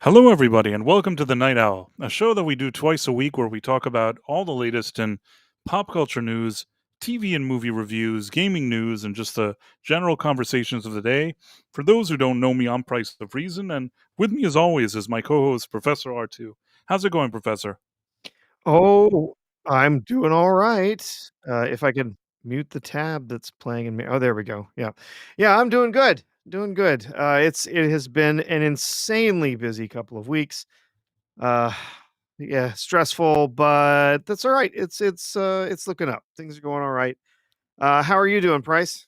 Hello, everybody, and welcome to the Night Owl, a show that we do twice a week where we talk about all the latest in pop culture news, TV and movie reviews, gaming news, and just the general conversations of the day. For those who don't know me, I'm Price of Reason, and with me, as always, is my co host, Professor R2. How's it going, Professor? Oh, I'm doing all right. If I can mute the tab that's playing in me. Oh, there we go. Yeah. Yeah, I'm doing good. Doing good. It has been an insanely busy couple of weeks. Uh yeah, stressful, but that's all right. It's looking up. Things are going all right. How are you doing, Price?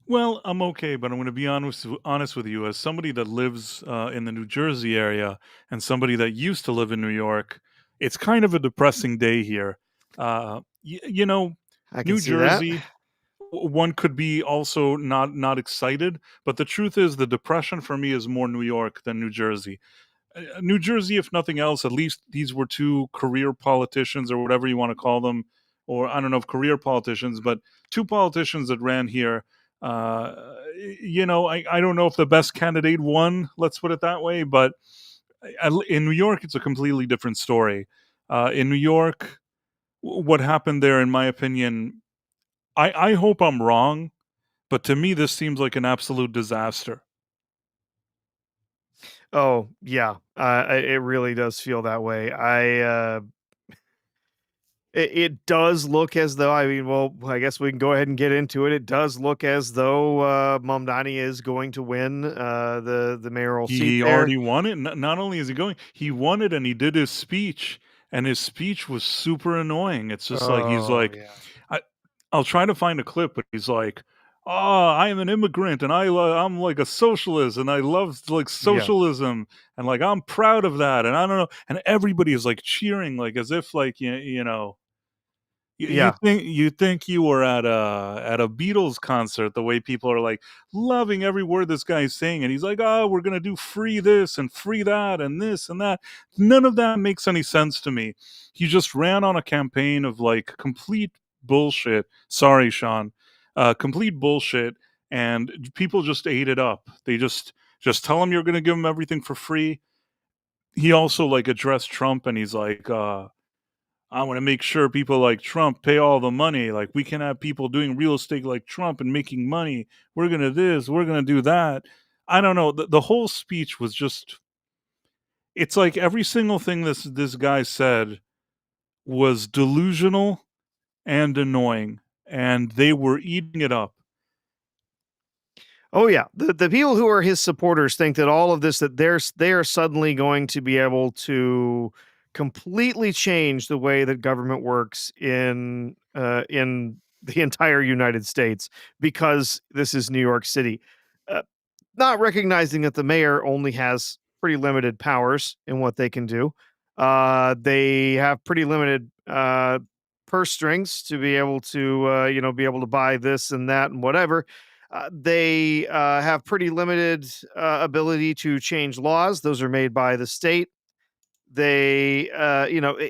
Well, I'm okay, but I'm going to be honest with you. As somebody that lives in the New Jersey area and somebody that used to live in New York, it's kind of a depressing day here. You know, I can New see that. Jersey, one could be also not excited, but the truth is, the depression for me is more New York than New Jersey. New Jersey, if nothing else, at least these were two career politicians or whatever you want to call them, or I don't know if career politicians, but two politicians that ran here. Uh, I don't know if the best candidate won, let's put it that way, but in New York, it's a completely different story. In New York, what happened there, in my opinion, I hope I'm wrong, but to me, this seems like an absolute disaster. Oh, yeah. It really does feel that way. It does look as though well, I guess we can go ahead and get into it. It does look as though, Mamdani is going to win, the mayoral seat He there. already won it. Not only is he going, he won it, and he did his speech, and his speech was super annoying. It's just like he's Oh, like, yeah. I, I'll try to find a clip, but he's like, "Oh, I am an immigrant, and I'm like a socialist, and I love like Yeah. socialism, and like I'm proud of that." And I don't know, and everybody is like cheering, like as if like you know you Yeah. think you were at a Beatles concert, the way people are like loving every word this guy's saying, and he's like, "Oh, we're gonna do free this and free that and this and that." None of that makes any sense to me. He just ran on a campaign of like complete bullshit. Sorry, Sean, complete bullshit, and people just ate it up. They just tell him you're gonna give him everything for free. He also like addressed Trump, and he's like, I want to make sure people like Trump pay all the money. Like we can have people doing real estate like Trump and making money. We're gonna this. We're gonna do that. I don't know. The whole speech was just. It's like every single thing this guy said was delusional and annoying, and they were eating it up. Oh, yeah. The people who are his supporters think that all of this that they are suddenly going to be able to completely change the way that government works in the entire United States because this is New York City. Uh, Not recognizing that the mayor only has pretty limited powers in what they can do. They have pretty limited purse strings to be able to, be able to buy this and that and whatever. They have pretty limited ability to change laws. Those are made by the state.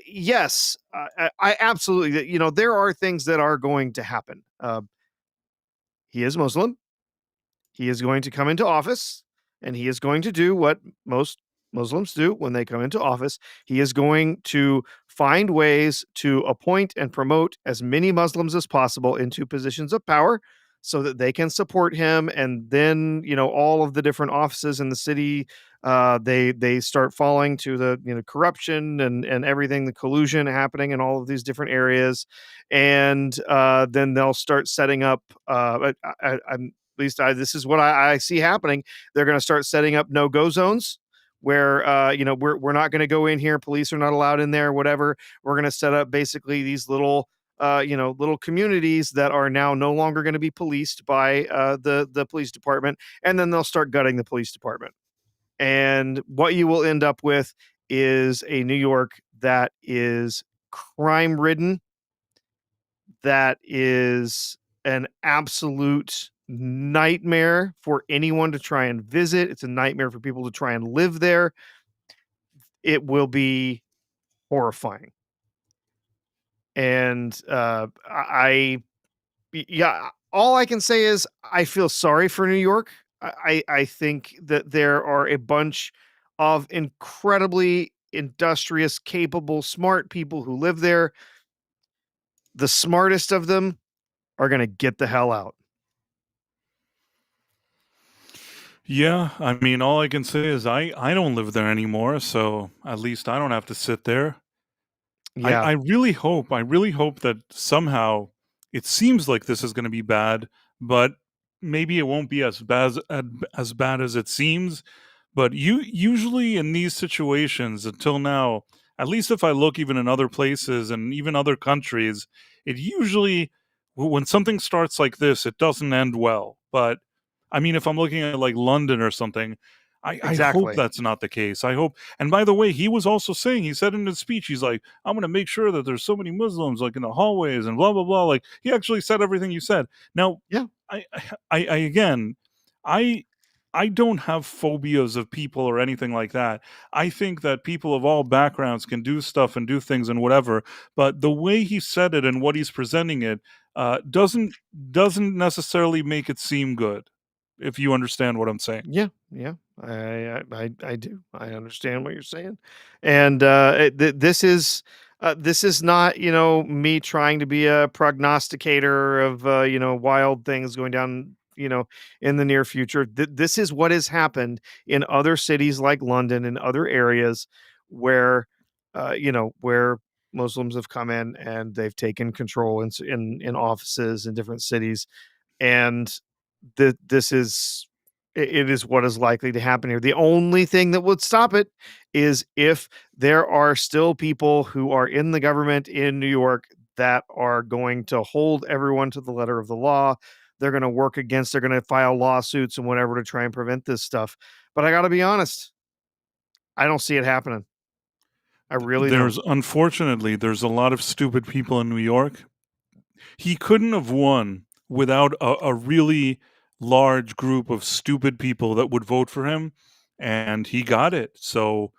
Yes, I absolutely, there are things that are going to happen. He is Muslim. He is going to come into office and he is going to do what most Muslims do when they come into office. He is going to find ways to appoint and promote as many Muslims as possible into positions of power so that they can support him. And then, all of the different offices in the city, they start falling to the, corruption and everything, the collusion happening in all of these different areas. And then they'll start setting up, I'm at least this is what I see happening. They're going to start setting up no go zones where we're not going to go in here. Police are not allowed in there. Whatever. We're going to set up basically these little little communities that are now no longer going to be policed by the police department, and then they'll start gutting the police department. And what you will end up with is a New York that is crime ridden, that is an absolute nightmare for anyone to try and visit. It's a nightmare for people to try and live there. It will be horrifying. And yeah, all I can say is I feel sorry for New York. I think that there are a bunch of incredibly industrious, capable, smart people who live there. The smartest of them are going to get the hell out. Yeah, I mean, all I can say is I don't live there anymore, so at least I don't have to sit there. Yeah, I really hope that somehow it seems like this is going to be bad, but maybe it won't be as bad as it seems. But you usually in these situations until now, at least if I look even in other places and even other countries, it usually when something starts like this, it doesn't end well. But I mean, if I'm looking at like London or something, I hope exactly. that's not the case. I hope. And by the way, he was also saying, he said in his speech, he's like, I'm going to make sure that there's so many Muslims like in the hallways and blah blah blah. Like he actually said everything you said. Now, Yeah. I again, I I don't have phobias of people or anything like that. I think that people of all backgrounds can do stuff and do things and whatever. But the way he said it and what he's presenting it doesn't necessarily make it seem good. If you understand what I'm saying. Yeah, yeah. I do. I understand what you're saying, and this is not, me trying to be a prognosticator of wild things going down, in the near future. This is what has happened in other cities like London and other areas where where Muslims have come in and they've taken control in offices in different cities, and this is it is what is likely to happen here. The only thing that would stop it is if there are still people who are in the government in New York that are going to hold everyone to the letter of the law. They're going to work against, they're going to file lawsuits and whatever to try and prevent this stuff. But I got to be honest, I don't see it happening. I really don't. There's unfortunately there's a lot of stupid people in New York. He couldn't have won without a really large group of stupid people that would vote for him, and he got it. So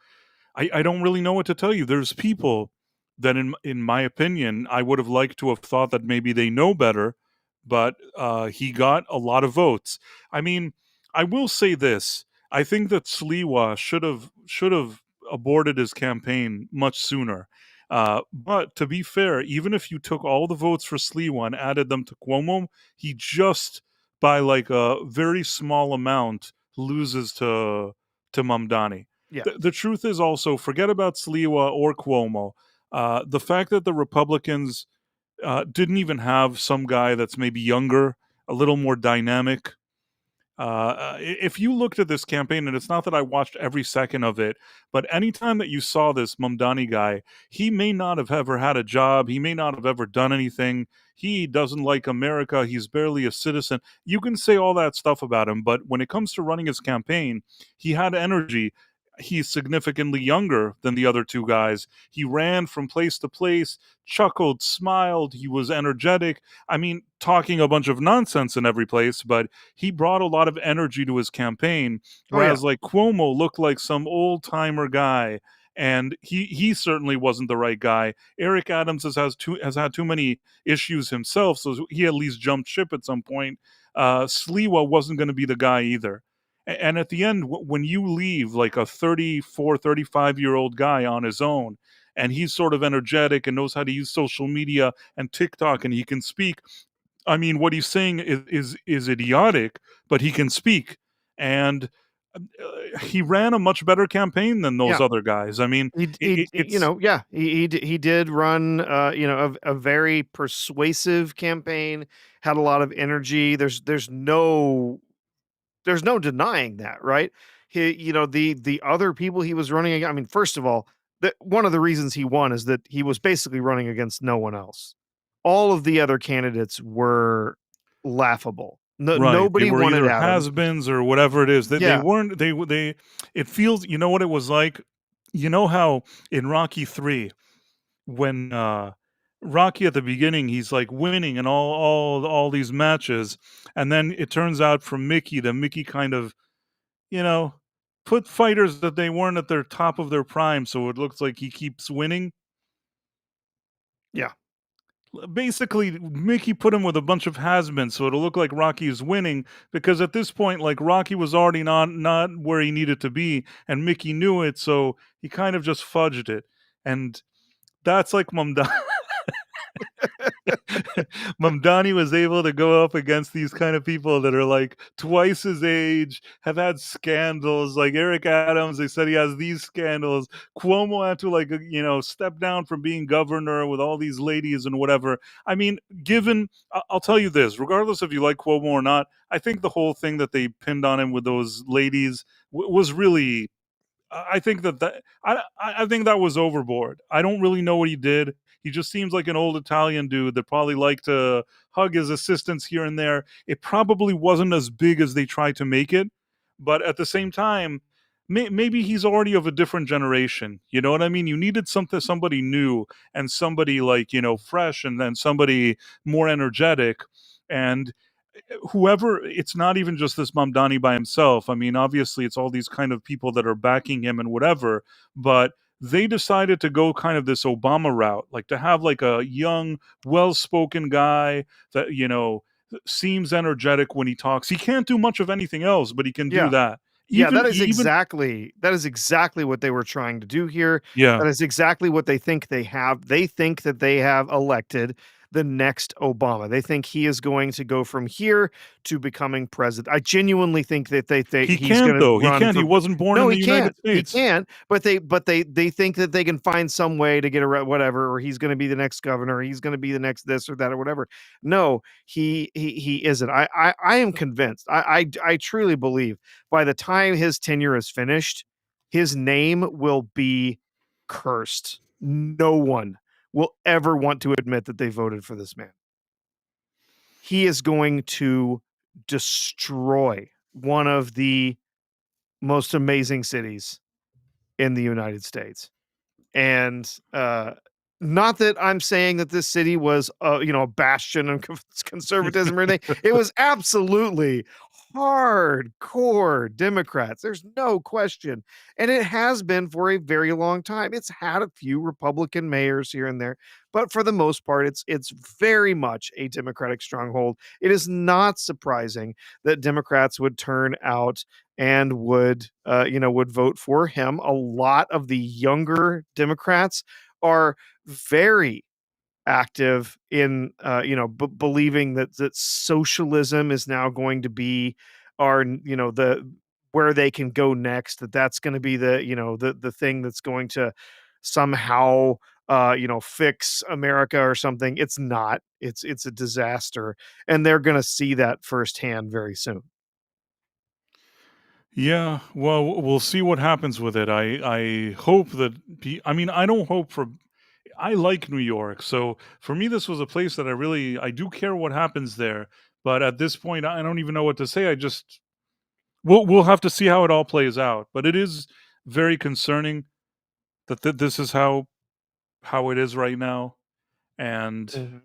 I don't really know what to tell you. There's people that, in my opinion, I would have liked to have thought that maybe they know better, but he got a lot of votes. I mean, I will say this: I think that Sliwa should have aborted his campaign much sooner. But to be fair, even if you took all the votes for Sliwa and added them to Cuomo, he just by like a very small amount loses to Mamdani. Yeah. The truth is also, forget about Sliwa or Cuomo. The fact that the Republicans didn't even have some guy that's maybe younger, a little more dynamic. If you looked at this campaign, and it's not that I watched every second of it, but anytime that you saw this Mamdani guy, he may not have ever had a job. He may not have ever done anything. He doesn't like America. He's barely a citizen. You can say all that stuff about him, but when it comes to running his campaign, he had energy. He's significantly younger than the other two guys. He ran from place to place, chuckled, smiled. He was energetic. I mean, talking a bunch of nonsense in every place, but he brought a lot of energy to his campaign. Oh yeah. Whereas like Cuomo looked like some old timer guy, and he certainly wasn't the right guy. Eric Adams has had too many issues himself, so he at least jumped ship at some point. Sliwa wasn't going to be the guy either. And at the end, when you leave like a 34, 35-year-old guy on his own, and he's sort of energetic and knows how to use social media and TikTok, and he can speak. I mean, what he's saying is idiotic, but he can speak, and he ran a much better campaign than those Yeah. other guys. I mean, it's Yeah, he did run, a very persuasive campaign, had a lot of energy. There's no denying that, right? The other people he was running I mean, first of all, one of the reasons he won is that he was basically running against no one else. All of the other candidates were laughable. right. They Nobody were wanted either Adams. has-beens or whatever it is. They Yeah, weren't. They. It feels. You know what it was like. You know how in Rocky 3 when Rocky at the beginning he's like winning in all these matches, and then it turns out from Mickey that Mickey kind of you know put fighters that they weren't at their top of their prime, so it looks like he keeps winning. yeah. Basically, Mickey put him with a bunch of has-beens, so it'll look like Rocky is winning, because at this point, like, Rocky was already not where he needed to be, and Mickey knew it, so he kind of just fudged it. And that's like Mamdani was able to go up against these kind of people that are like twice his age, have had scandals. Like Eric Adams, they said he has these scandals. Cuomo had to, like, step down from being governor with all these ladies and whatever. I mean, I'll tell you this, regardless if you like Cuomo or not, I think the whole thing that they pinned on him with those ladies was really, I think I think that was overboard. I don't really know what he did. He just seems like an old Italian dude that probably liked to hug his assistants here and there. It probably wasn't as big as they tried to make it, but at the same time, maybe he's already of a different generation. You know what I mean? You needed somebody new, and somebody, like, fresh, and then somebody more energetic. And whoever, it's not even just this Mamdani by himself. I mean, obviously it's all these kind of people that are backing him and whatever, but they decided to go kind of this Obama route, like to have like a young, well-spoken guy that, seems energetic when he talks. He can't do much of anything else, but he can do Yeah. that. Yeah, Even that is exactly what they were trying to do here. yeah. That is exactly what they think they have. They think that they have elected the next Obama. They think he is going to go from here to becoming president. I genuinely think that they think He he's can't gonna though. He run can't. He for. wasn't born No, in he the United can't. He States. can't. But they think that they can find some way to get around whatever, or he's gonna be the next governor, or he's gonna be the next this or that or whatever. No, he isn't. I am convinced. I truly believe by the time his tenure is finished, his name will be cursed. No one will ever want to admit that they voted for this man. He is going to destroy one of the most amazing cities in the United States. And not that I'm saying that this city was a bastion of conservatism or anything. It was absolutely hardcore Democrats. There's no question. And it has been for a very long time. It's had a few Republican mayors here and there, but for the most part it's very much a Democratic stronghold. It is not surprising that Democrats would turn out and would vote for him. A lot of the younger Democrats are very active in believing that socialism is now going to be the where they can go next, that's going to be the thing that's going to somehow fix America or something. It's not. It's a disaster, and they're going to see that firsthand very soon. Yeah, well, we'll see what happens with it. I hope that I mean, I don't hope for I like New York. So for me this was a place that I do care what happens there, but at this point I don't even know what to say. I just we'll have to see how it all plays out. But it is very concerning that this is how it is right now, and Mhm.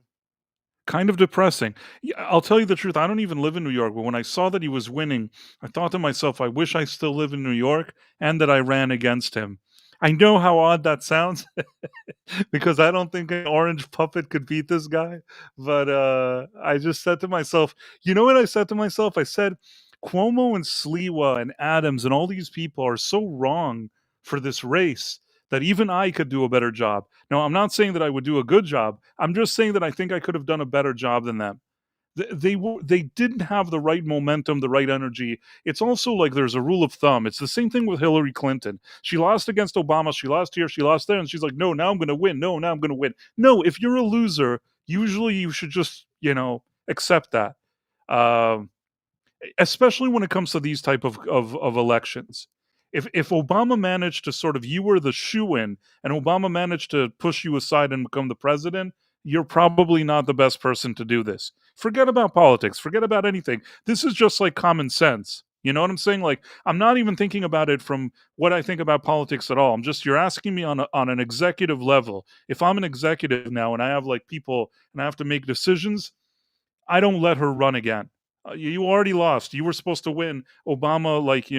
kind of depressing. Yeah, I'll tell you the truth, I don't even live in New York, but when I saw that he was winning, I thought to myself, I wish I still live in New York and that I ran against him. I know how odd that sounds because I don't think an orange puppet could beat this guy, but I just said to myself, you know what I said to myself? I said, Cuomo and Sliwa and Adams and all these people are so wrong for this race that even I could do a better job. Now, I'm not saying that I would do a good job. I'm just saying that I think I could have done a better job than them. They didn't have the right momentum, the right energy. It's also like there's a rule of thumb. It's the same thing with Hillary Clinton. She lost against Obama. She lost here. She lost there, and she's like, "No, now I'm going to win. No, now I'm going to win." No, if you're a loser, usually you should just accept that. Um, Especially when it comes to these type of elections. If Obama managed to sort of, you were the shoe in, and Obama managed to push you aside and become the president, you're probably not the best person to do this. Forget about politics, forget about anything. This is just like common sense. You know what I'm saying? Like, I'm not even thinking about it from what I think about politics at all. I'm just, you're asking me on an executive level. If I'm an executive now and I have like people and I have to make decisions, I don't let her run again. You already lost. You were supposed to win. Obama, like,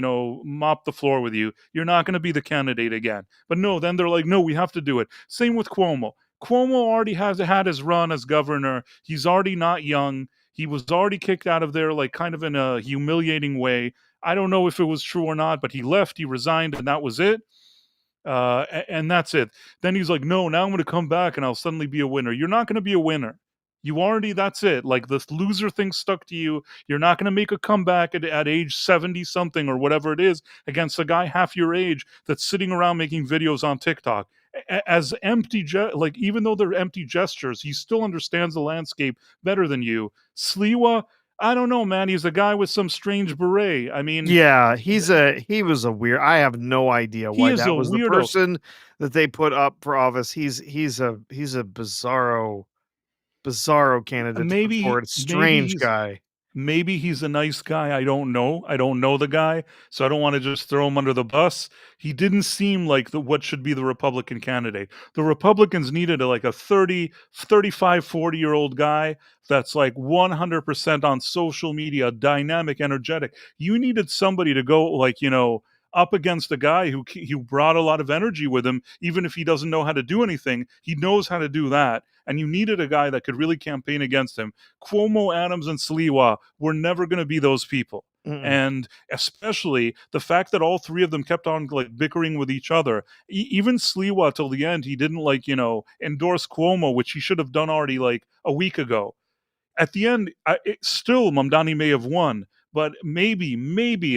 mopped the floor with you. You're not going to be the candidate again. But no, then they're like, no, we have to do it. Same with Cuomo. Cuomo already has had his run as governor. He's already not young. He was already kicked out of there, like kind of in a humiliating way. I don't know if it was true or not, but he left, he resigned, and that was it. And that's it. Then he's like, no, now I'm going to come back and I'll suddenly be a winner. You're not going to be a winner. You already, that's it. Like this loser thing stuck to you. You're not going to make a comeback at age 70 something or whatever it is against a guy half your age that's sitting around making videos on TikTok. As empty, like even though they're empty gestures, he still understands the landscape better than you. Sliwa, I don't know, man. He's a guy with some strange beret. I mean, Yeah, he was a weird. I have no idea he why is a that was the weirdo. person that they put up for office. He's a bizarro candidate to put Maybe, forward. maybe Strange he's guy. Maybe he's a nice guy. I don't know. I don't know the guy, so I don't want to just throw him under the bus. He didn't seem like what should be the Republican candidate. The Republicans needed like a 30, 35, 40-year-old guy that's like 100% on social media, dynamic, energetic. You needed somebody to go like, up against a guy who brought a lot of energy with him, even if he doesn't know how to do anything. He knows how to do that. And you needed a guy that could really campaign against him. Cuomo, Adams, and Sliwa were never going to be those people. Mm-mm. And especially the fact that all three of them kept on like bickering with each other. Even Sliwa, till the end, he didn't endorse Cuomo, which he should have done already like a week ago. At the end, still Mamdani may have won, but maybe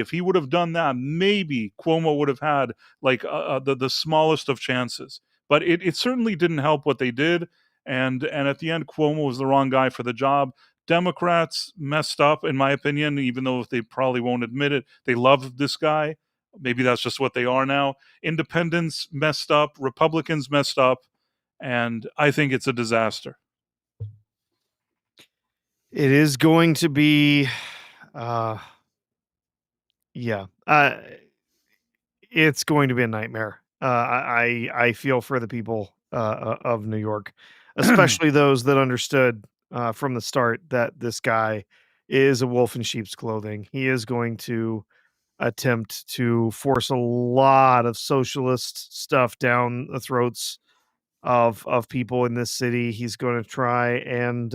if he would have done that, maybe Cuomo would have had like the smallest of chances. But it certainly didn't help what they did, and at the end, Cuomo was the wrong guy for the job. Democrats messed up, in my opinion, even though they probably won't admit it. They love this guy. Maybe that's just what they are now. Independents messed up. Republicans messed up. And I think it's a disaster. It is going to be, yeah, it's going to be a nightmare. I feel for the people of New York, especially those that understood from the start that this guy is a wolf in sheep's clothing. He is going to attempt to force a lot of socialist stuff down the throats of people in this city. He's going to try and,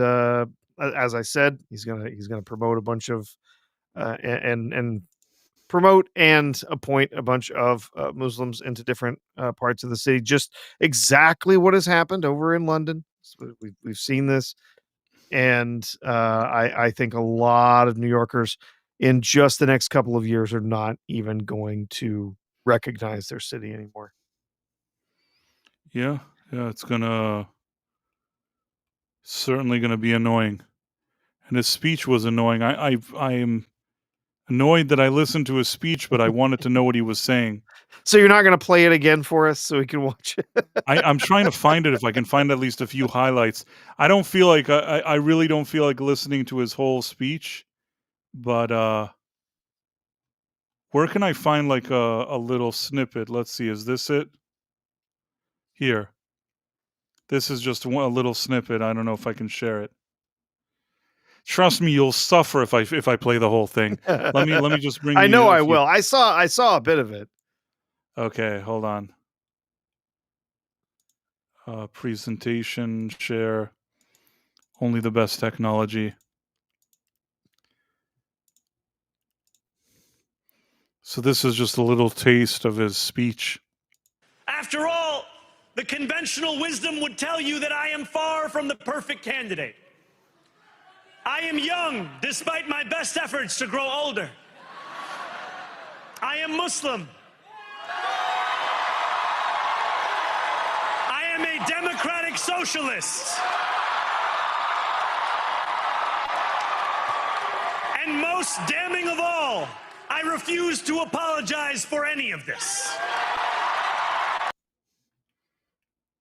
as I said, he's gonna promote a bunch of and promote and appoint a bunch of Muslims into different parts of the city. Just exactly what has happened over in London. So we've seen this, and I think a lot of New Yorkers in just the next couple of years are not even going to recognize their city anymore. Yeah, it's certainly gonna be annoying. And his speech was annoying. I am annoyed that I listened to his speech, but I wanted to know what he was saying. So you're not going to play it again for us so we can watch it? I'm trying to find it if I can find at least a few highlights. I don't feel like I really don't feel like listening to his whole speech, but where can I find like a little snippet? Let's see, is this it? Here. This is just a little snippet. I don't know if I can share it. Trust me, you'll suffer if I play the whole thing. Let me just bring I you know a I few. will. I saw a bit of it. Okay, hold on. Presentation, share, only the best technology. So this is just a little taste of his speech. After all, the conventional wisdom would tell you that I am far from the perfect candidate. I am young, despite my best efforts to grow older. I am Muslim. I am a democratic socialist. And most damning of all, I refuse to apologize for any of this.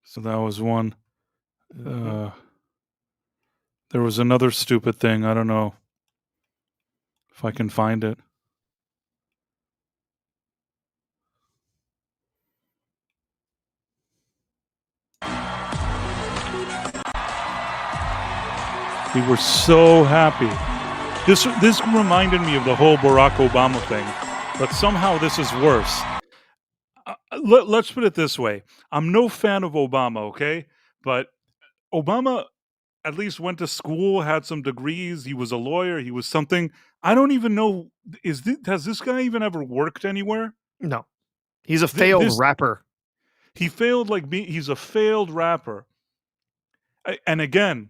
So that was one. There was another stupid thing. I don't know if I can find it. We were so happy. This reminded me of the whole Barack Obama thing, but somehow this is worse. Let's put it this way. I'm no fan of Obama, okay? But Obama at least went to school, had some degrees. He was a lawyer. He was something. I don't even know. Has this guy even ever worked anywhere? No, he's a failed This rapper. he failed like me. He's a failed rapper. And again,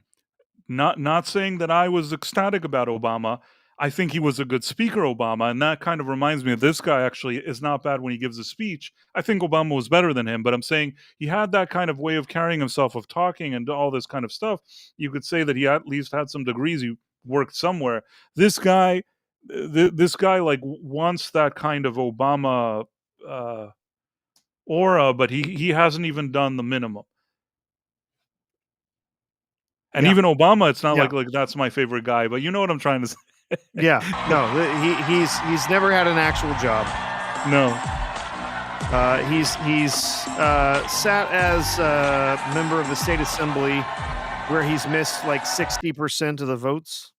not saying that I was ecstatic about Obama. I think he was a good speaker, Obama, and that kind of reminds me of this guy. Actually, is not bad when he gives a speech. I think Obama was better than him, but I'm saying he had that kind of way of carrying himself, of talking and all this kind of stuff. You could say that he at least had some degrees. He worked somewhere. This guy, this guy, like wants that kind of Obama aura, but he hasn't even done the minimum. And Yeah. even Obama, it's not Yeah. like that's my favorite guy, but you know what I'm trying to say. Yeah, no, he's never had an actual job. No. He's sat as a member of the state assembly, where he's missed like 60% of the votes.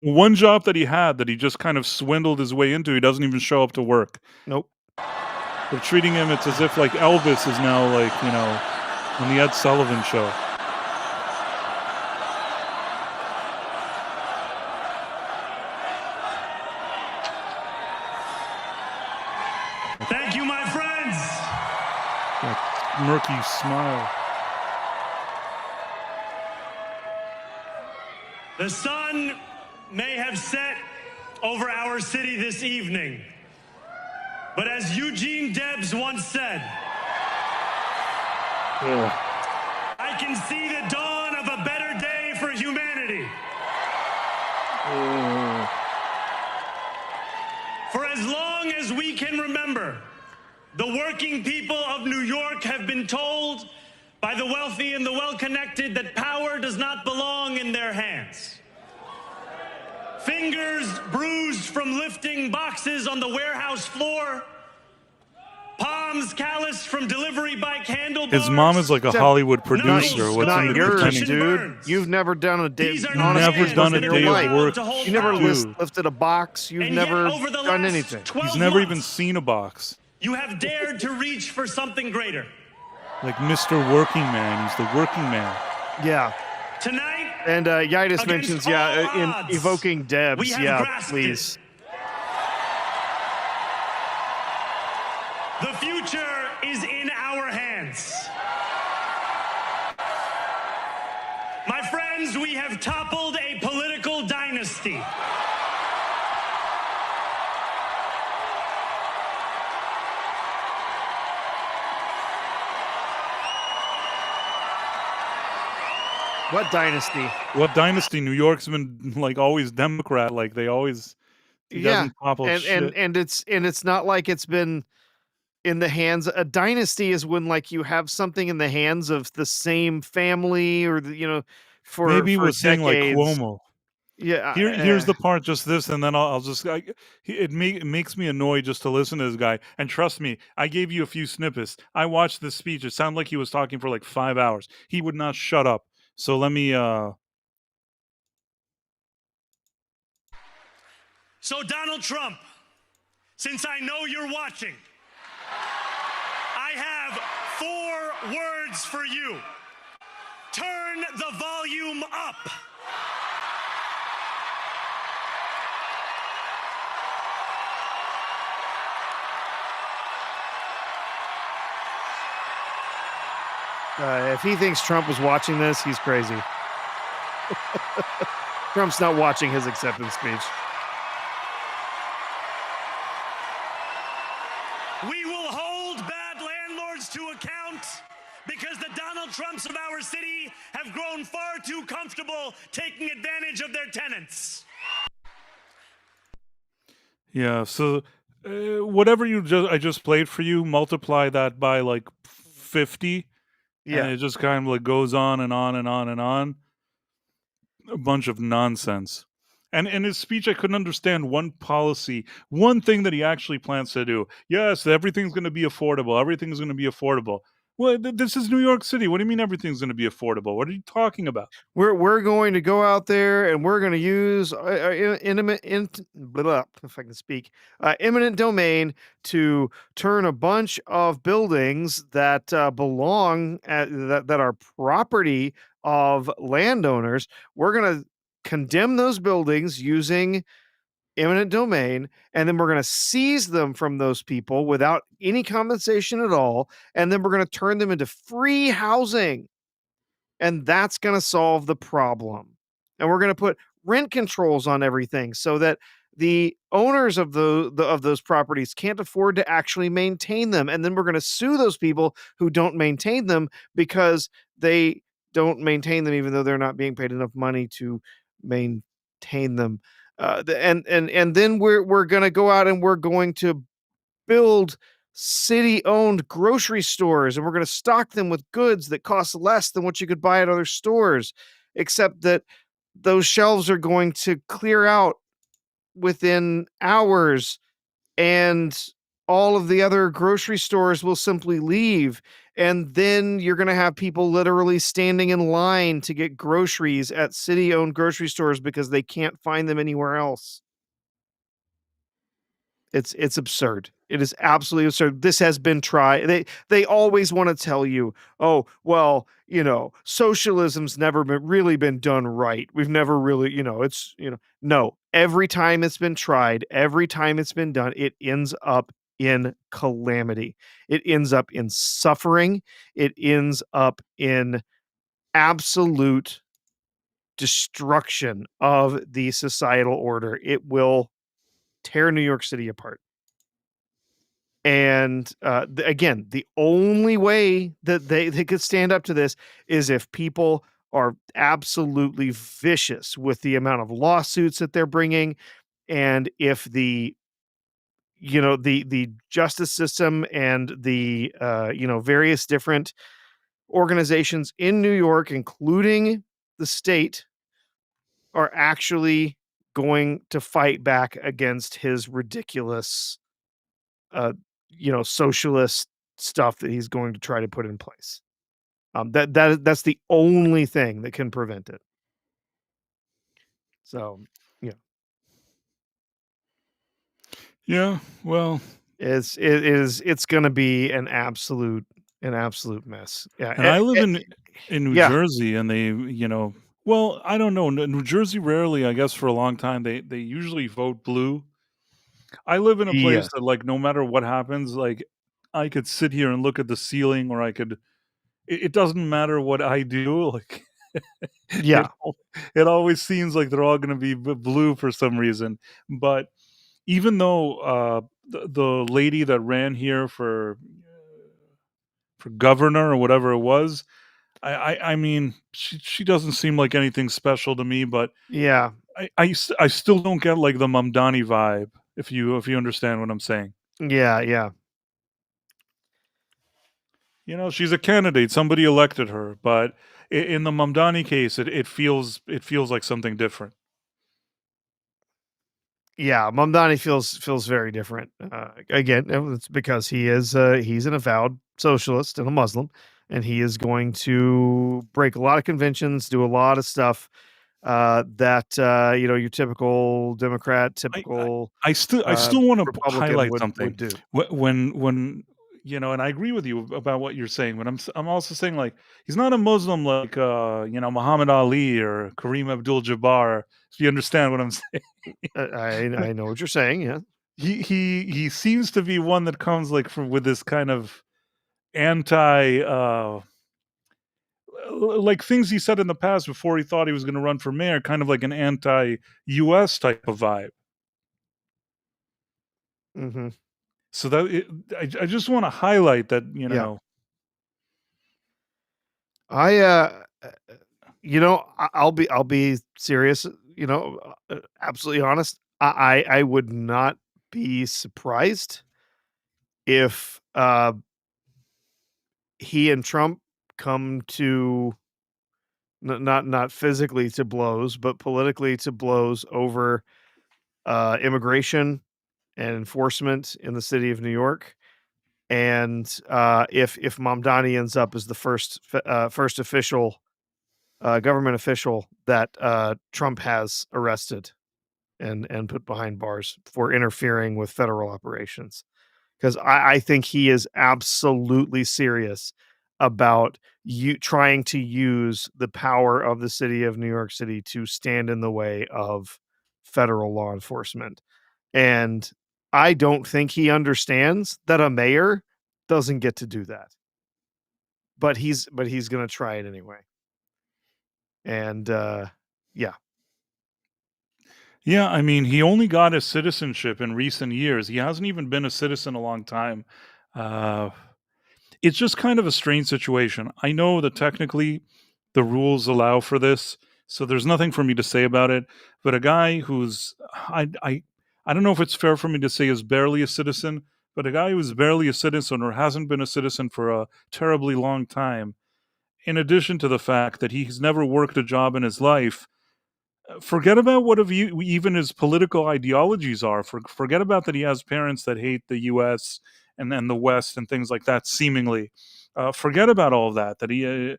One job that he had that he just kind of swindled his way into, he doesn't even show up to work. Nope. They're treating him, it's as if like Elvis is now like, on the Ed Sullivan show. Thank you, my friends. That murky smile. The sun may have set over our city this evening, but as Eugene Debs once said, I can see the dawn of a better day for humanity. For as long as we can remember, the working people of New York have been told by the wealthy and the well-connected that power does not belong in their hands. Fingers bruised from lifting boxes on the warehouse floor, palms calloused from delivery bike handlebars. His mom is like a Hollywood producer. What's Not in the yours, beginning? dude. You've never done a day. These are You've never done a day of work. You never Dude. lifted a box. You've And yet, never over the done last anything. 12 He's never even months, seen a box. you have dared to reach for something greater. Like Mr. Working Man. He's the working man. Yeah. Tonight, And Yidis Against mentions, all in odds, evoking Debs. we have Yeah, grasped please. the future is in our hands. My friends, we have toppled a political dynasty. What dynasty? What dynasty? New York's been like always Democrat. Like they always. He Yeah, doesn't topple shit. and it's not like it's been in the hands. A dynasty is when like you have something in the hands of the same family, or for Maybe he for was saying like decades. Cuomo. Yeah. Here's the part, just this, and then I'll just. It makes me annoyed just to listen to this guy. And trust me, I gave you a few snippets. I watched this speech. It sounded like he was talking for like 5 hours. He would not shut up. So let me. So, Donald Trump, since I know you're watching, I have 4 words for you. Turn the volume up. If he thinks Trump was watching this, he's crazy. Trump's not watching his acceptance speech. We will hold bad landlords to account because the Donald Trumps of our city have grown far too comfortable taking advantage of their tenants. Yeah. So whatever I just played for you, multiply that by like 50. Yeah. And it just kind of like goes on and on and on and on. A bunch of nonsense. And in his speech, I couldn't understand one policy, one thing that he actually plans to do. Yes, everything's going to be affordable. Everything's going to be affordable. Well, this is New York City. What do you mean everything's going to be affordable? What are you talking about? We're going to go out there and we're going to use blah, blah, if I can speak, eminent domain to turn a bunch of buildings that that are property of landowners. We're going to condemn those buildings using eminent domain, and then we're going to seize them from those people without any compensation at all, and then we're going to turn them into free housing, and that's going to solve the problem. And we're going to put rent controls on everything so that the owners of of those properties can't afford to actually maintain them, and then we're going to sue those people who don't maintain them because they don't maintain them even though they're not being paid enough money to maintain them. And then we're going to go out and we're going to build city-owned grocery stores, and we're gonna stock them with goods that cost less than what you could buy at other stores, except that those shelves are going to clear out within hours, and all of the other grocery stores will simply leave, and then you're gonna have people literally standing in line to get groceries at city-owned grocery stores because they can't find them anywhere else. It's absurd. It is absolutely absurd. This has been tried. They always wanna tell you, "Oh, well, socialism's never really been done right. We've never really, it's, No, every time it's been tried, every time it's been done, it ends up in calamity. It ends up in suffering. It ends up in absolute destruction of the societal order. It will tear New York City apart. And, again, the only way that they could stand up to this is if people are absolutely vicious with the amount of lawsuits that they're bringing, and if the justice system and the, various different organizations in New York, including the state, are actually going to fight back against his ridiculous uh, socialist stuff that he's going to try to put in place. That's the only thing that can prevent it. So, yeah, Yeah, well, it's going to be an absolute mess. Yeah, and I live in New yeah, Jersey, and well, I don't know. New Jersey rarely, I guess, for a long time, they usually vote blue. I live in a place yes, that, like, no matter what happens, like, I could sit here and look at the ceiling, or I could. It doesn't matter what I do. Like, it yeah, it always seems like they're all going to be blue for some reason. But even though the lady that ran here for governor or whatever it was, I mean, she doesn't seem like anything special to me. But yeah, I still don't get like the Mamdani vibe. If you understand what I'm saying. yeah, yeah, She's a candidate. Somebody elected her, but in the Mamdani case, it feels like something different. yeah. Mamdani feels very different. Again, it's because he's an avowed socialist and a Muslim, and he is going to break a lot of conventions, do a lot of stuff that your typical Democrat, I I typical I still want to Republican highlight would something. do. When and I agree with you about what you're saying, but I'm also saying, like, he's not a Muslim like Muhammad Ali or Kareem Abdul-Jabbar. If you understand what I'm saying. I know what you're saying. Yeah, He seems to be one that comes like from with this kind of anti like things he said in the past before he thought he was going to run for mayor, kind of like an anti-US type of vibe. hmm So I just want to highlight that, yeah. I I'll be serious. Absolutely honest. I would not be surprised if he and Trump come to not physically to blows, but politically to blows over immigration and enforcement in the city of New York. And if Mamdani ends up as the first official government official that Trump has arrested and put behind bars for interfering with federal operations, because I think he is absolutely serious about you trying to use the power of the city of New York City to stand in the way of federal law enforcement. And I don't think he understands that a mayor doesn't get to do that. But he's gonna try it anyway. And yeah. Yeah, I mean, he only got his citizenship in recent years. He hasn't even been a citizen a long time. Uh, it's just kind of a strange situation. I know that technically the rules allow for this, so there's nothing for me to say about it. But a guy who's I don't know if it's fair for me to say is barely a citizen, but a guy who's barely a citizen or hasn't been a citizen for a terribly long time, in addition to the fact that he's never worked a job in his life, forget about what of you even his political ideologies are. Forget about that he has parents that hate the U.S. and then the West and things like that. Seemingly, forget about all of that. That he,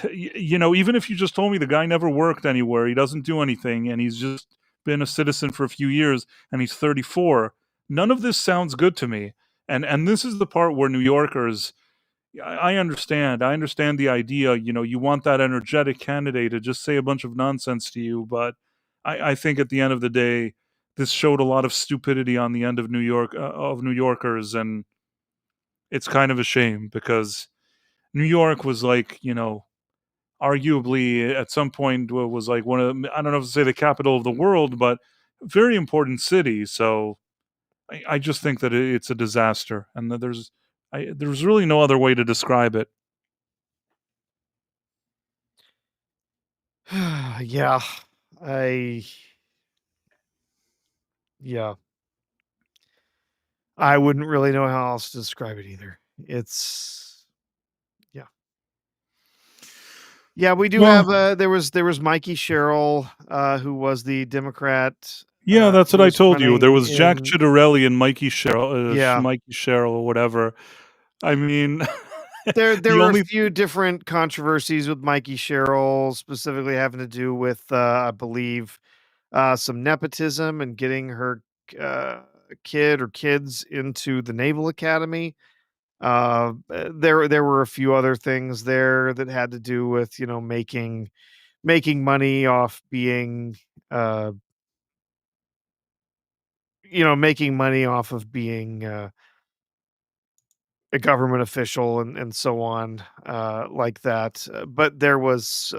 even if you just told me the guy never worked anywhere, he doesn't do anything, and he's just been a citizen for a few years, and he's 34. None of this sounds good to me. And this is the part where New Yorkers, I understand. I understand the idea. You want that energetic candidate to just say a bunch of nonsense to you, but I think at the end of the day, this showed a lot of stupidity on the end of New Yorkers, and it's kind of a shame because New York was like, arguably at some point was like one of I don't know if to say the capital of the world, but very important city. So I just think that it's a disaster, and that there's really no other way to describe it. Yeah. I yeah. I wouldn't really know how else to describe it either. It's yeah. Yeah, we do Well, have there was Mikey Sherrill, who was the Democrat, yeah, that's who what I was told you. There running was Jack in Chitterelli and Mikey Sherrill, yeah. Mikey Sherrill, or whatever. I mean, There the were a only few different controversies with Mikey Sherrill, specifically having to do with, I believe, some nepotism and getting her uh, kid or kids into the Naval Academy. There were a few other things there that had to do with making money off being uh, making money off of being a government official and so on like that. But there was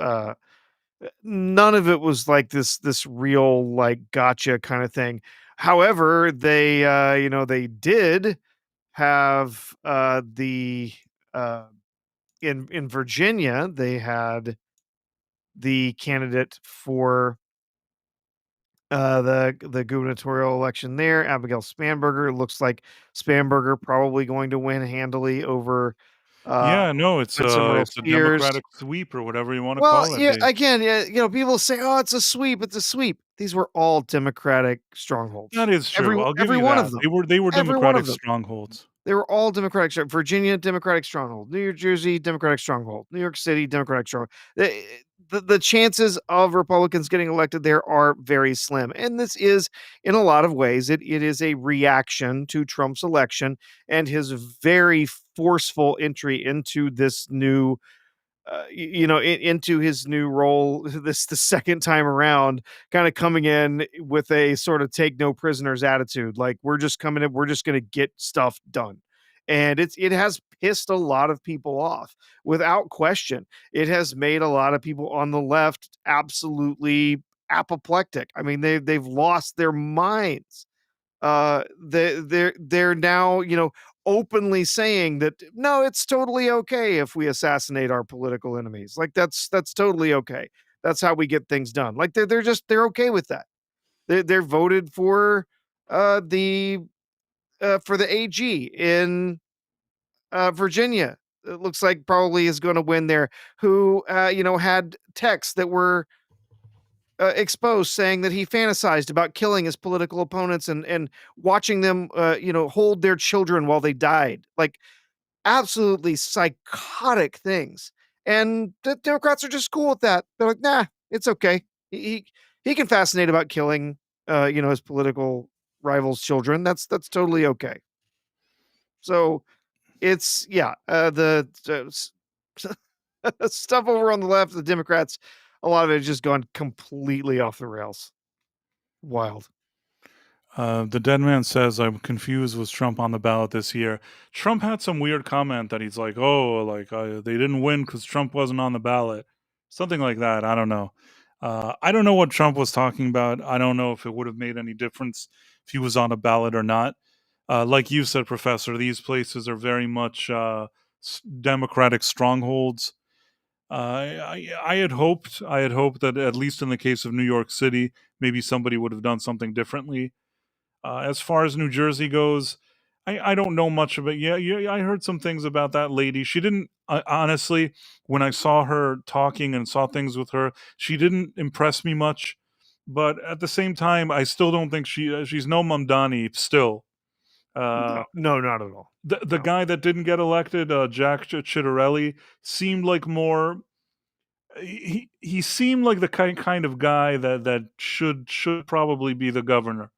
none of it was like this real like gotcha kind of thing. However, they did have the in Virginia, they had the candidate for the gubernatorial election there, Abigail Spanberger. It looks like Spanberger probably going to win handily over yeah, no, Vincent it's a Spears. Democratic sweep or whatever you want to Well, call it. yeah, again, yeah, people say, "Oh, it's a sweep, it's a sweep." These were all Democratic That strongholds. is true. I'll give Every you one of that. them. They were Every one Democratic of them. strongholds. They were all Democratic Virginia, Democratic stronghold. New Jersey, Democratic stronghold. New York City, Democratic stronghold. The chances of Republicans getting elected there are very slim. And this is, in a lot of ways, it is a reaction to Trump's election and his very forceful entry into this new into his new role this the second time around, kind of coming in with a sort of take no prisoners attitude. Like, we're just coming in, we're just going to get stuff done. And it has pissed a lot of people off without question. It has made a lot of people on the left absolutely apoplectic. I mean, they've lost their minds. They're now, openly saying that no, it's totally okay if we assassinate our political enemies. Like, that's totally okay. That's how we get things done. Like, they're okay with that. They're voted the for the AG in Virginia. It looks like probably is going to win there. Who had texts that were exposed, saying that he fantasized about killing his political opponents and watching them, hold their children while they died. Like, absolutely psychotic things. And the Democrats are just cool with that. They're like, nah, it's okay. He can fascinate about killing, his political rivals' children. That's totally okay. So it's the stuff over on the left, the Democrats, a lot of it has just gone completely off the rails. Wild. The dead man says, I'm confused. Was Trump on the ballot this year? Trump had some weird comment that he's like, oh, like they didn't win because Trump wasn't on the ballot. Something like that. I don't know. I don't know what Trump was talking about. I don't know if it would have made any difference if he was on a ballot or not. Like you said, Professor, these places are very much Democratic strongholds. I had hoped that at least in the case of New York City, maybe somebody would have done something differently. As far as New Jersey goes, I don't know much of it. Yeah, I heard some things about that lady. She didn't, honestly, when I saw her talking and saw things with her, she didn't impress me much. But at the same time, I still don't think she's no Mamdani still. No, no, not at all. The No. guy that didn't get elected, Jack Chitterelli, seemed like more. He seemed like the kind of guy that should probably be the governor.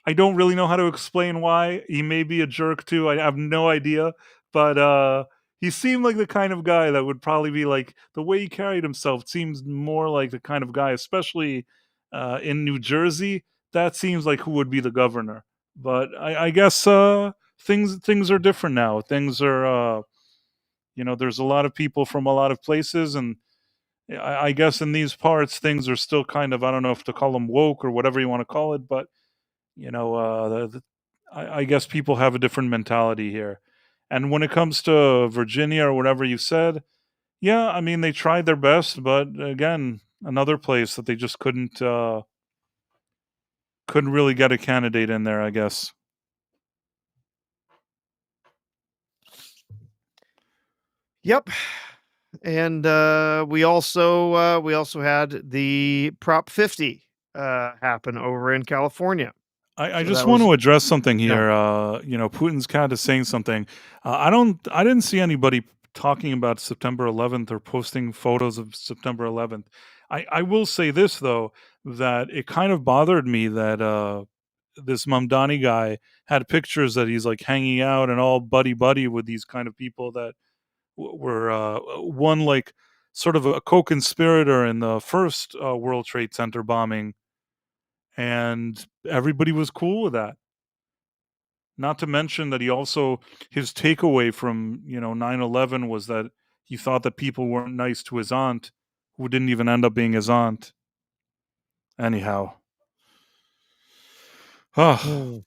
I don't really know how to explain why. He may be a jerk too. I have no idea. But he seemed like the kind of guy that would probably be like the way he carried himself seems more like the kind of guy, especially in New Jersey, that seems like who would be the governor. But I guess things are different now. Things are there's a lot of people from a lot of places, and I guess in these parts things are still kind of, I don't know if to call them woke or whatever you want to call it, but I guess people have a different mentality here. And when it comes to Virginia or whatever you said, yeah, I mean they tried their best, but again, another place that they just couldn't really get a candidate in there, I guess. Yep. And we also had the Prop 50 happen over in California. I So just that want was to address something yeah. here. Putin's cat is saying something. I didn't see anybody talking about September 11th or posting photos of September 11th. I will say this though, that it kind of bothered me that this Mamdani guy had pictures that he's like hanging out and all buddy buddy with these kind of people that were one like sort of a co-conspirator in the first World Trade Center bombing, and everybody was cool with that. Not to mention that he also, his takeaway from 9/11 was that he thought that people weren't nice to his aunt, who didn't even end up being his aunt. Anyhow, Hmm.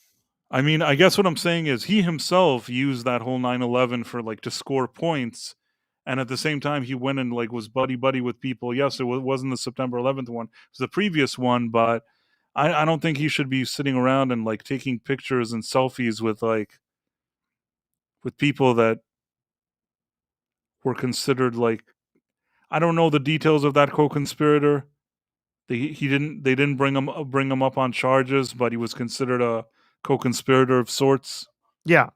I mean, I guess what I'm saying is he himself used that whole 9/11 for like to score points, and at the same time he went and like was buddy buddy with people. Yes, wasn't the September 11th one; it was the previous one, but I don't think he should be sitting around and like taking pictures and selfies with people that were considered like, I don't know the details of that co-conspirator. They didn't bring him up on charges, but he was considered a co-conspirator of sorts. Yeah.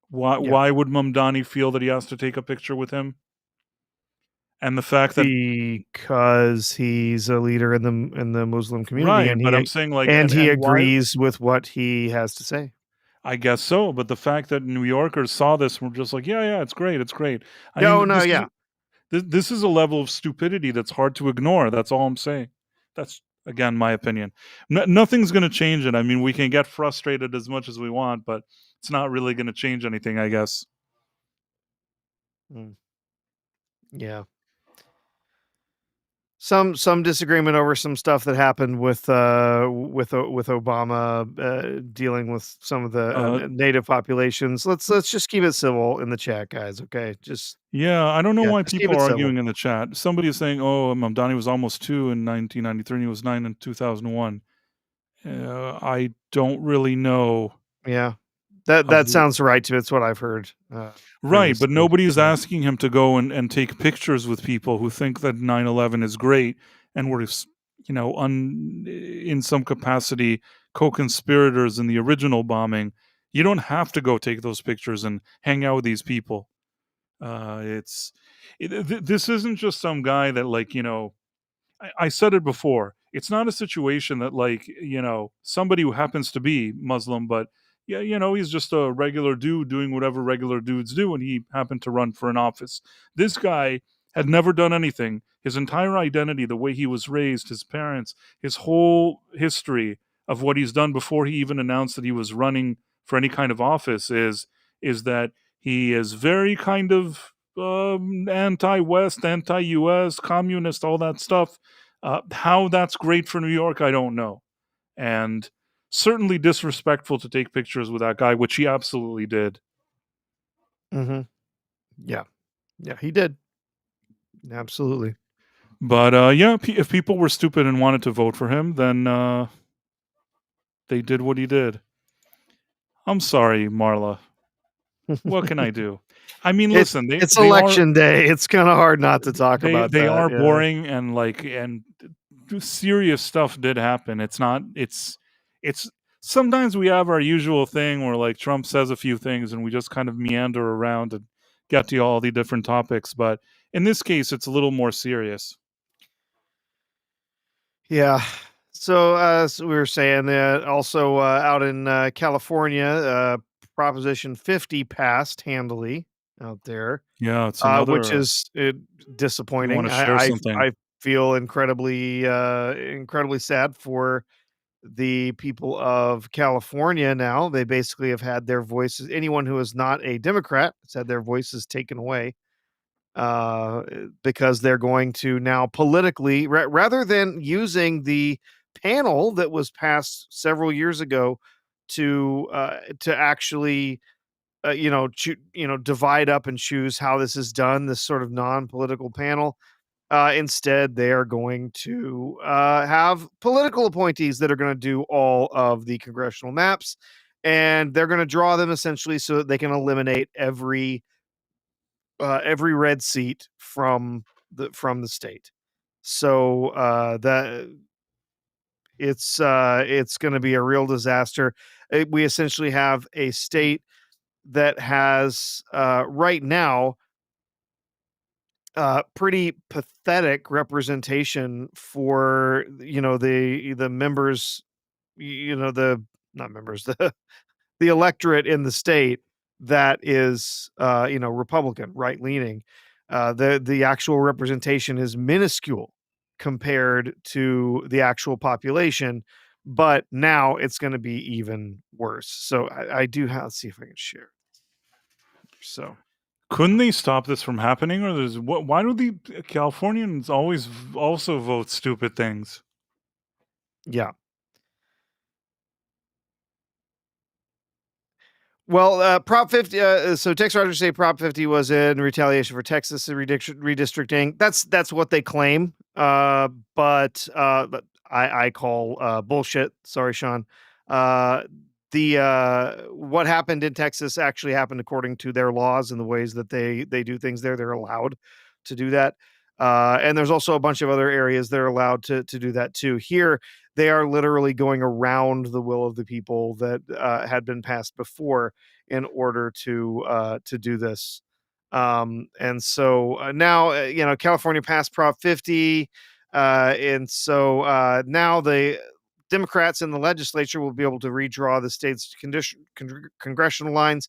Why would Mamdani feel that he has to take a picture with him? And the fact that Because he's a leader in the Muslim community, right, but I'm saying like and he and why, agrees with what he has to say. I guess so, but the fact that New Yorkers saw this and were just like, yeah, it's great, it's great. I No, mean, no, this is yeah. this is a level of stupidity that's hard to ignore. That's all I'm saying. That's again my opinion. Nothing's going to change it. I mean, we can get frustrated as much as we want, but it's not really going to change anything, I guess. Mm. Yeah. Some disagreement over some stuff that happened with Obama dealing with some of the native populations. Let's just keep it civil in the chat, guys. Okay, Yeah, I don't know why just keep people it are civil. arguing in the chat. Somebody is saying, "Oh, Mamdani was almost 2 in 1993, and he was 9 in 2001." I don't really know. Yeah, Of that sounds right to me. It's what I've heard. Right, but Previously. nobody's Yeah. asking him to go and take pictures with people who think that 9/11 is great, and in some capacity, co-conspirators in the original bombing, you don't have to go take those pictures and hang out with these people. This isn't just some guy that, I said it before. It's not a situation that, somebody who happens to be Muslim, but yeah, he's just a regular dude doing whatever regular dudes do, and he happened to run for an office. This guy had never done anything. His entire identity, the way he was raised, his parents, his whole history of what he's done before he even announced that he was running for any kind of office is that he is very kind of anti-West, anti-US, communist, all that stuff. How that's great for New York, I don't know. And certainly disrespectful to take pictures with that guy, which he absolutely did. Mm-hmm. Yeah. Yeah, he did. Absolutely. But yeah, if people were stupid and wanted to vote for him, then they did what he did. I'm sorry, Marla. What can I do? I mean, listen, It's they are election day. It's kind of hard not to talk about they that. are Yeah. boring, and serious stuff did happen. It's sometimes we have our usual thing where, like, Trump says a few things and we just kind of meander around and get to all the different topics, but in this case it's a little more serious. Yeah. So, as we were saying, also out in California, Proposition 50 passed handily out there, Yeah, it's which another is you want disappointing. to share something. I feel incredibly sad for the people of California. Now they basically have had their voices. Anyone who is not a Democrat has had their voices taken away uh, because they're going to now politically, rather than using the panel that was passed several years ago to actually divide up and choose how this is done, this sort of non-political panel. Instead, they are going to have political appointees that are going to do all of the congressional maps, and they're going to draw them essentially so that they can eliminate every red seat from the state. So that it's going to be a real disaster. We essentially have a state that has right now pretty pathetic representation for the members, the not members, the electorate in the state that is, Republican, right leaning. The actual representation is minuscule compared to the actual population, but now it's going to be even worse. So I do have. Let's see if I can share. So Couldn't they stop this from happening, or why do the Californians always also vote stupid things? yeah. Well, Prop 50. So Tex Rogers say Prop 50 was in retaliation for Texas redistricting. That's what they claim. But I call bullshit. Sorry, Sean. The what happened in Texas actually happened according to their laws and the ways that they do things there. They're allowed to do that. And there's also a bunch of other areas they're allowed to do that too. Here, they are literally going around the will of the people that had been passed before in order to do this. And so now, California passed Prop 50, and so now the Democrats in the legislature will be able to redraw the state's congressional lines.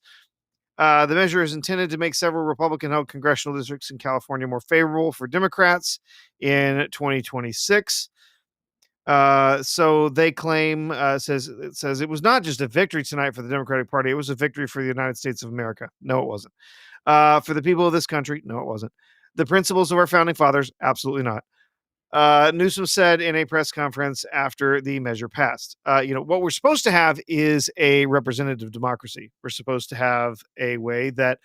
The measure is intended to make several Republican-held congressional districts in California more favorable for Democrats in 2026. So they claim, says it was not just a victory tonight for the Democratic Party. It was a victory for the United States of America. No, it wasn't. For the people of this country. No, it wasn't. The principles of our founding fathers. Absolutely not. Newsom said in a press conference after the measure passed, what we're supposed to have is a representative democracy. We're supposed to have a way that,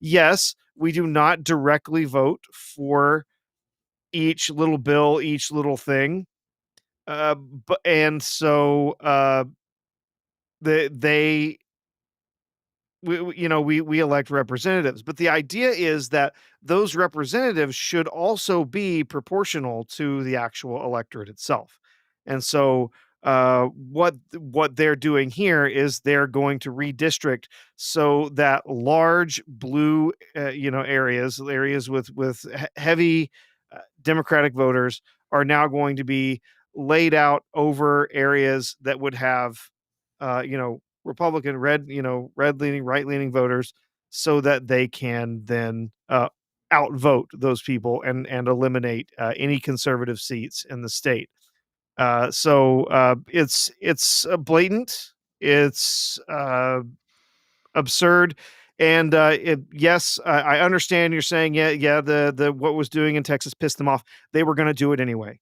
yes, we do not directly vote for each little bill, each little thing. But and so they we elect representatives, but the idea is that those representatives should also be proportional to the actual electorate itself. And so what they're doing here is they're going to redistrict so that large blue areas with heavy Democratic voters are now going to be laid out over areas that would have Republican red leaning, right leaning voters, so that they can then outvote those people and eliminate any conservative seats in the state. It's blatant, it's absurd, and yes, I understand you're saying yeah the what was doing in Texas pissed them off. They were going to do it anyway.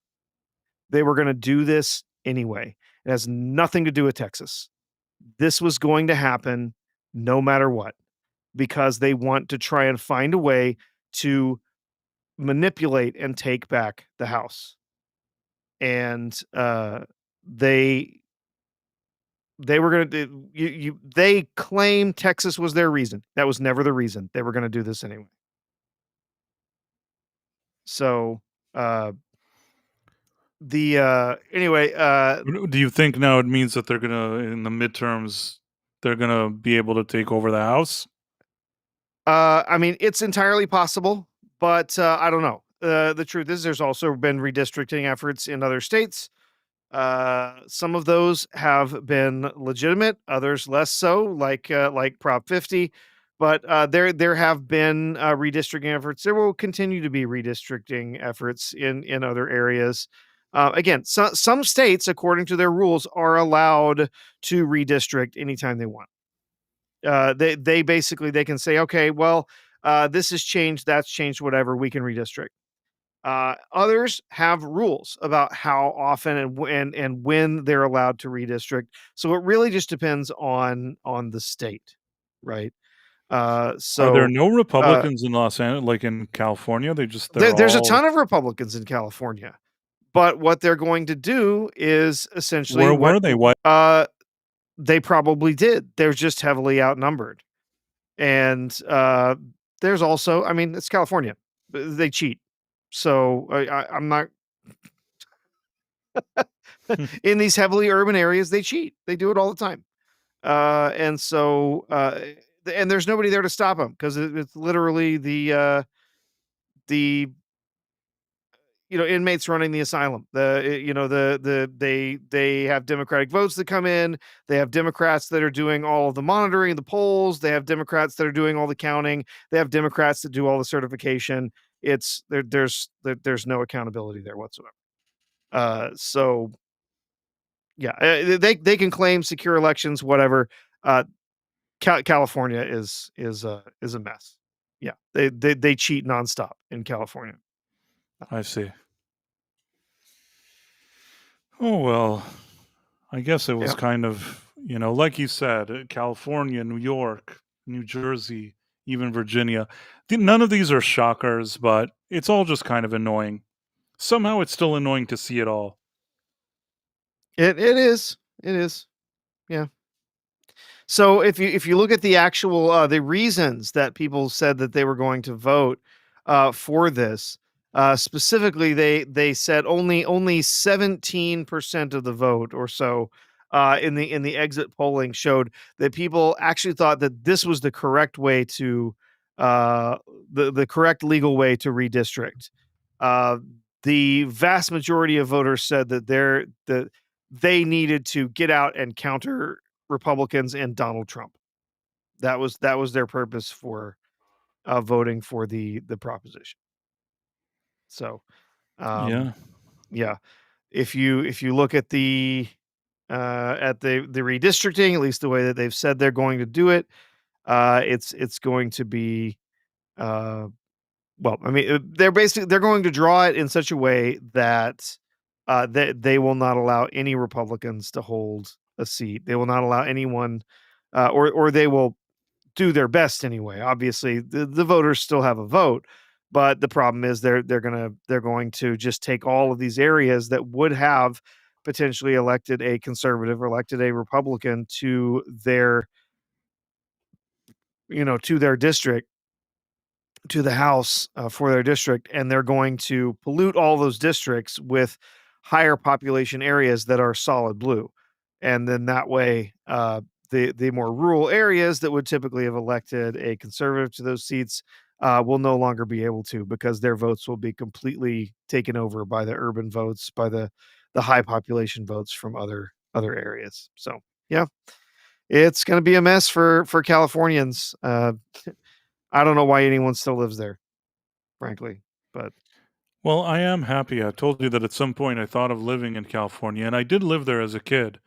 They were going to do this anyway. It has nothing to do with Texas. This was going to happen no matter what, because they want to try and find a way to manipulate and take back the House. And they were going to they claim Texas was their reason. That was never the reason. They were going to do this anyway. So Do you think now it means that they're gonna, in the midterms, they're gonna be able to take over the House? I mean, it's entirely possible, but I don't know. The truth is, there's also been redistricting efforts in other states. Some of those have been legitimate, others less so, like Prop 50. But there have been redistricting efforts. There will continue to be redistricting efforts in other areas. Again, some states, according to their rules, are allowed to redistrict anytime they want. They basically they can say, okay, well, this has changed, that's changed, whatever. We can redistrict. Others have rules about how often and when they're allowed to redistrict. So it really just depends on the state, right? Are there So no Republicans in Los Angeles, like in California? They're there's a all. ton of Republicans in California, but what they're going to do is essentially Where what were they? What? they probably did. They're just heavily outnumbered, and there's also, I mean, it's California, they cheat. So I'm not in these heavily urban areas. They cheat. They do it all the time. And there's nobody there to stop them, because it's literally the inmates running the asylum. They have Democratic votes that come in. They have Democrats that are doing all of the monitoring, the polls. They have Democrats that are doing all the counting. They have Democrats that do all the certification. There's no accountability there whatsoever. So yeah, they can claim secure elections, whatever. California is a mess. Yeah, they cheat nonstop in California. I see. Oh well, I guess it was Yeah. kind of, like you said, California, New York, New Jersey, even Virginia. None of these are shockers, but it's all just kind of annoying. Somehow it's still annoying to see it all. It is. It is. Yeah. So if you look at the actual the reasons that people said that they were going to vote for this, specifically they said only 17% of the vote or so in the exit polling showed that people actually thought that this was the correct way to the correct legal way to redistrict. Uh, the vast majority of voters said that they needed to get out and counter Republicans and Donald Trump. That was their purpose for voting for the proposition. So, Yeah. um, yeah, if you look at the redistricting, at least the way that they've said they're going to do it, it's going to be well, I mean, they're going to draw it in such a way that they will not allow any Republicans to hold a seat. They will not allow anyone, or they will do their best anyway. Obviously, the voters still have a vote, but the problem is they're going to just take all of these areas that would have potentially elected a conservative or elected a Republican to to their district, to the House for their district, and they're going to pollute all those districts with higher population areas that are solid blue, and then that way, the more rural areas that would typically have elected a conservative to those seats will no longer be able to, because their votes will be completely taken over by the urban votes, by the high population votes from other areas. So yeah, it's going to be a mess for Californians. I don't know why anyone still lives there, frankly, but Well, I am happy. I told you that at some point I thought of living in California, and I did live there as a kid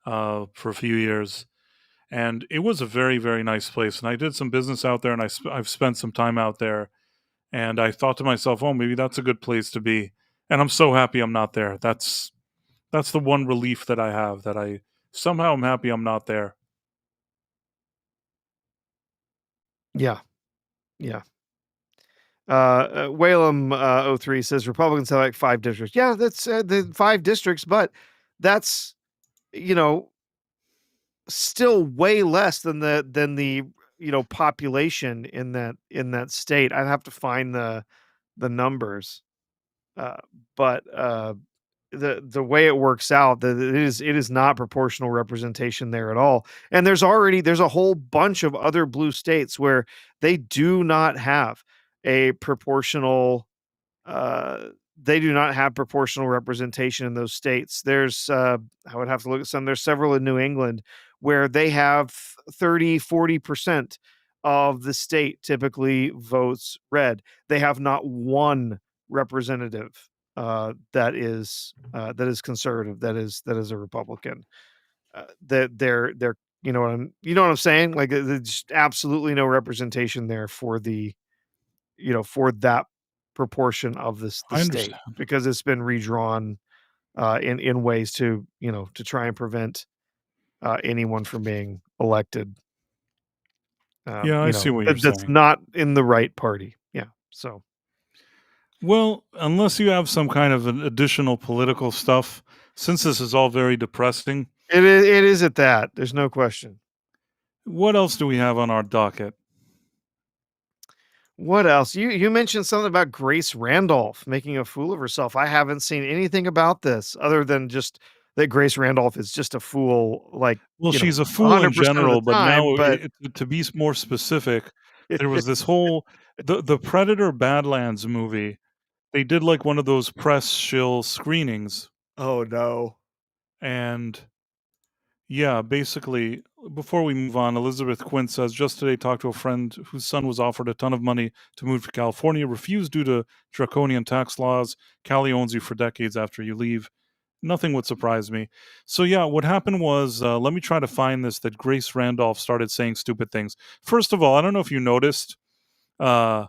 for a few years. And it was a very, very nice place. And I did some business out there, and I've spent some time out there. And I thought to myself, oh, maybe that's a good place to be. And I'm so happy I'm not there. That's the one relief that I have, that I somehow am happy I'm not there. yeah, yeah. Whalem '03 says Republicans have like 5 districts. Yeah, that's the 5 districts, but that's you know still way less than the population in that state. I'd have to find the numbers, uh, but the way it works out, that it is not proportional representation there at all. And there's a whole bunch of other blue states where they do not have a proportional uh they do not have proportional representation in those states. I would have to look at some. There's several in New England where they have 30-40% of the state typically votes red. They have not one representative that is conservative, that is a Republican. That they're you know what I'm saying? Like there's just absolutely no representation there for that proportion of the I state, understand. because it's been redrawn in ways to try and prevent anyone from being elected. Yeah, I see what you're That's saying. not in the right party. Yeah. So Well, unless you have some kind of an additional political stuff, since this is all very depressing, it is at that. There's no question. what else do we have on our docket? What else? You mentioned something about Grace Randolph making a fool of herself. I haven't seen anything about this other than just that Grace Randolph is just a fool, like, Well, she's a fool in 100% of the general, but time, now but to be more specific, there was this whole the Predator Badlands movie. They did like one of those press shill screenings, oh no. and yeah, basically, before we move on, Elizabeth Quinn says, just today talked to a friend whose son was offered a ton of money to move to California, refused due to draconian tax laws. Cali owns you for decades after you leave. Nothing would surprise me. So yeah, what happened was, let me try to find this, that Grace Randolph started saying stupid things. First of all, I don't know if you noticed, uh,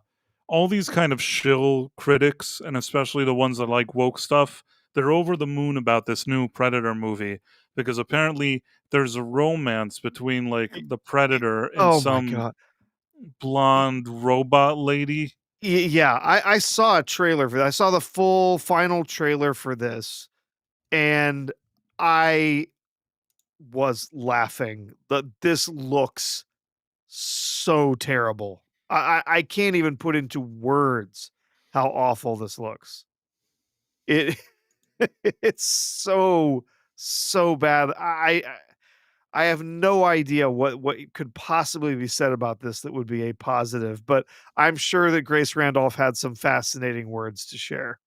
all these kind of shill critics, and especially the ones that like woke stuff, they're over the moon about this new Predator movie, because apparently there's a romance between like Y the Predator and Oh my some god. blonde robot lady. Yeah, I saw a trailer for that. I saw the full final trailer for this, and I was laughing. This looks so terrible. I can't even put into words how awful this looks. It it's so bad. I have no idea what could possibly be said about this that would be a positive, but I'm sure that Grace Randolph had some fascinating words to share.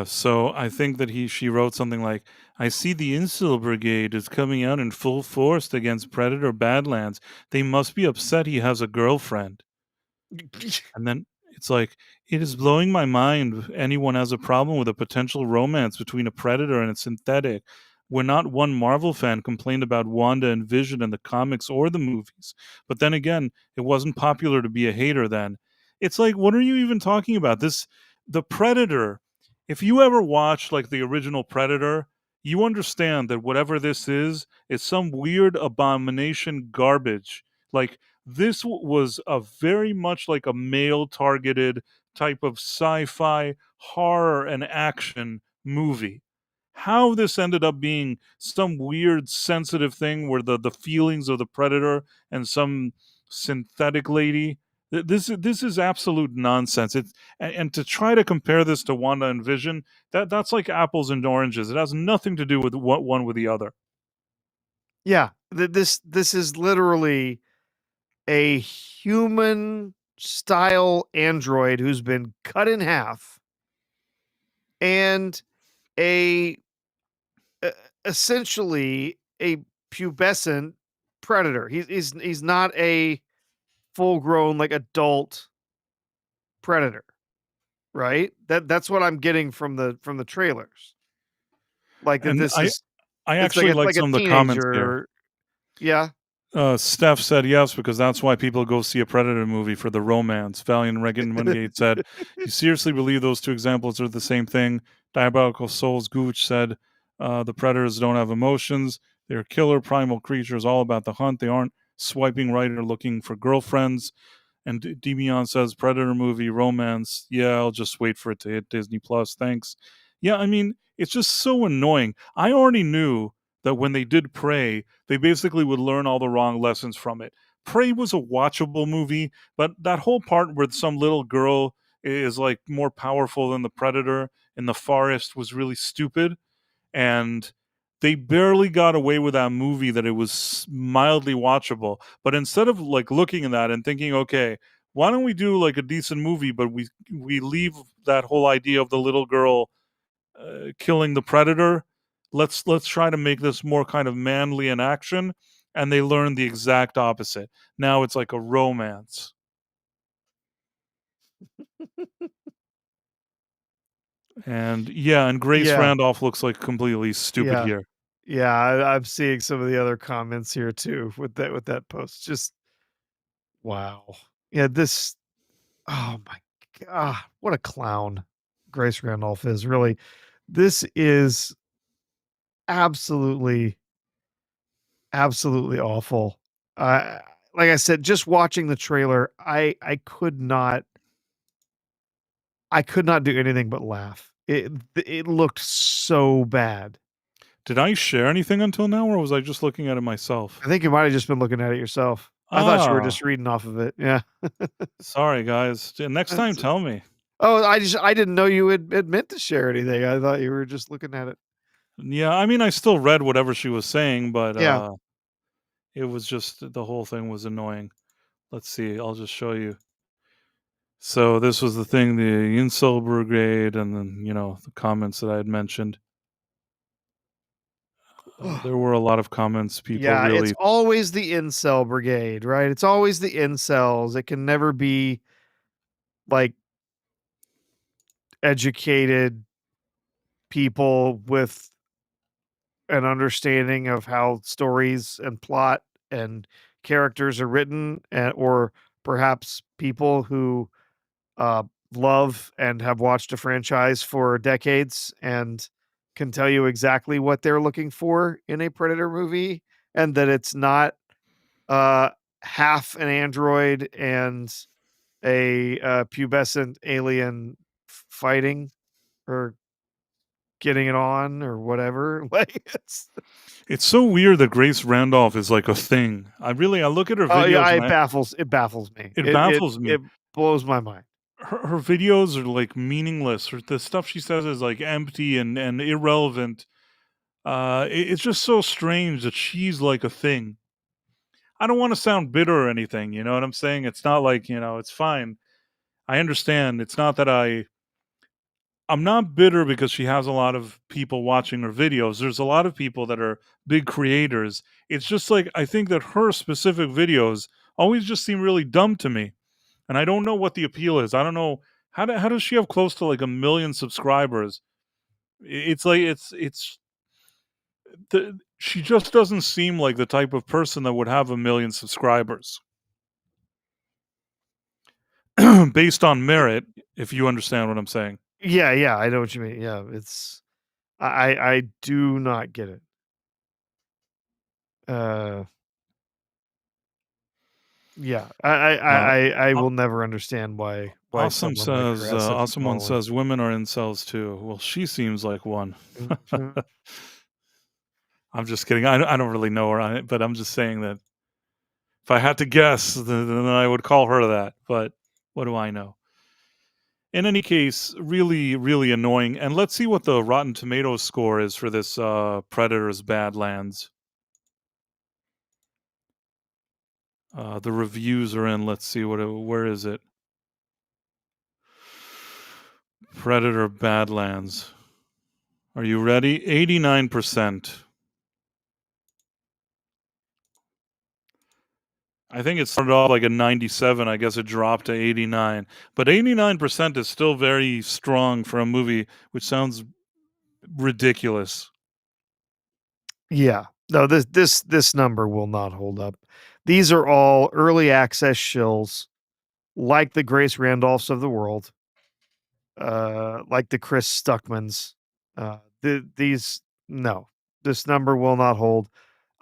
So I think that she wrote something like, I see the Incel Brigade is coming out in full force against Predator Badlands. They must be upset he has a girlfriend. And then it's like, it is blowing my mind anyone has a problem with a potential romance between a predator and a synthetic. When not one Marvel fan complained about Wanda and Vision in the comics or the movies. But then again, it wasn't popular to be a hater then. It's like, what are you even talking about? The Predator, if you ever watched like the original Predator, you understand that whatever this is some weird abomination garbage. Like, this was a very much like a male targeted type of sci-fi horror and action movie. how this ended up being some weird sensitive thing where the feelings of the predator and some synthetic lady. This is absolute nonsense. And to try to compare this to Wanda and Vision, that's like apples and oranges. It has nothing to do with what one with the other. Yeah, this is literally a human style android who's been cut in half, and a e essentially a pubescent predator. He's not a full-grown, like, adult predator, right? That's what I'm getting from the trailers. Like, that And this is I it's actually like like a some of the comments here. teenager. Yeah. Steph said yes because that's why people go see a Predator movie, for the romance. Valiant Regan 28 said, "You seriously believe those two examples are the same thing?" Diabolical Souls Gooch said, "The Predators don't have emotions. They're killer primal creatures, all about the hunt. They aren't swiping right or looking for girlfriends." And Demion says, "Predator movie romance. Yeah, I'll just wait for it to hit Disney Plus. Thanks." Yeah, I mean, it's just so annoying. I already knew that when they did Prey, they basically would learn all the wrong lessons from it. Prey was a watchable movie, but that whole part where some little girl is like more powerful than the predator in the forest was really stupid. And they barely got away with that movie that it was mildly watchable. But instead of like looking at that and thinking, okay, why don't we do like a decent movie, but we leave that whole idea of the little girl killing the predator. Let's try to make this more kind of manly in action. And they learned the exact opposite. Now it's like a romance. And yeah, and Grace Yeah, Randolph looks like completely stupid yeah, here. yeah, I'm seeing some of the other comments here too with that post. Just wow. Yeah, this oh my god, what a clown Grace Randolph is, really. This is absolutely, absolutely awful. Uh, like I said, just watching the trailer, I could not do anything but laugh. It looked so bad. Did I share anything until now, or was I just looking at it myself? I think you might have just been looking at it yourself. I thought you were Ah, just reading off of it. Yeah. sorry guys. Next time, That's tell me. oh, I didn't know you had meant to share anything. I thought you were just looking at it. Yeah, I mean, I still read whatever she was saying, but Yeah. it was just the whole thing was annoying. Let's see. I'll just show you. So this was the thing, the incel brigade, and then the comments that I had mentioned. There were a lot of comments. People Yeah, it's really. always the incel brigade, right? It's always the incels. It can never be like educated people with an understanding of how stories and plot and characters are written, or perhaps people who uh, love and have watched a franchise for decades and can tell you exactly what they're looking for in a Predator movie, and that it's not uh, half an android and a pubescent alien fighting or getting it on or whatever. Like It's so weird that Grace Randolph is like a thing. I look at her oh yeah, videos and it baffles me. it baffles me. It blows my mind. Her videos are like meaningless. The stuff she says is like empty and irrelevant. It's just so strange that she's like a thing. I don't want to sound bitter or anything. You know what I'm saying? It's not like it's fine. I understand. It's not that I'm not bitter because she has a lot of people watching her videos. There's a lot of people that are big creators. It's just like I think that her specific videos always just seem really dumb to me, and I don't know what the appeal is. I don't know how does she have close to like 1 million subscribers? It's like she just doesn't seem like the type of person that would have 1 million subscribers based on merit. If you understand what I'm saying. Yeah, yeah, I know what you mean. Yeah, it's I do not get it. Uh Yeah, Uh, I Aw- will never understand why awesome someone like her says, has such a awesome one following. says, women are incels too. Well, she seems like one. Mhm. I'm just kidding. I don't really know her on it, but I'm just saying that if I had to guess, then I would call her that. But what do I know? In any case, really, really annoying. And let's see what the Rotten Tomatoes score is for this Predators Badlands. The reviews are in. Let's see where is it? Predator Badlands. Are you ready? 89%. I think it started off like a 97. I guess it dropped to 89. But 89% is still very strong for a movie, which sounds ridiculous. Yeah. No, this number will not hold up. These are all early access shills, like the Grace Randolphs of the world, like the Chris Stuckmans. These no, this number will not hold.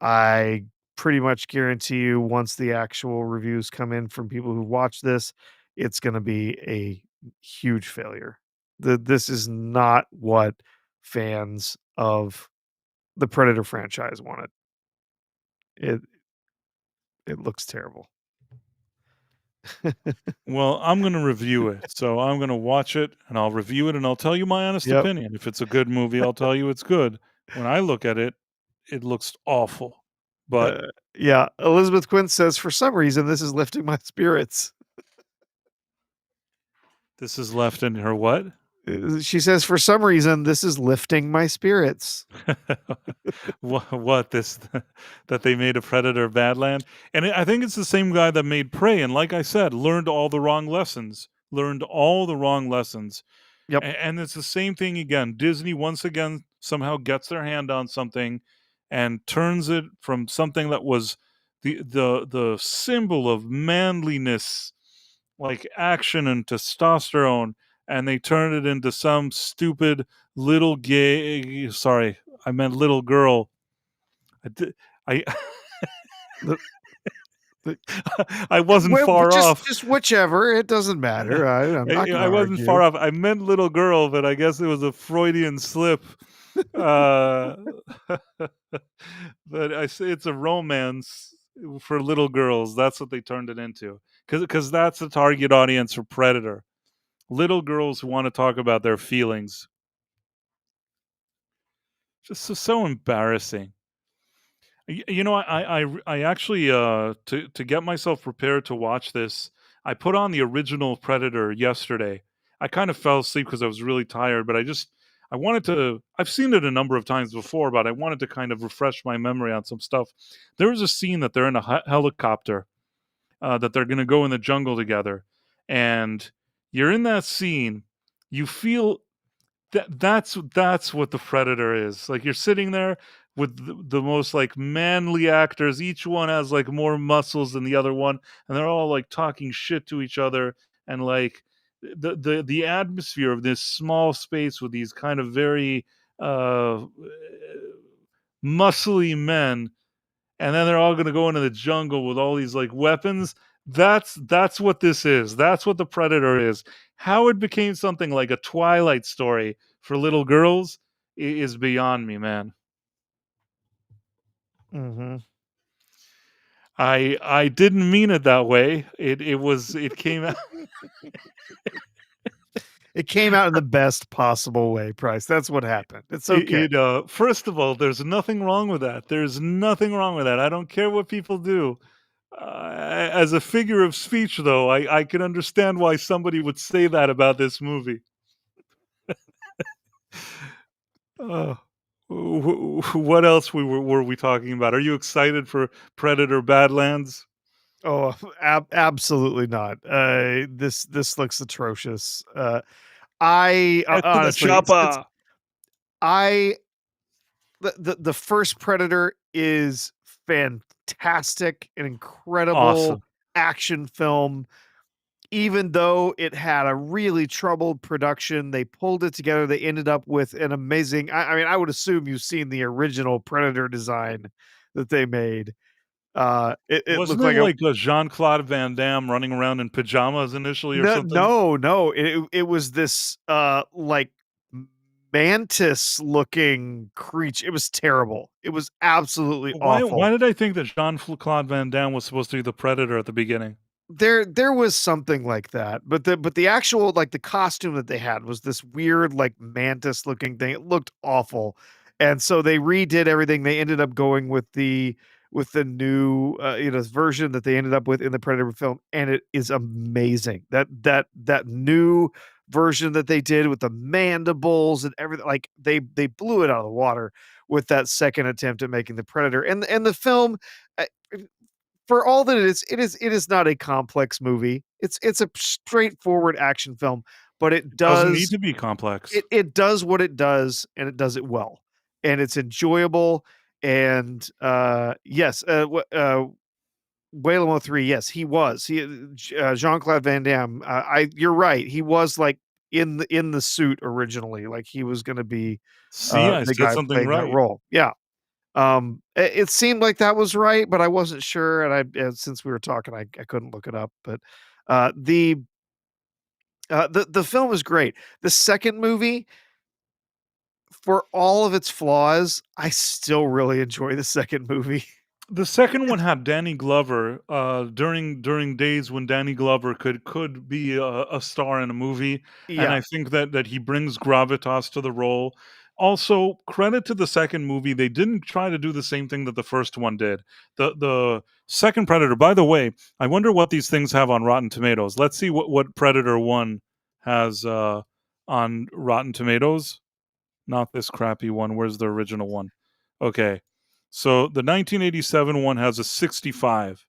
I pretty much guarantee you, once the actual reviews come in from people who watch this, it's going to be a huge failure. This is not what fans of the Predator franchise wanted. It it looks terrible. Well, I'm going to review it. So I'm going to watch it and I'll review it and I'll tell you my honest Yep. opinion. If it's a good movie, I'll tell you it's good. When I look at it, it looks awful. But Yeah, Elizabeth Quinn says, "For some reason, this is lifting my spirits." this is left in her what? She says, "For some reason, this is lifting my spirits." What this that they made a Predator Badland, and I think it's the same guy that made Prey, and like I said, learned all the wrong lessons. Learned all the wrong lessons, Yep. and it's the same thing again. Disney once again somehow gets their hand on something, and turns it from something that was the symbol of manliness, like action and testosterone, and they turn it into some stupid little gay. Sorry, I meant little girl. I The the I wasn't well, far off. just whichever, it doesn't matter. I'm not I gonna wasn't far argue. off. I meant little girl, but I guess it was a Freudian slip. Uh, but I say it's a romance for little girls. That's what they turned it into. Because that's the target audience for Predator. Little girls who want to talk about their feelings. Just so embarrassing. You know, I actually to get myself prepared to watch this, I put on the original Predator yesterday. I kind of fell asleep because I was really tired, but I wanted to. I've seen it a number of times before, but I wanted to kind of refresh my memory on some stuff. There was a scene that they're in a helicopter, that they're going to go in the jungle together, and you're in that scene. You feel that's what the Predator is. Like you're sitting there with the most like manly actors. Each one has like more muscles than the other one, and they're all like talking shit to each other. And like the atmosphere of this small space with these kind of very muscly men, and then they're all going to go into the jungle with all these like weapons. That's what this is. That's what the Predator is. How it became something like a Twilight story for little girls is beyond me, man. Mhm. I didn't mean it that way. It came out. It came out in the best possible way, Price. That's what happened. It's okay. First of all, there's nothing wrong with that. There's nothing wrong with that. I don't care what people do. As a figure of speech, though, I can understand why somebody would say that about this movie. Uh, what else were we talking about? Are you excited for Predator Badlands? Oh, absolutely not. This looks atrocious. I Get to the honestly, since chopper. I the first Predator is fantastic, an incredible Awesome. action film. Even though it had a really troubled production, they pulled it together. They ended up with an amazing. I mean, I would assume you've seen the original Predator design that they made. It Wasn't looked it like a like a Jean-Claude Van Damme running around in pajamas initially or no, something? no, no. It was this like mantis looking creature. It was terrible. It was absolutely Why awful. did I think that Jean-Claude Van Damme was supposed to be the Predator at the beginning? There was something like that, but the actual like the costume that they had was this weird like mantis looking thing. It looked awful, and so they redid everything. They ended up going with the new version that they ended up with in the Predator film, and it is amazing. That new version that they did with the mandibles and everything, like they blew it out of the water with that second attempt at making the Predator. And the film, uh, for all that it is not a complex movie. It's a straightforward action film, but It doesn't need to be complex. it does what it does, and it does it well, and it's enjoyable. And yes, Whale 3, yes, he was. Jean-Claude Van Damme. I you're right. He was like in the suit originally, like he was going to be See, I the said guy something playing that right. role. Yeah. It seemed like that was right, but I wasn't sure, and since we were talking, I couldn't look it up, but, uh, the the film is great. The second movie, for all of its flaws, I still really enjoy the second movie. The second one It's had Danny Glover, during days when Danny Glover could be a star in a movie, and yeah, I think that he brings gravitas to the role. Also, credit to the second movie, they didn't try to do the same thing that the first one did. The second Predator, by the way, I wonder what these things have on Rotten Tomatoes. Let's see what Predator 1 has, on Rotten Tomatoes. Not this crappy one. Where's the original one? Okay. So the 1987 one has a 65.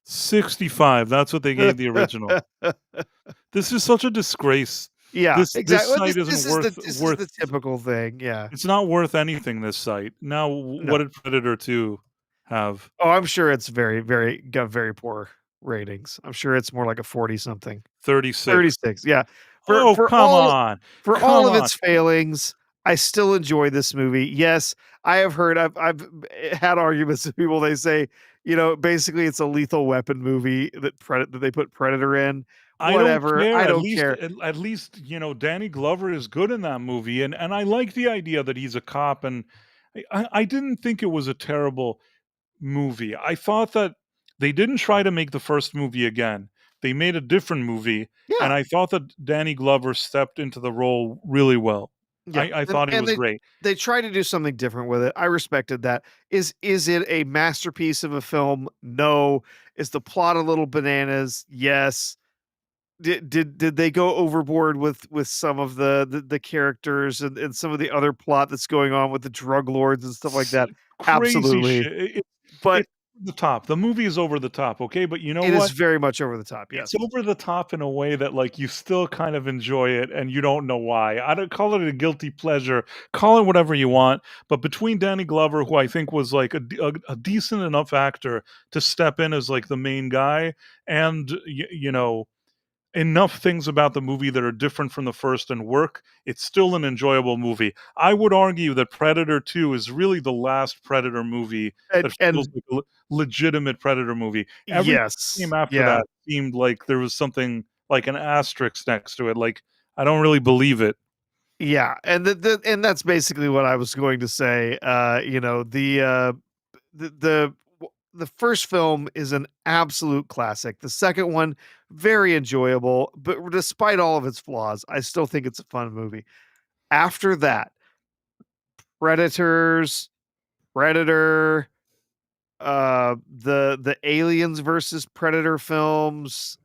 65. That's what they gave the original. This is such a disgrace. yeah, This exactly. Well, site isn't this is the typical thing, yeah. it's not worth anything, this site. Now what No. did Predator 2 have? Oh, I'm sure it's very got very poor ratings. I'm sure it's more like a 40 something. 36. 36, yeah. For Oh, for come all on. for all Come of on. its failings, I still enjoy this movie. Yes, I have heard I've had arguments with people, they say, basically it's a Lethal Weapon movie that they put Predator in. I don't Whatever, care. I At don't least care. at least, Danny Glover is good in that movie, and I like the idea that he's a cop, and I didn't think it was a terrible movie. I thought that they didn't try to make the first movie again. They made a different movie, and Yeah, I thought that Danny Glover stepped into the role really well. yeah, I and thought he was great. they try to do something different with it. I respected that. Is it a masterpiece of a film? No. Is the plot a little bananas? Yes. Did they go overboard with some of the characters and some of the other plot that's going on with the drug lords and stuff like S that? Crazy Absolutely. shit. But It's over the top. The movie is over the top, okay? But you know it is what? very much over the top, It's yes. over the top in a way that, like, you still kind of enjoy it and you don't know why. I don't call it a guilty pleasure, call it whatever you want, but between Danny Glover, who I think was, like, a decent enough actor to step in as, like, the main guy, and, enough things about the movie that are different from the first and work, it's still an enjoyable movie. I would argue that Predator 2 is really the last Predator movie that feels And like a legitimate Predator movie. Everything that yes. came after Yeah. that seemed like there was something like an asterisk next to it, like, I don't really believe it. Yeah, and and that's basically what I was going to say. The the first film is an absolute classic. The second one, very enjoyable, but despite all of its flaws, I still think it's a fun movie. After that, Predators, Predator, the Aliens versus Predator films,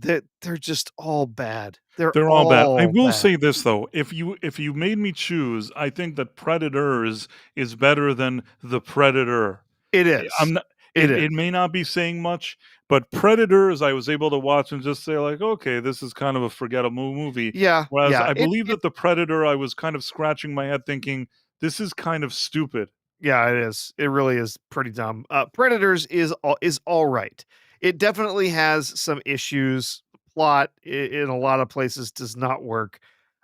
that they're just all bad. They're They're all bad. I all will bad. say this though, if you made me choose, I think that Predators is better than The Predator. It I'm is. not It is. it may not be saying much, but Predators, I was able to watch and just say like, "Okay, this is kind of a forgettable movie." Yeah, Whereas yeah. I It believe it that The Predator, I was kind of scratching my head thinking, "This is kind of stupid." Yeah, it is. It really is pretty dumb. Predators is all right. It definitely has some issues. Plot in a lot of places does not work,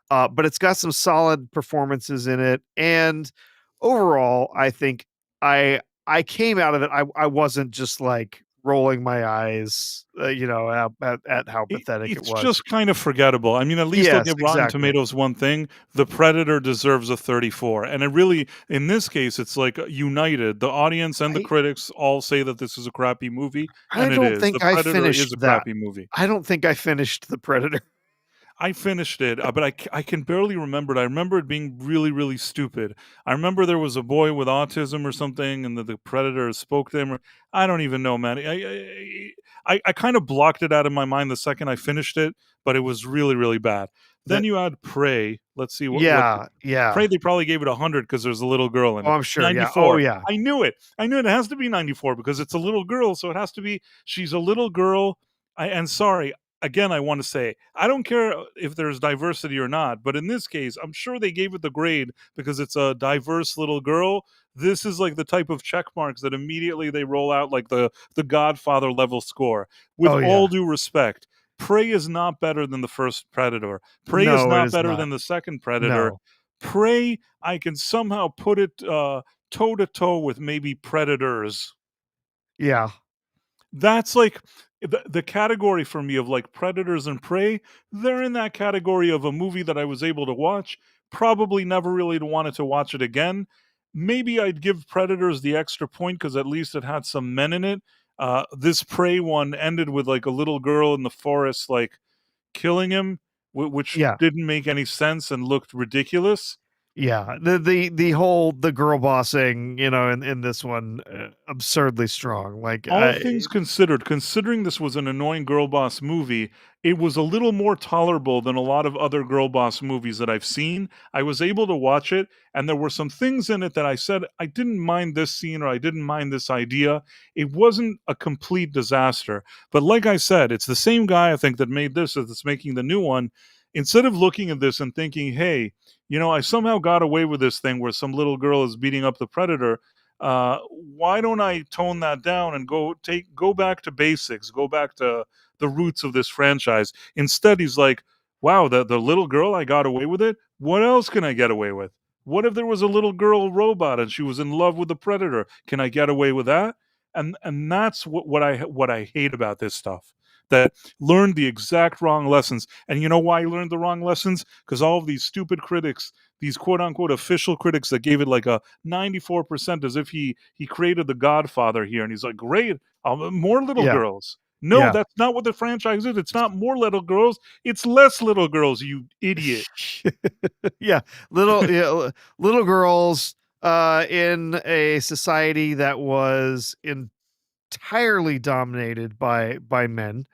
but it's got some solid performances in it. And overall, I think I came out of it. I wasn't just like rolling my eyes, at how pathetic it It's was. just kind of forgettable. I mean, at least I'll Yes, give Rotten exactly. Tomatoes one thing: The Predator deserves a 34, and it really, in this case, it's like united. The audience and the I critics all say that this is a crappy movie, I and it don't is. The think I Predator is a finished that. crappy movie. I don't think I finished The Predator. I finished it, but I can barely remember it. I remember it being really, really stupid. I remember there was a boy with autism or something, and the predator spoke to him. I don't even know, man. I kind of blocked it out of my mind the second I finished it, but it was really, really bad. Then That you add Prey. Let's see Yeah, yeah. Prey. They probably gave it 100 because there's a little girl in Oh, it. I'm sure, yeah. Oh, 94. yeah. I knew it. I knew it. It has to be 94 because it's a little girl, so it has to be. She's a little girl. And sorry, again, I want to say, I don't care if there's diversity or not, but in this case, I'm sure they gave it the grade because it's a diverse little girl. This is like the type of check marks that immediately they roll out like the Godfather level score. With Oh, all yeah. due respect, Prey is not better than the first Predator. Prey is No, it not is better not. than the second Predator. No. Prey, I can somehow put it toe to toe with maybe Predators. Yeah. That's like the category for me of like Predators and Prey. They're in that category of a movie that I was able to watch. Probably never really wanted to watch it again. Maybe I'd give Predators the extra point because at least it had some men in it. This Prey one ended with like a little girl in the forest, like killing him, which Yeah. didn't make any sense and looked ridiculous. Yeah. The whole the girl bossing, in this one, absurdly strong. Like, All things considered, considering this was an annoying girl boss movie, it was a little more tolerable than a lot of other girl boss movies that I've seen. I was able to watch it, and there were some things in it that I said I didn't mind this scene or I didn't mind this idea. It wasn't a complete disaster. But like I said, it's the same guy I think that made this that's making the new one. Instead of looking at this and thinking, hey, I somehow got away with this thing where some little girl is beating up the predator, why don't I tone that down and go back to basics, go back to the roots of this franchise? Instead, he's like, wow, the little girl, I got away with it. What else can I get away with? What if there was a little girl robot and she was in love with the predator? Can I get away with that? And that's what I hate about this stuff. That learned the exact wrong lessons. And you know why he learned the wrong lessons? Because all of these stupid critics, these quote unquote official critics that gave it like a 94% as if he created the Godfather here, and he's like, great, more little yeah. girls. No, Yeah. that's not what the franchise is. It's not more little girls. It's less little girls. You idiot. Yeah. Little girls, in a society that was entirely dominated by men.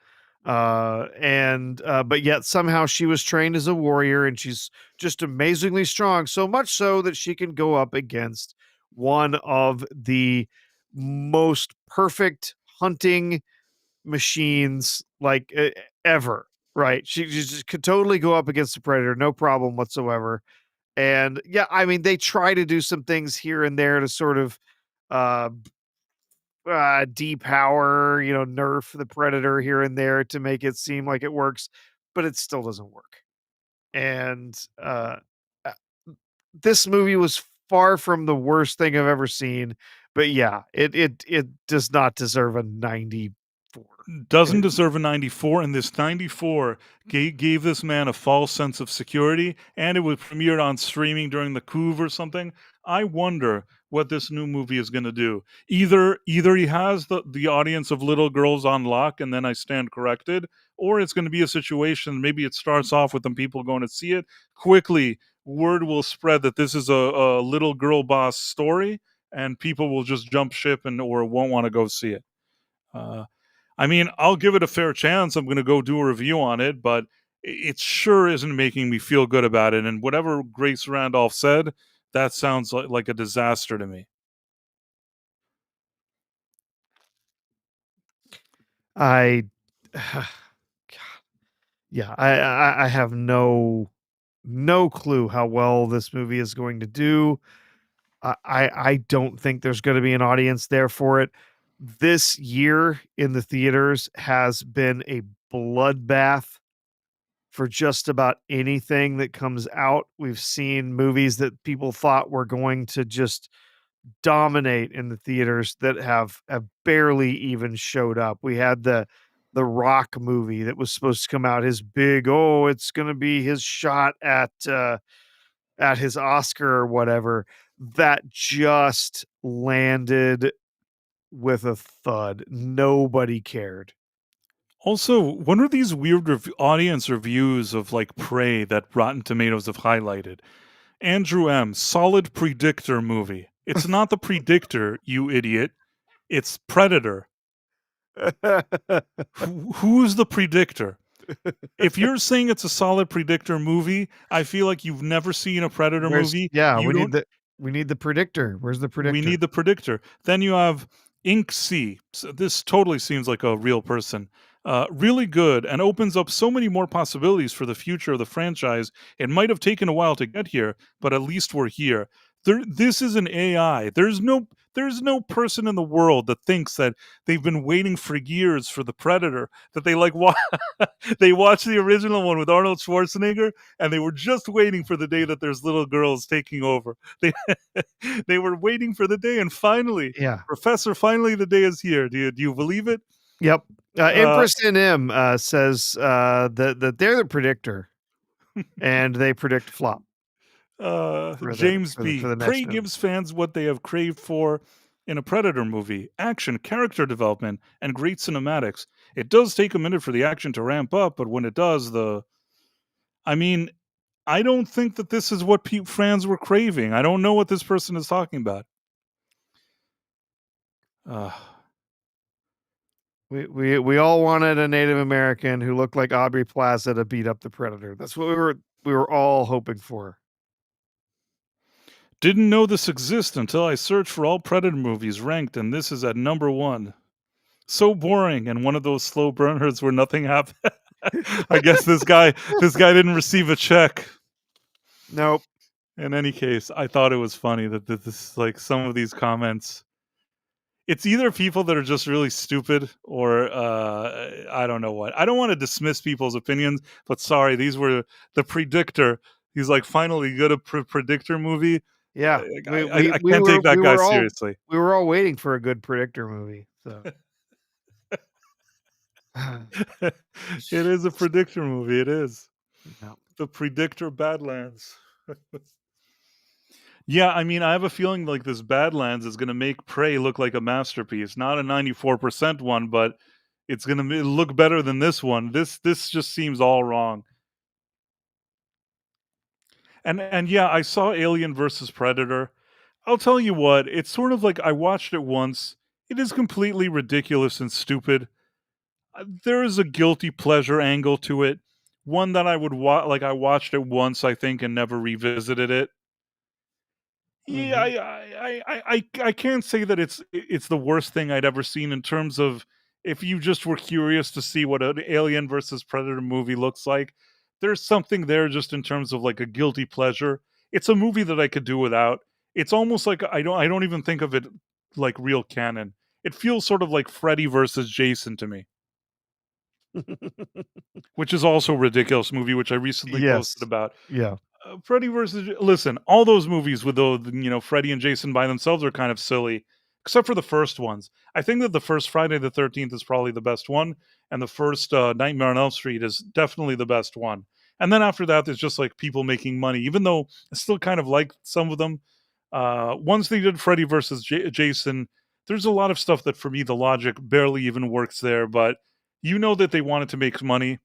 But yet somehow she was trained as a warrior, and she's just amazingly strong, so much so that she can go up against one of the most perfect hunting machines, like, ever, right? She just could totally go up against the predator, no problem whatsoever. And yeah, I mean, they try to do some things here and there to sort of uh depower, nerf the predator here and there to make it seem like it works, but it still doesn't work. And uh, this movie was far from the worst thing I've ever seen, but yeah, it does not deserve a 94. Doesn't deserve a 94, and this 94 gave this man a false sense of security, and it was premiered on streaming during the coup or something. I wonder what this new movie is going to do. Either he has the audience of little girls on lock, and then I stand corrected, or it's going to be a situation, maybe it starts off with them people going to see it. Quickly, word will spread that this is a little girl boss story, and people will just jump ship or won't want to go see it. Uh, I mean, I'll give it a fair chance. I'm going to go do a review on it, but it sure isn't making me feel good about it. And whatever Grace Randolph said, that sounds like a disaster to me. I yeah, I have no clue how well this movie is going to do. I don't think there's going to be an audience there for it. This year in the theaters has been a bloodbath for just about anything that comes out. We've seen movies that people thought were going to just dominate in the theaters that have barely even showed up. We had the Rock movie that was supposed to come out, his big, oh, it's gonna be his shot at his Oscar or whatever, that just landed with a thud. Nobody cared. Also, what are these weird audience reviews of like Prey that Rotten Tomatoes have highlighted? Andrew M. Solid Predictor movie. It's not the Predictor, you idiot. It's Predator. Who's the Predictor? If you're saying it's a solid Predictor movie, I feel like you've never seen a Predator movie. You don't. We need the predictor. Where's the predictor? We need the Predictor. Then you have Ink C. So this totally seems like a real person. Really good and opens up so many more possibilities for the future of the franchise. It might have taken a while to get here, but at least we're here. This is an AI. There's no person in the world that thinks that they've been waiting for years for the Predator, that they they watched the original one with Arnold Schwarzenegger and they were just waiting for the day that there's little girls taking over. They were waiting for the day, and finally, Yeah. Professor, finally the day is here. Do you believe it? Yep. Empress NM says that they're the predictor, and they predict flop. James B. For the next Prey movie. gives fans what they have craved for in a Predator movie: action, character development, and great cinematics. It does take a minute for the action to ramp up, but when it does, I mean, I don't think that this is what fans were craving. I don't know what this person is talking about. We all wanted a Native American who looked like Aubrey Plaza to beat up the Predator. That's what we were all hoping for. Didn't know this exists until I searched for all Predator movies ranked, and this is at number 1. So boring, and one of those slow burners where nothing happened. I guess this guy didn't receive a check. Nope. In any case, I thought it was funny that this, like, some of these comments, it's either people that are just really stupid or I don't know what. I don't want to dismiss people's opinions, but sorry, these were the Predictor. He's like, finally good a Predictor movie. Yeah. I can't take that guy seriously. We were all waiting for a good Predictor movie. So it is a Predictor movie. It is. No. The Predictor Badlands. Yeah, I mean, I have a feeling like this Badlands is going to make Prey look like a masterpiece. Not a 94% one, but it's going to look better than this one. This just seems all wrong. And yeah, I saw Alien versus Predator. I'll tell you what, it's sort of like I watched it once. It is completely ridiculous and stupid. There is a guilty pleasure angle to it. One that I would like I watched it once, I think, and never revisited it. Yeah, I can't say that it's the worst thing I'd ever seen in terms of if you just were curious to see what an Alien versus Predator movie looks like. There's something there just in terms of like a guilty pleasure. It's a movie that I could do without. It's almost like I don't even think of it like real canon. It feels sort of like Freddy versus Jason to me, which is also a ridiculous movie, which I recently posted about. Yeah. Freddy versus listen, all those movies with those, Freddy and Jason by themselves are kind of silly, except for the first ones. I think that the first Friday the 13th is probably the best one, and the first Nightmare on Elm Street is definitely the best one. And then after that, there's just like people making money, even though I still kind of like some of them. Once they did Freddy versus Jason, there's a lot of stuff that for me the logic barely even works there, but that they wanted to make money.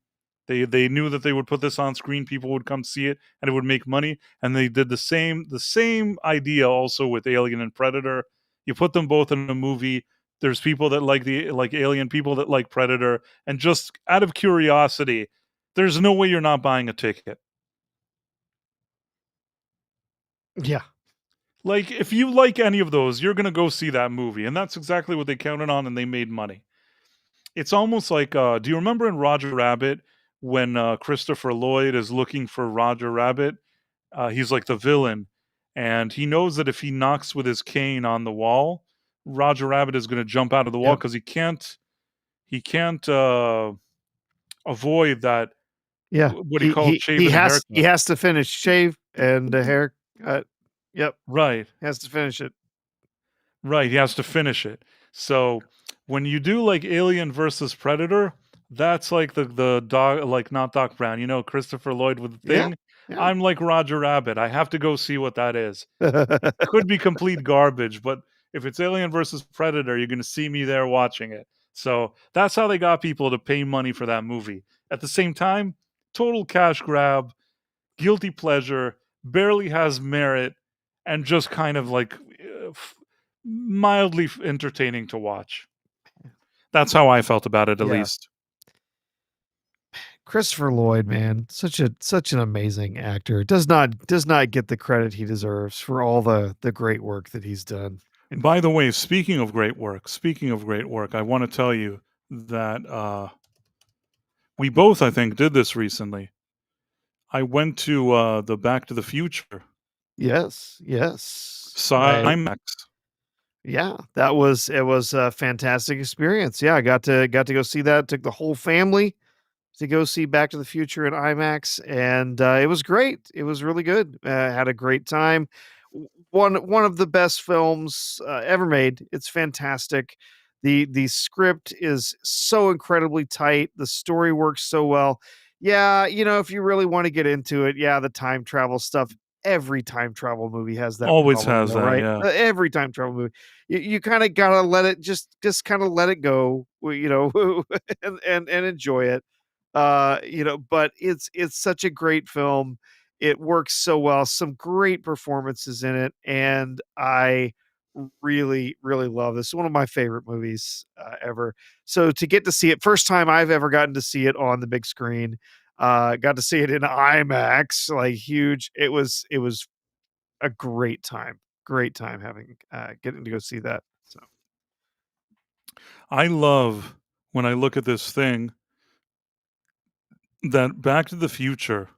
They knew that they would put this on screen, people would come see it, and it would make money. And they did the same idea also with Alien and Predator. You put them both in a movie. There's people that like Alien, people that like Predator, and just out of curiosity, there's no way you're not buying a ticket. Yeah. Like, if you like any of those, you're gonna go see that movie, and that's exactly what they counted on, and they made money. It's almost like, do you remember in Roger Rabbit when Christopher Lloyd is looking for Roger Rabbit? He's like the villain, and he knows that if he knocks with his cane on the wall, Roger Rabbit is going to jump out of the wall because he can't avoid that. Yeah. What he calls shaving he a haircut. He has to finish shave and a haircut. Yep. Right. Has to finish it. Right, he has to finish it. So when you do like Alien versus Predator, that's like the dog, like not Doc Brown, Christopher Lloyd with the Yeah, thing. yeah. I'm like Roger Rabbit. I have to go see what that is. It could be complete garbage, but if it's Alien versus Predator, you're going to see me there watching it. So that's how they got people to pay money for that movie. At the same time, total cash grab, guilty pleasure, barely has merit, and just kind of like mildly entertaining to watch. That's how I felt about it, at Yeah. least. Christopher Lloyd, man, such an amazing actor. Does not get the credit he deserves for all the great work that he's done. And By the way, speaking of great work, I want to tell you that we both, I think, did this recently. I went to the Back to the Future, yes, yes. saw IMAX. Yeah, it was a fantastic experience. Yeah, I got to go see that. Took the whole family to go see Back to the Future in IMAX, and it was great. It was really good. Had a great time. One of the best films ever made. It's fantastic. The script is so incredibly tight. The story works so well. Yeah, if you really want to get into it, yeah, the time travel stuff. Every time travel movie has that Always problem, has though, that, right? yeah. Every time travel movie, you kind of gotta let it just kind of let it go, and enjoy it. But it's such a great film. It works so well. Some great performances in it, and I really, really love this. One of my favorite movies ever. So to get to see it, first time I've ever gotten to see it on the big screen. Got to see it in IMAX, like huge. It was a great time having getting to go see that. So I love when I look at this thing that Back to the Future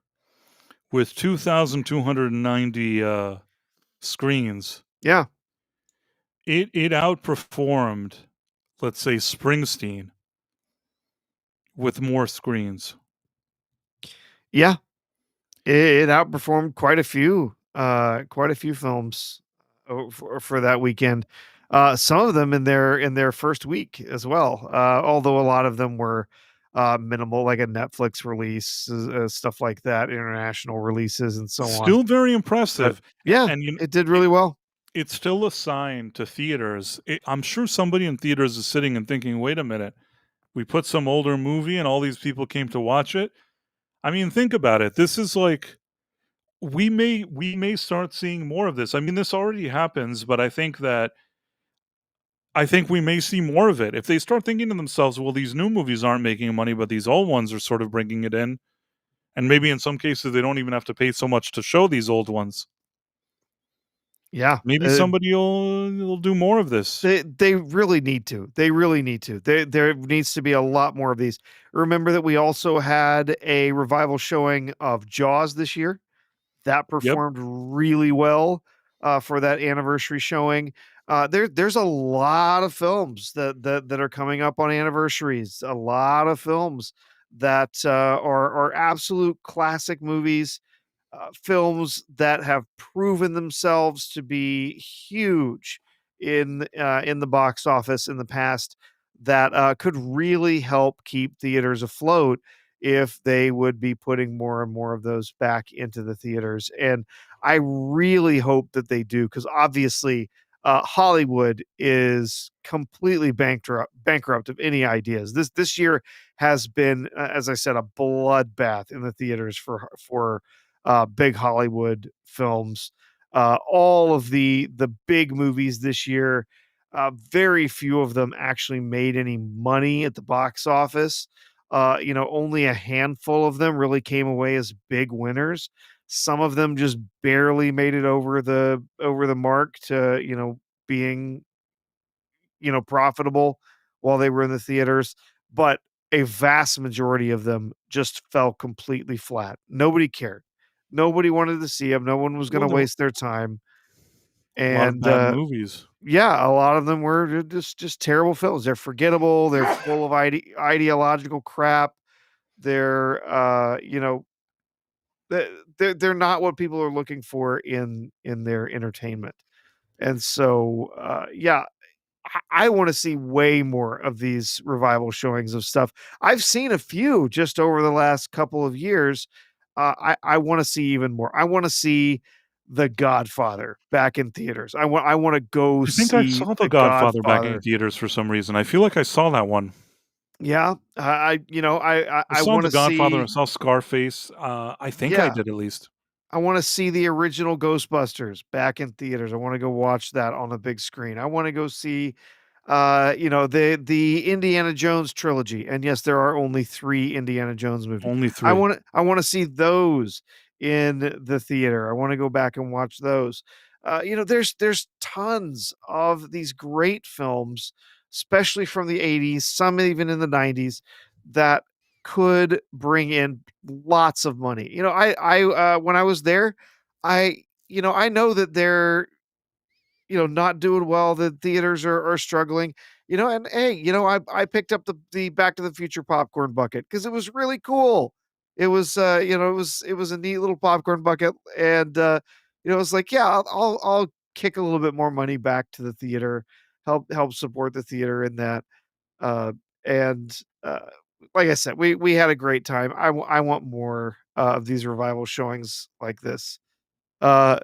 with 2,290 screens, yeah, it outperformed, let's say, Springsteen with more screens. yeah, it outperformed quite a few films for that weekend. Some of them in their first week as well. Although a lot of them were minimal, like a Netflix release, stuff like that, international releases, and so on. Still very But impressive, yeah, and it did it really well. it's still a sign to theaters. I'm sure somebody in theaters is sitting and thinking, "Wait a minute, we put some older movie and all these people came to watch it." I mean, think about it. This is like we may start seeing more of this. I mean, this already happens, but I think we may see more of it. If they start thinking to themselves, "Well, these new movies aren't making money, but these old ones are sort of bringing it in." And maybe in some cases they don't even have to pay so much to show these old ones. Yeah, Maybe somebody will do more of this. they really need to. They really need to. There needs to be a lot more of these. Remember that we also had a revival showing of Jaws this year. That Yep. performed really well, for that anniversary showing. There's a lot of films that are coming up on anniversaries. A lot of films that, are absolute classic movies, films that have proven themselves to be huge in the box office in the past that could really help keep theaters afloat if they would be putting more and more of those back into the theaters. And I really hope that they do because obviously Hollywood is completely bankrupt of any ideas. This year has been, as I said, a bloodbath in the theaters for big Hollywood films. All of the big movies this year, very few of them actually made any money at the box office. Only a handful of them really came away as big winners. Some of them just barely made it over the mark to, being, profitable while they were in the theaters, but a vast majority of them just fell completely flat. Nobody cared. Nobody wanted to see them. No one was Well, gonna there were waste their time, a lot of and, bad movies. yeah, a lot of them were just terrible films. They're forgettable, they're full of ideological crap. They're, they're not what people are looking for in their entertainment. And so, yeah, I want to see way more of these revival showings of stuff. I've seen a few just over the last couple of years. I want to see even more. I want to see The Godfather back in theaters. I want to go I think I see saw The The Godfather back in Godfather. theaters for some reason. I feel like I saw that one. Yeah, I I saw want The to Godfather, I see. saw Scarface, I think I Yeah, did at least. I wanna see the original Ghostbusters back in theaters. I wanna go watch that on a big screen. I wanna go see, the Indiana Jones trilogy, and yes, there are only 3 Indiana Jones movies. Only I 3. wanna I wanna see those in the theater. I wanna go back and watch those. There's tons of these great films, especially from the '80s, some even in the '90s, that could bring in lots of money. When I was there, I know that they're, not doing well, the theaters are struggling, and hey, I picked up the Back to the Future popcorn bucket because it was really cool. It was, it was a neat little popcorn bucket, and, it's like, yeah, I'll kick a little bit more money back to the theater, help support the theater in that. Uh, and, like I said, we had a great time. I want more, of these revival showings like this. Uh,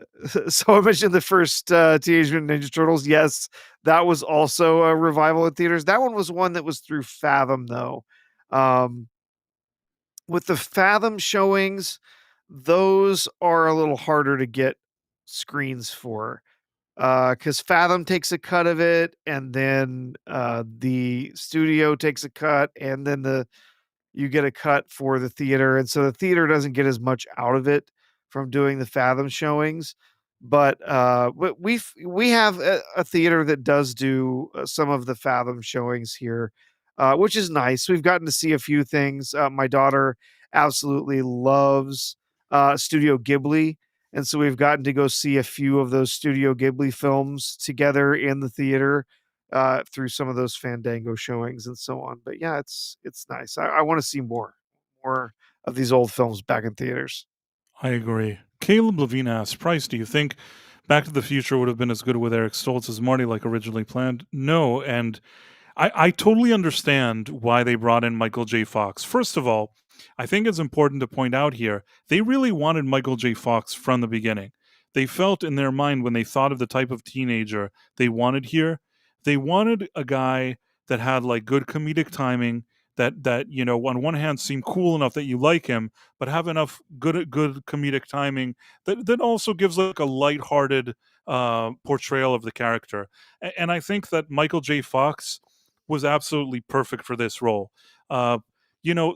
so I mentioned the first, Teenage Mutant Ninja Turtles. Yes, that was also a revival in theaters. That one was one that was through Fathom, though. Um, with the Fathom showings, those are a little harder to get screens for. Because Fathom takes a cut of it, and then, the studio takes a cut, and then you get a cut for the theater, and so the theater doesn't get as much out of it from doing the Fathom showings. But we have a theater that does do, some of the Fathom showings here, which is nice. We've gotten to see a few things. My daughter absolutely loves, Studio Ghibli, and so we've gotten to go see a few of those Studio Ghibli films together in the theater, through some of those Fandango showings and so on. But yeah, it's nice. I want to see more of these old films back in theaters. I agree. Caleb Levine asks, Price, do you think Back to the Future would have been as good with Eric Stoltz as Marty like originally planned? No, and I totally understand why they brought in Michael J. Fox. First of all, I think it's important to point out here they really wanted Michael J. Fox from the beginning. They felt in their mind when they thought of the type of teenager they wanted here, they wanted a guy that had like good comedic timing, that on one hand seemed cool enough that you like him, but have enough good comedic timing that also gives like a lighthearted portrayal of the character. And I think that Michael J. Fox was absolutely perfect for this role. Uh,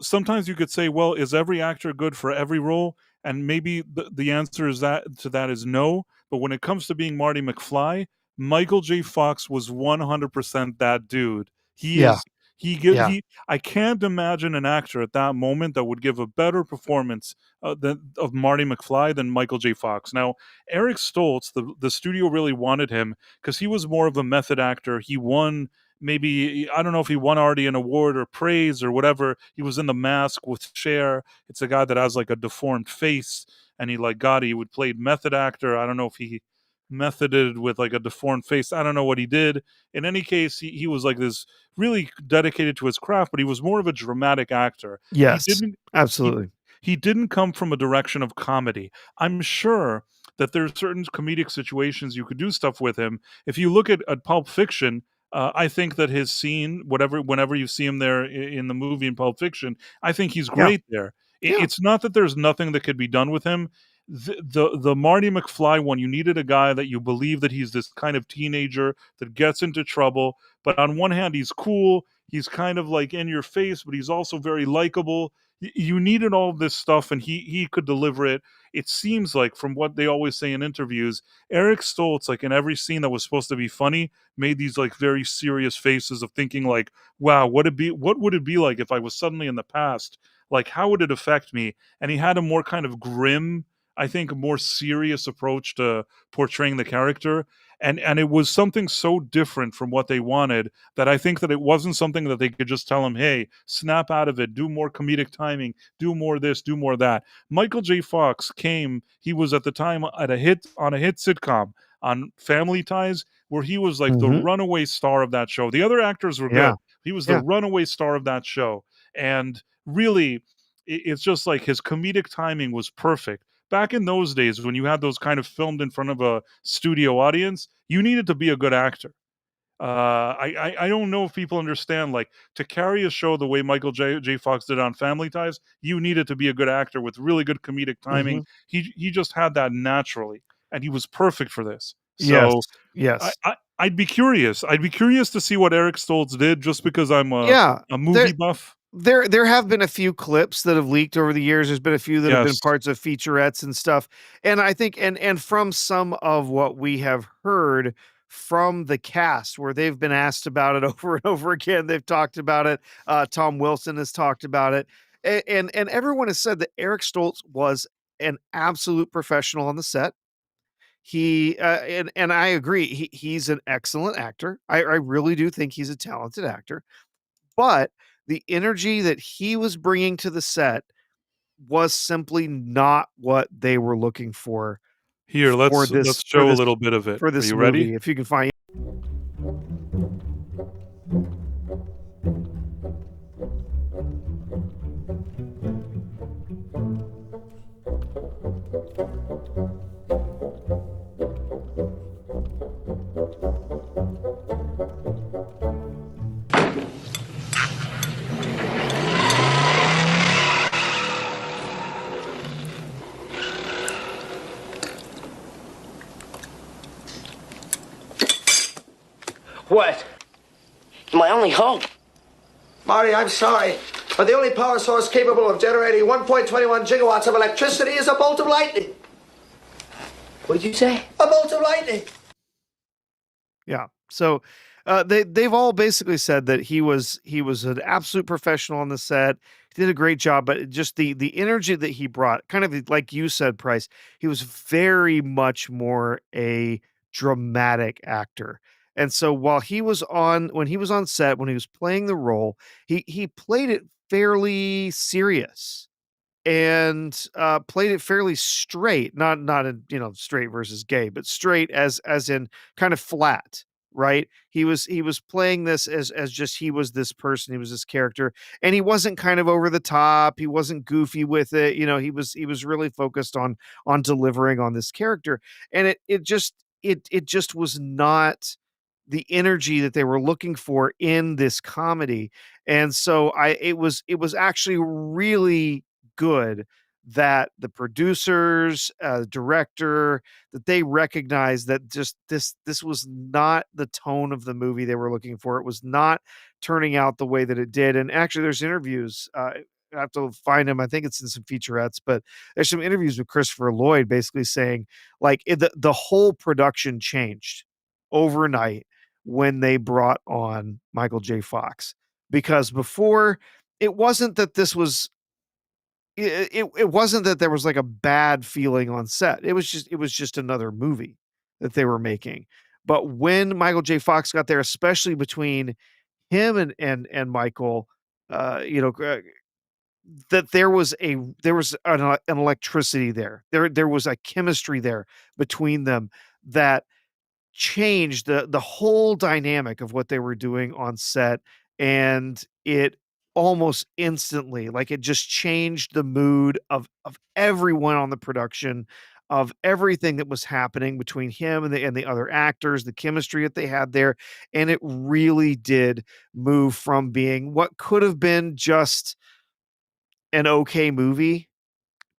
sometimes you could say, well, is every actor good for every role? And maybe the answer is that is no. But when it comes to being Marty McFly, Michael J. Fox was 100% that dude. He Yeah, is. yeah, He. I can't imagine an actor at that moment that would give a better performance of Marty McFly than Michael J. Fox. Now, Eric Stoltz, the studio really wanted him because he was more of a method actor. He won maybe I don't know if he won already an award or praise or whatever. He was in The Mask with Cher. It's a guy that has like a deformed face, and he would play method actor. I don't know if he methoded with like a deformed face. I don't know what he did. In any case, he was like this really dedicated to his craft, but he was more of a dramatic actor. He yes, didn't he absolutely. he didn't come from a direction of comedy. I'm sure that there's certain comedic situations you could do stuff with him. If you look at Pulp Fiction, I think that his scene, whenever you see him there in the movie in Pulp Fiction, I think he's Yeah, great there. yeah, It's not that there's nothing that could be done with him. The Marty McFly one, you needed a guy that you believe that he's this kind of teenager that gets into trouble, but on one hand he's cool, he's kind of like in your face, but he's also very likable. You needed all of this stuff, and he could deliver it. It seems like from what they always say in interviews, Eric Stoltz, like in every scene that was supposed to be funny, made these like very serious faces of thinking like, wow, what would it be like if I was suddenly in the past? Like, how would it affect me? And he had a more kind of grim, I think, a more serious approach to portraying the character. And it was something so different from what they wanted that I think that it wasn't something that they could just tell him, hey, snap out of it, do more comedic timing, do more this, do more that. Michael J. Fox came, he was at the time on a hit sitcom. on Family Ties, where he was like the Mhm. runaway star of that show. The other actors were Yeah. good. He was the Yeah. runaway star of that show. And really, it's just like his comedic timing was perfect. Back in those days, when you had those kind of filmed in front of a studio audience, you needed to be a good actor. I don't know if people understand, like, to carry a show the way Michael J. Fox did on Family Ties, you needed to be a good actor with really good comedic timing. Mhm. He just had that naturally, and he was perfect for this. Yes. So Yes. I'd be curious. I'd be curious to see what Eric Stoltz did, just because I'm Yeah. a There movie buff. there have been a few clips that have leaked over the years. There's been a few that have been Yes, parts of featurettes and stuff. And I think and from some of what we have heard from the cast where they've been asked about it over and over again, they've talked about it. Tom Wilson has talked about it. And everyone has said that Eric Stoltz was an absolute professional on the set. He and I agree. He's an excellent actor. I really do think he's a talented actor. But the energy that he was bringing to the set was simply not what they were looking here, for let's show a little bit of it. Are this you ready? movie. If you can find What? My only hope. Marty, I'm sorry, but the only power source capable of generating 1.21 gigawatts of electricity is a bolt of lightning. What did you say? A bolt of lightning. yeah. So they've all basically said that he was an absolute professional on the set. He did a great job, but just the energy that he brought, kind of like you said, Price, he was very much more a dramatic actor. And so while he was on when he was on set, when he was playing the role, he played it fairly serious and played it fairly straight, not in, straight versus gay, but straight as in kind of flat, right? He was playing this as just he was this person, he was this character, and he wasn't kind of over the top, he wasn't goofy with it, he was really focused on delivering on this character, and it just was not the energy that they were looking for in this comedy. And so it was actually really good that the producers, director, that they recognized that just this was not the tone of the movie they were looking for. It was not turning out the way that it did. And actually, there's interviews. I have to find them. I think it's in some featurettes, but there's some interviews with Christopher Lloyd basically saying like the whole production changed overnight when they brought on Michael J. Fox, because before it wasn't that this was it wasn't that there was like a bad feeling on set. It was just another movie that they were making. But when Michael J. Fox got there, especially between him and Michael, you know, that there was an electricity there. There was a chemistry there between them that changed the whole dynamic of what they were doing on set, and it almost instantly, like, it just changed the mood of everyone on the production, of everything that was happening between him and the other actors, the chemistry that they had there, and it really did move from being what could have been just an okay movie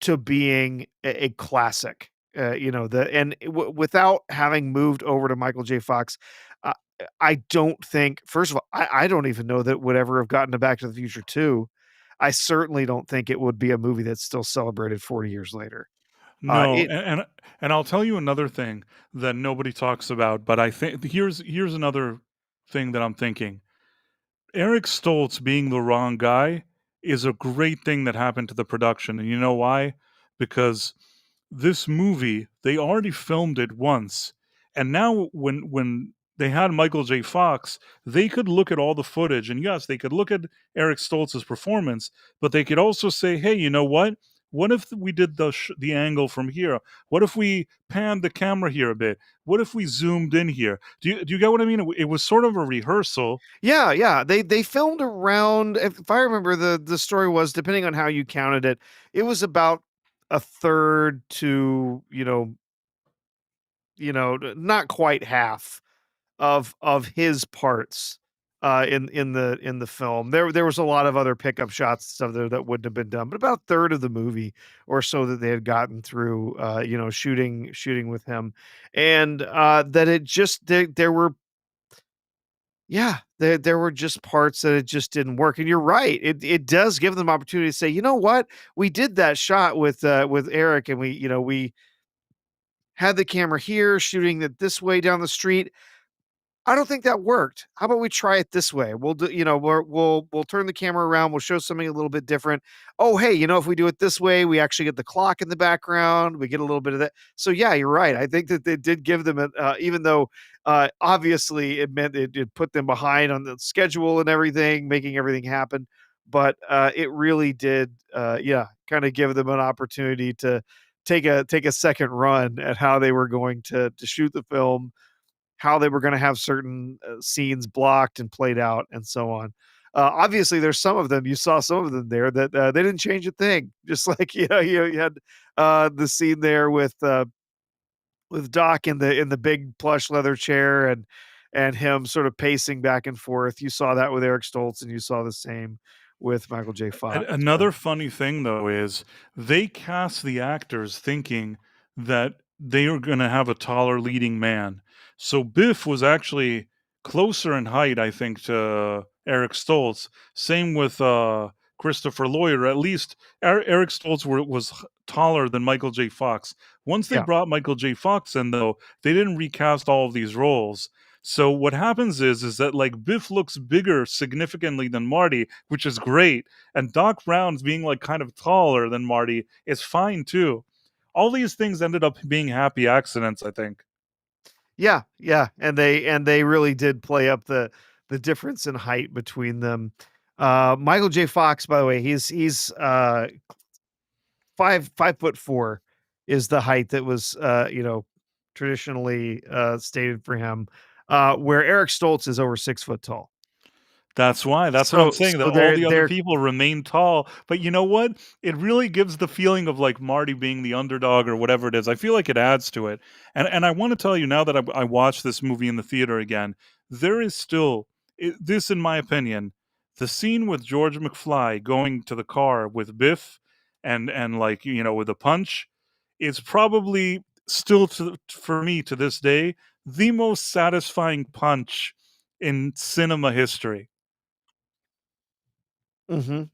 to being a classic, the and without having moved over to Michael J. Fox, uh, I don't think first of all, I don't even know that would ever have gotten to Back to the Future 2. I certainly don't think it would be a movie that's still celebrated 40 years later. No, It and I'll tell you another thing that nobody talks about, but I think here's another thing that I'm thinking. Eric Stoltz being the wrong guy is a great thing that happened to the production. And you know why? Because this movie, they already filmed it once. And now when they had Michael J. Fox, they could look at all the footage. And yes, they could look at Eric Stoltz's performance, but they could also say, hey, you know what? What if we did the angle from here? What if we panned the camera here a bit? What if we zoomed in here? Do you get what I mean? It was sort of a rehearsal. Yeah, yeah. They filmed around, if I remember, the story was, depending on how you counted it, it was about a third to, not quite half of his parts in the film. There was a lot of other pickup shots and stuff there that wouldn't have been done, but about a third of the movie or so that they had gotten through, shooting with him, and that it just there were, yeah, there were just parts that it just didn't work. And you're right, it does give them opportunity to say, you know what, we did that shot with Eric, and we had the camera here shooting it this way down the street. I don't think that worked. How about we try it this way? We'll do, we'll turn the camera around. We'll show something a little bit different. Oh, hey, if we do it this way, we actually get the clock in the background. We get a little bit of that. So yeah, you're right. I think that they did give them even though obviously it meant it put them behind on the schedule and everything, making everything happen. But it really did, yeah, kind of give them an opportunity to take a second run at how they were going to shoot the film, how they were gonna have certain, scenes blocked and played out and so on. Obviously, there's some of them, you saw some of them there that, they didn't change a thing. Just like, you had, the scene there with Doc in the big plush leather chair and him sort of pacing back and forth. You saw that with Eric Stoltz, and you saw the same with Michael J. Fox. Another funny thing, though, is they cast the actors thinking that they are going to have a taller leading man. So Biff was actually closer in height, I think, to Eric Stoltz. Same with Christopher Lloyd. At least Eric Stoltz was taller than Michael J. Fox. Once they Yeah. brought Michael J. Fox in, though, they didn't recast all of these roles. So what happens is that like Biff looks bigger significantly than Marty, which is great, and Doc Brown's being like kind of taller than Marty is fine too. All these things ended up being happy accidents, I think. Yeah, yeah, and they really did play up the difference in height between them. Michael J. Fox, by the way, he's 5'4" is the height that was traditionally stated for him. Where Eric Stoltz is over 6 foot tall. That's why. That's what I'm So saying. That so all they're the other they're people remain tall. But you know what? It really gives the feeling of like Marty being the underdog or whatever it is. I feel like it adds to it. And I want to tell you now that I watched this movie in the theater again, there is still this, in my opinion, the scene with George McFly going to the car with Biff and like with a punch is probably still for me to this day the most satisfying punch in cinema history. Mhm.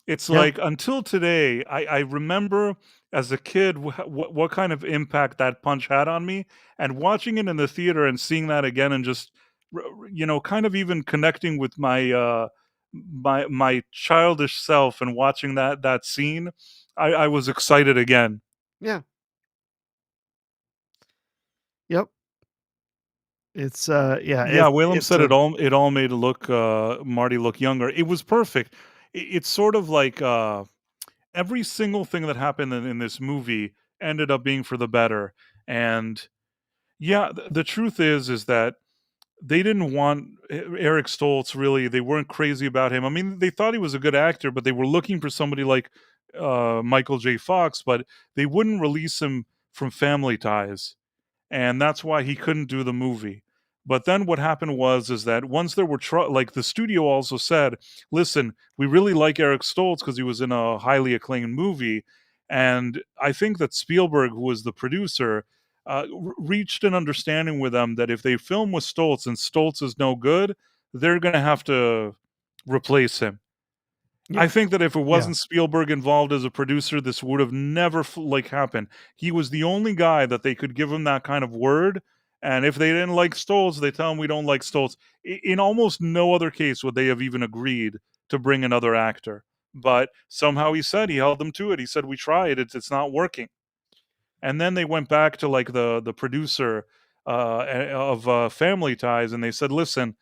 It's Yeah. like until today, I remember as a kid what kind of impact that punch had on me, and watching it in the theater and seeing that again, and just kind of even connecting with my childish self and watching that scene, I was excited again. Yeah. Yep. Yeah, Yeah, Whalum it's said a it all made it look Marty look younger. It was perfect. It's sort of like every single thing that happened in this movie ended up being for the better. And yeah, the truth is that they didn't want Eric Stoltz, really. They weren't crazy about him. I mean, they thought he was a good actor, but they were looking for somebody like Michael J. Fox, but they wouldn't release him from Family Ties, and that's why he couldn't do the movie. But then what happened is that once there were like the studio also said, "Listen, we really like Eric Stoltz because he was in a highly acclaimed movie," and I think that Spielberg, who was the producer, reached an understanding with them that if they film with Stoltz and Stoltz is no good, they're going to have to replace him. I yeah, think that if it yeah, wasn't Spielberg involved as a producer, this would have never like happened. He was the only guy that they could give him that kind of word. And if they didn't like Stoltz, they tell him we don't like Stoltz. In almost no other case would they have even agreed to bring another actor. But somehow he held them to it. He said, we tried, it's not working. And then they went back to like the producer of Family Ties, and they said, listen,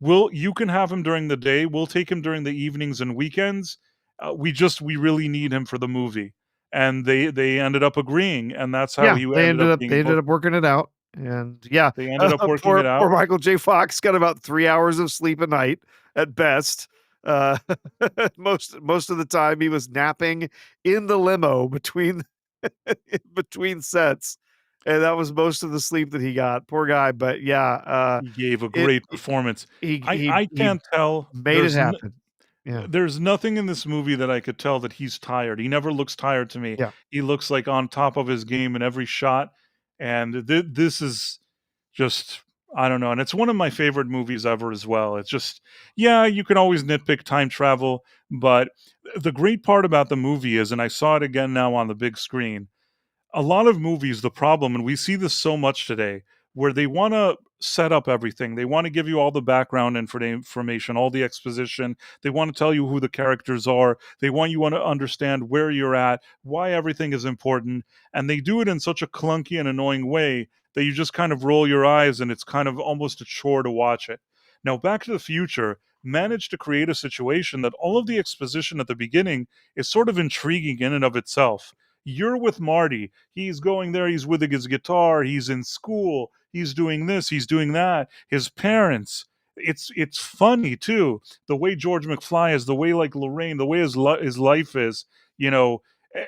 you can have him during the day. We'll take him during the evenings and weekends. We really need him for the movie. and they ended up agreeing, and that's how Yeah, he they ended up ended up being they ended booked. up working it out, and yeah, They ended up working it poor out. Michael J. Fox got about 3 hours of sleep a night at best. Uh, most of the time he was napping in the limo between between sets, and that was most of the sleep that he got. Poor guy, but yeah, He gave a it great performance. I he can't tell. made it happen. Yeah, There's nothing in this movie that I could tell that he's tired. He never looks tired to me. yeah, He looks like on top of his game in every shot, and this is just, I don't know, and it's one of my favorite movies ever as well. It's just, yeah, you can always nitpick time travel, but the great part about the movie is, and I saw it again now on the big screen, a lot of movies, the problem, and we see this so much today, where they want to set up everything. They want to give you all the background information, all the exposition. They want to tell you who the characters are. They want you to understand where you're at, why everything is important. And they do it in such a clunky and annoying way that you just kind of roll your eyes and it's kind of almost a chore to watch it. Now, Back to the Future managed to create a situation that all of the exposition at the beginning is sort of intriguing in and of itself. You're with Marty. He's going there. He's with his guitar. He's in school. He's doing this. He's doing that. His parents. It's funny too. The way George McFly is, the way like Lorraine, the way his life is. You know,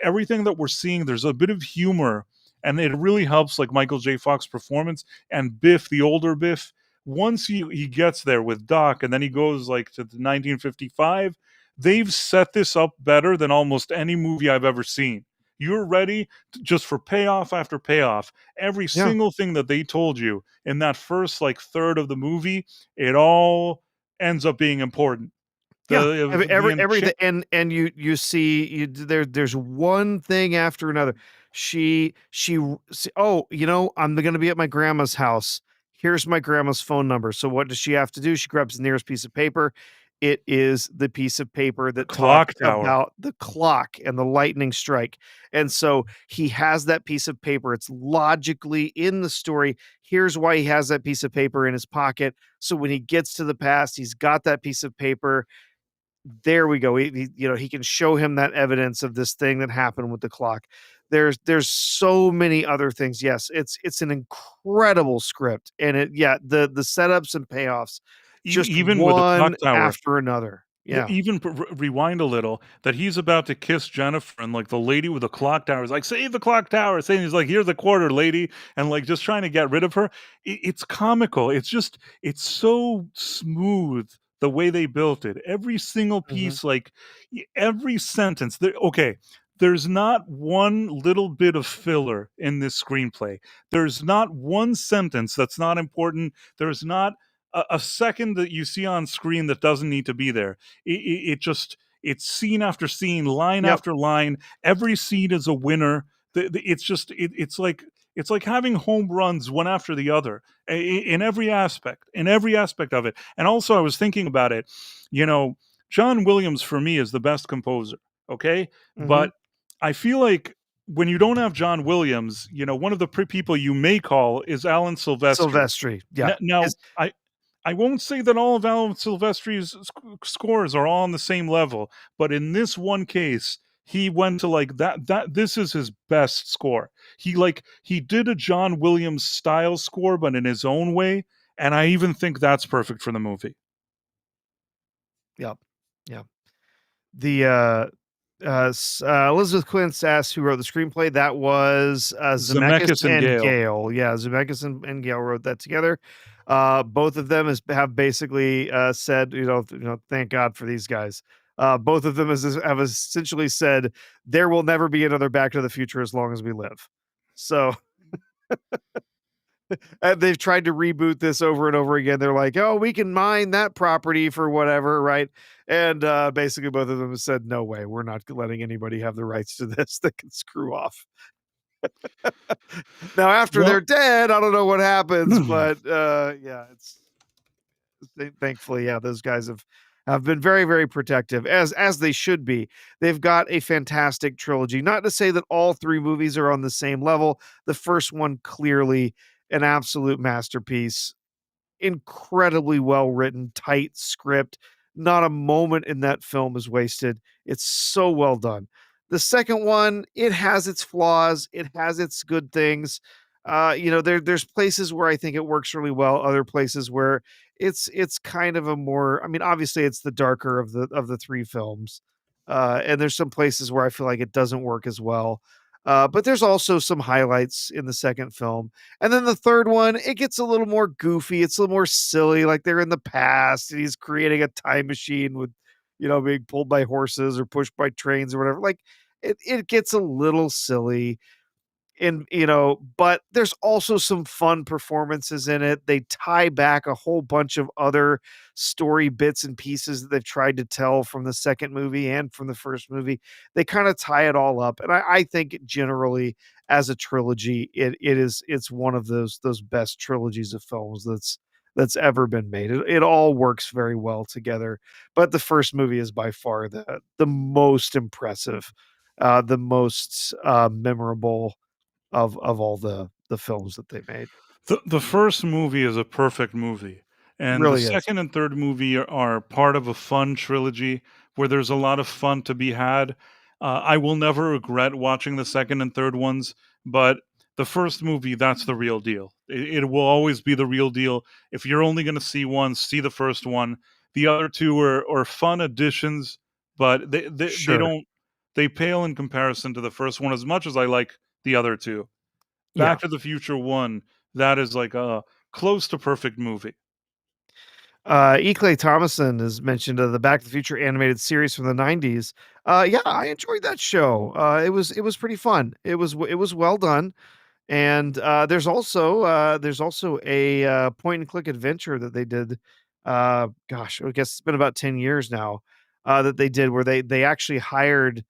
everything that we're seeing. There's a bit of humor, and it really helps. Like Michael J. Fox performance and Biff, the older Biff. Once he gets there with Doc, and then he goes like to the 1955. They've set this up better than almost any movie I've ever seen. You're ready just for payoff after payoff. Every yeah. single thing that they told you in that first like third of the movie, it all ends up being important. Yeah, The everything, and you see there's one thing after another. Oh, I'm gonna be at my grandma's house. Here's my grandma's phone number. So what does she have to do? She grabs the nearest piece of paper. It is the piece of paper that talks clock tower. about the clock and the lightning strike. And so he has that piece of paper. It's logically in the story. Here's why he has that piece of paper in his pocket. So when he gets to the past, he's got that piece of paper. There we go. He can show him that evidence of this thing that happened with the clock. There's so many other things. Yes, it's an incredible script, and the setups and payoffs, just Even with the clock one tower. after another. Yeah, Even rewind a little, that he's about to kiss Jennifer, and like the lady with the clock tower is like, "Save the clock tower!" Saying he's like, "Here's the quarter, lady," and like just trying to get rid of her. It's comical. It's so smooth the way they built it. Every single mhm. piece, like every sentence. Okay, there's not one little bit of filler in this screenplay. There's not one sentence that's not important. There's not a second that you see on screen that doesn't need to be there. It just, it's scene after scene, line Yep. after line. Every scene is a winner. It's just it's like having home runs one after the other in every aspect of it. And also, I was thinking about it. You know, John Williams for me is the best composer. Okay, Mhm. but I feel like when you don't have John Williams, one of the people you may call is Alan Silvestri. Silvestri. Yeah. Now, His I won't say that all of Alan Silvestri's scores are all on the same level, but in this one case, he went to like that this is his best score. He did a John Williams style score, but in his own way, and I even think that's perfect for the movie. Yep. Yeah. The, Elizabeth Quince asked who wrote the screenplay. That was, Zemeckis Zemeckis and and Gale. Gale. Yeah, Zemeckis and Gale wrote that together. Both of them have basically, said, thank God for these guys. Both of them have essentially said, "There will never be another Back to the Future as long as we live." So and they've tried to reboot this over and over again. They're like, "Oh, we can mine that property for whatever," right? And basically, both of them have said, "No way, we're not letting anybody have the rights to this that can screw off." Now, after they're Well, dead, I don't know what happens, but yeah, thankfully, yeah, those guys have been very, very protective, as they should be. They've got a fantastic trilogy. Not to say that all three movies are on the same level. The first one clearly an absolute masterpiece, incredibly well written, tight script. Not a moment in that film is wasted. It's so well done. The second one, it has its flaws, it has its good things. There's places where I think it works really well, other places where it's kind of a more, I mean, obviously it's the darker of the 3 films. And there's some places where I feel like it doesn't work as well. But there's also some highlights in the second film. And then the third one, it gets a little more goofy, it's a little more silly, like they're in the past and he's creating a time machine with, being pulled by horses or pushed by trains or whatever. Like it gets a little silly, and but there's also some fun performances in it. They tie back a whole bunch of other story bits and pieces that they've tried to tell from the second movie and from the first movie. They kind of tie it all up, and I think generally as a trilogy, it's one of those best trilogies of films that's ever been made. It all works very well together, but the first movie is by far the most impressive, the most memorable of all the films that they made. The first movie is a perfect movie, and the Really is. second and third movie are part of a fun trilogy where there's a lot of fun to be had. I will never regret watching the second and third ones, but the first movie, that's the real deal. It will always be the real deal. If you're only going to see one, see the first one. The other two are fun additions, but they Sure. don't they pale in comparison to the first one as much as I like the other two. Yeah. Back to the Future 1, that is like a close to perfect movie. E. Clay Thomason has mentioned, the Back to the Future animated series from the '90s. Yeah, I enjoyed that show. It was pretty fun. It was well done, and, there's also a, point and click adventure that they did, gosh, I guess it's been about 10 years now, that they did where they actually hired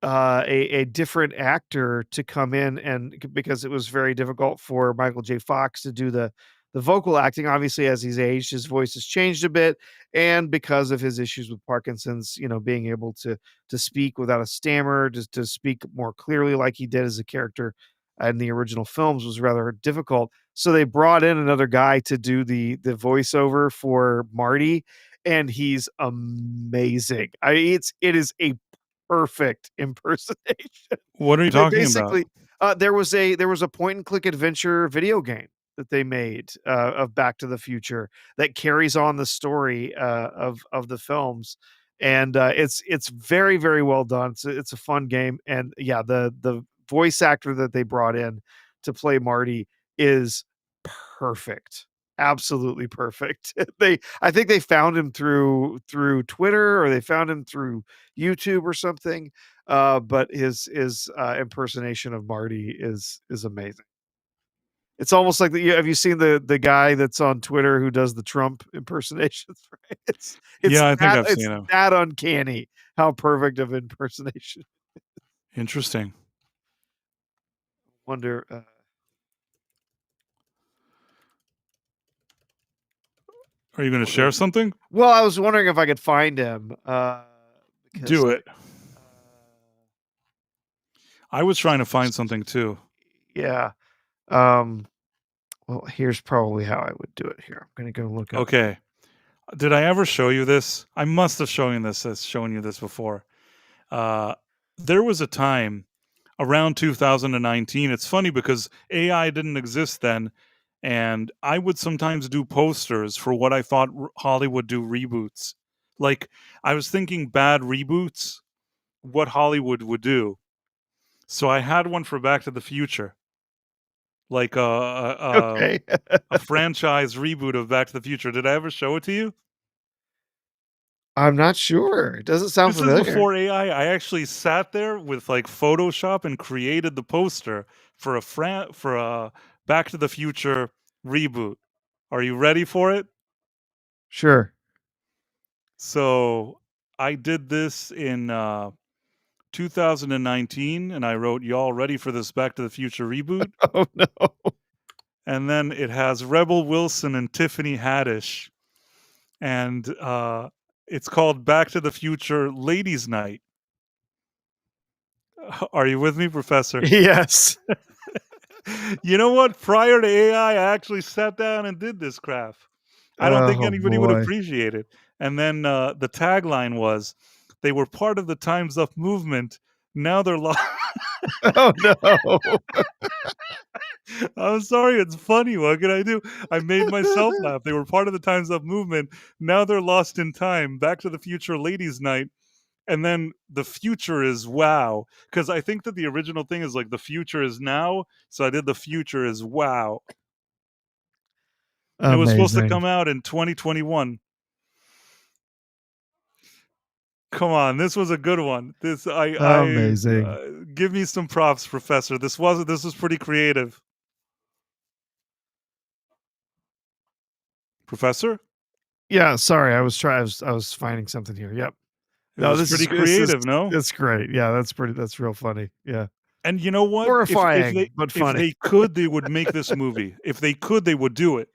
a different actor to come in, and because it was very difficult for Michael J. Fox to do the vocal acting. Obviously, as he's aged, his voice has changed a bit, and because of his issues with Parkinson's, being able to speak without a stammer, just to speak more clearly like he did as a character in the original films was rather difficult. So they brought in another guy to do the voiceover for Marty, and he's amazing. It is a perfect impersonation. What are you They talking about? basically there was a point and click adventure video game that they made, of Back to the Future that carries on the story, of the films, and, it's very, very well done. It's a fun game, and yeah, the voice actor that they brought in to play Marty is perfect. Absolutely perfect. I think they found him through Twitter, or they found him through YouTube or something, but his impersonation of Marty is amazing. It's almost like have you seen the guy that's on Twitter who does the Trump impersonations, right? It's Yeah, I think that I've it's seen him. that uncanny how perfect of impersonation. Interesting. Wonder, Are you gonna wonder share something? well, I was wondering if I could find him, because Do it. uh, I was trying to find something too. yeah, um, well, here's probably how I would do it here. I'm gonna go look up. Okay. Did I ever show you this? I must have shown you this before. Uh, there was a time around 2019. It's funny because AI didn't exist then, and I would sometimes do posters for what I thought Hollywood do reboots. Like I was thinking bad reboots, what Hollywood would do. So I had one for Back to the Future, like Okay. a franchise reboot of Back to the Future. Did I ever show it to you? I'm not sure. It doesn't sound This is familiar. before AI. I actually sat there with like Photoshop and created the poster for a Back to the Future reboot. Are you ready for it? Sure. So I did this in 2019, and I wrote, "Y'all ready for this Back to the Future reboot?" Oh, no. And then it has Rebel Wilson and Tiffany Haddish, and it's called Back to the Future Ladies' Night. Are you with me, Professor? Yes. You know what? Prior to AI, I actually sat down and did this craft. I don't think Oh, anybody would boy. appreciate it. And then the tagline was, They were part of the Time's Up movement. Now they're lost. Oh no. I'm sorry, it's funny. What can I do? I made myself laugh. They were part of the Time's Up movement. Now they're lost in time. Back to the Future Ladies Night. And then the future is wow. Because I think that the original thing is like the future is now. So I did the future is wow. And it was supposed to come out in 2021. Come on, this was a good one. Amazing. Give me some props, Professor. This was pretty creative. Professor? Yeah, sorry. I was finding something here. Yep. It was pretty creative, no? It's great. Yeah, that's real funny. Yeah. And you know what? Horrifying, but funny. If they could, they would make this movie. If they could, they would do it.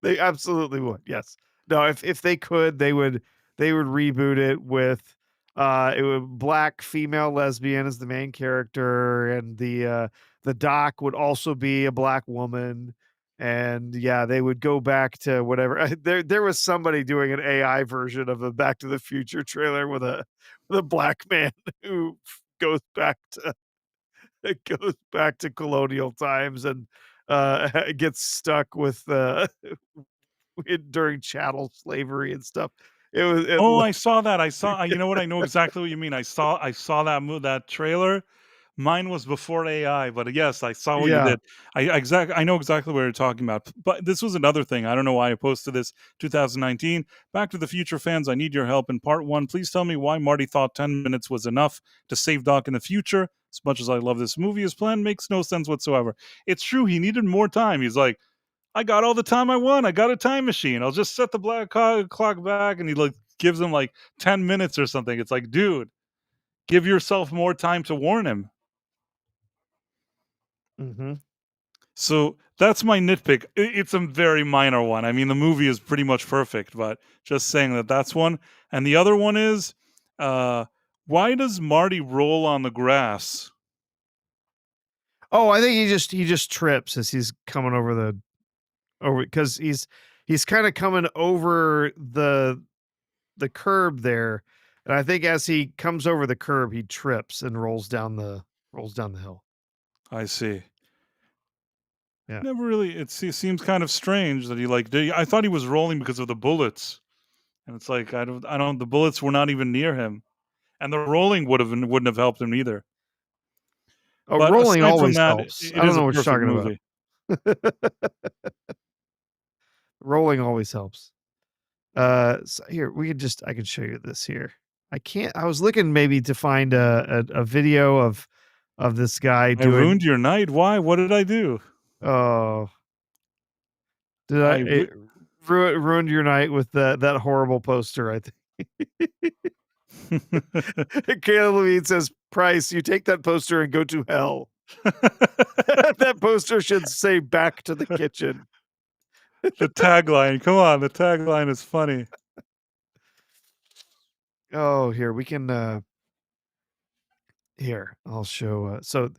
They absolutely would. Yes. No, if they could, they would reboot it with black female lesbian as the main character, and the doc would also be a black woman. And yeah, they would go back to whatever. There was somebody doing an AI version of a Back to the Future trailer with a black man who goes back to colonial times and gets stuck with during chattel slavery and stuff. I saw that. You know what? I know exactly what you mean. I saw that trailer. Mine was before AI, but yes, I saw what you did. I know exactly what you're talking about. But this was another thing. I don't know why I posted this 2019. Back to the Future fans, I need your help. In part 1, please tell me why Marty thought 10 minutes was enough to save Doc in the future. As much as I love this movie, his plan makes no sense whatsoever. It's true, he needed more time. He's like, I got all the time I want. I got a time machine. I'll just set the black clock back. And he gives him 10 minutes or something. It's like, dude, give yourself more time to warn him. Mm-hmm. So that's my nitpick. It's a very minor one. I mean, the movie is pretty much perfect, but just saying that's one. And the other one is, why does Marty roll on the grass? Oh, I think he just trips as he's coming over because he's kind of coming over the curb there, and I think as he comes over the curb, he trips and rolls down the hill. I see. Yeah. Never really. It seems kind of strange that I thought he was rolling because of the bullets, and it's like I don't. The bullets were not even near him, and the rolling wouldn't have helped him either. Oh, but rolling always helps. I don't know what you're talking movie. about. Rolling always helps. So here I can show you this here. I was looking maybe to find a video of this guy doing. I ruined your night. Why? What did I do? Oh, did I ruined your night with that horrible poster? I think. Caleb Levine says, "Price, you take that poster and go to hell." That poster should say "Back to the kitchen." The tagline. Come on, the tagline is funny. Oh, here we can. Here, I'll show. So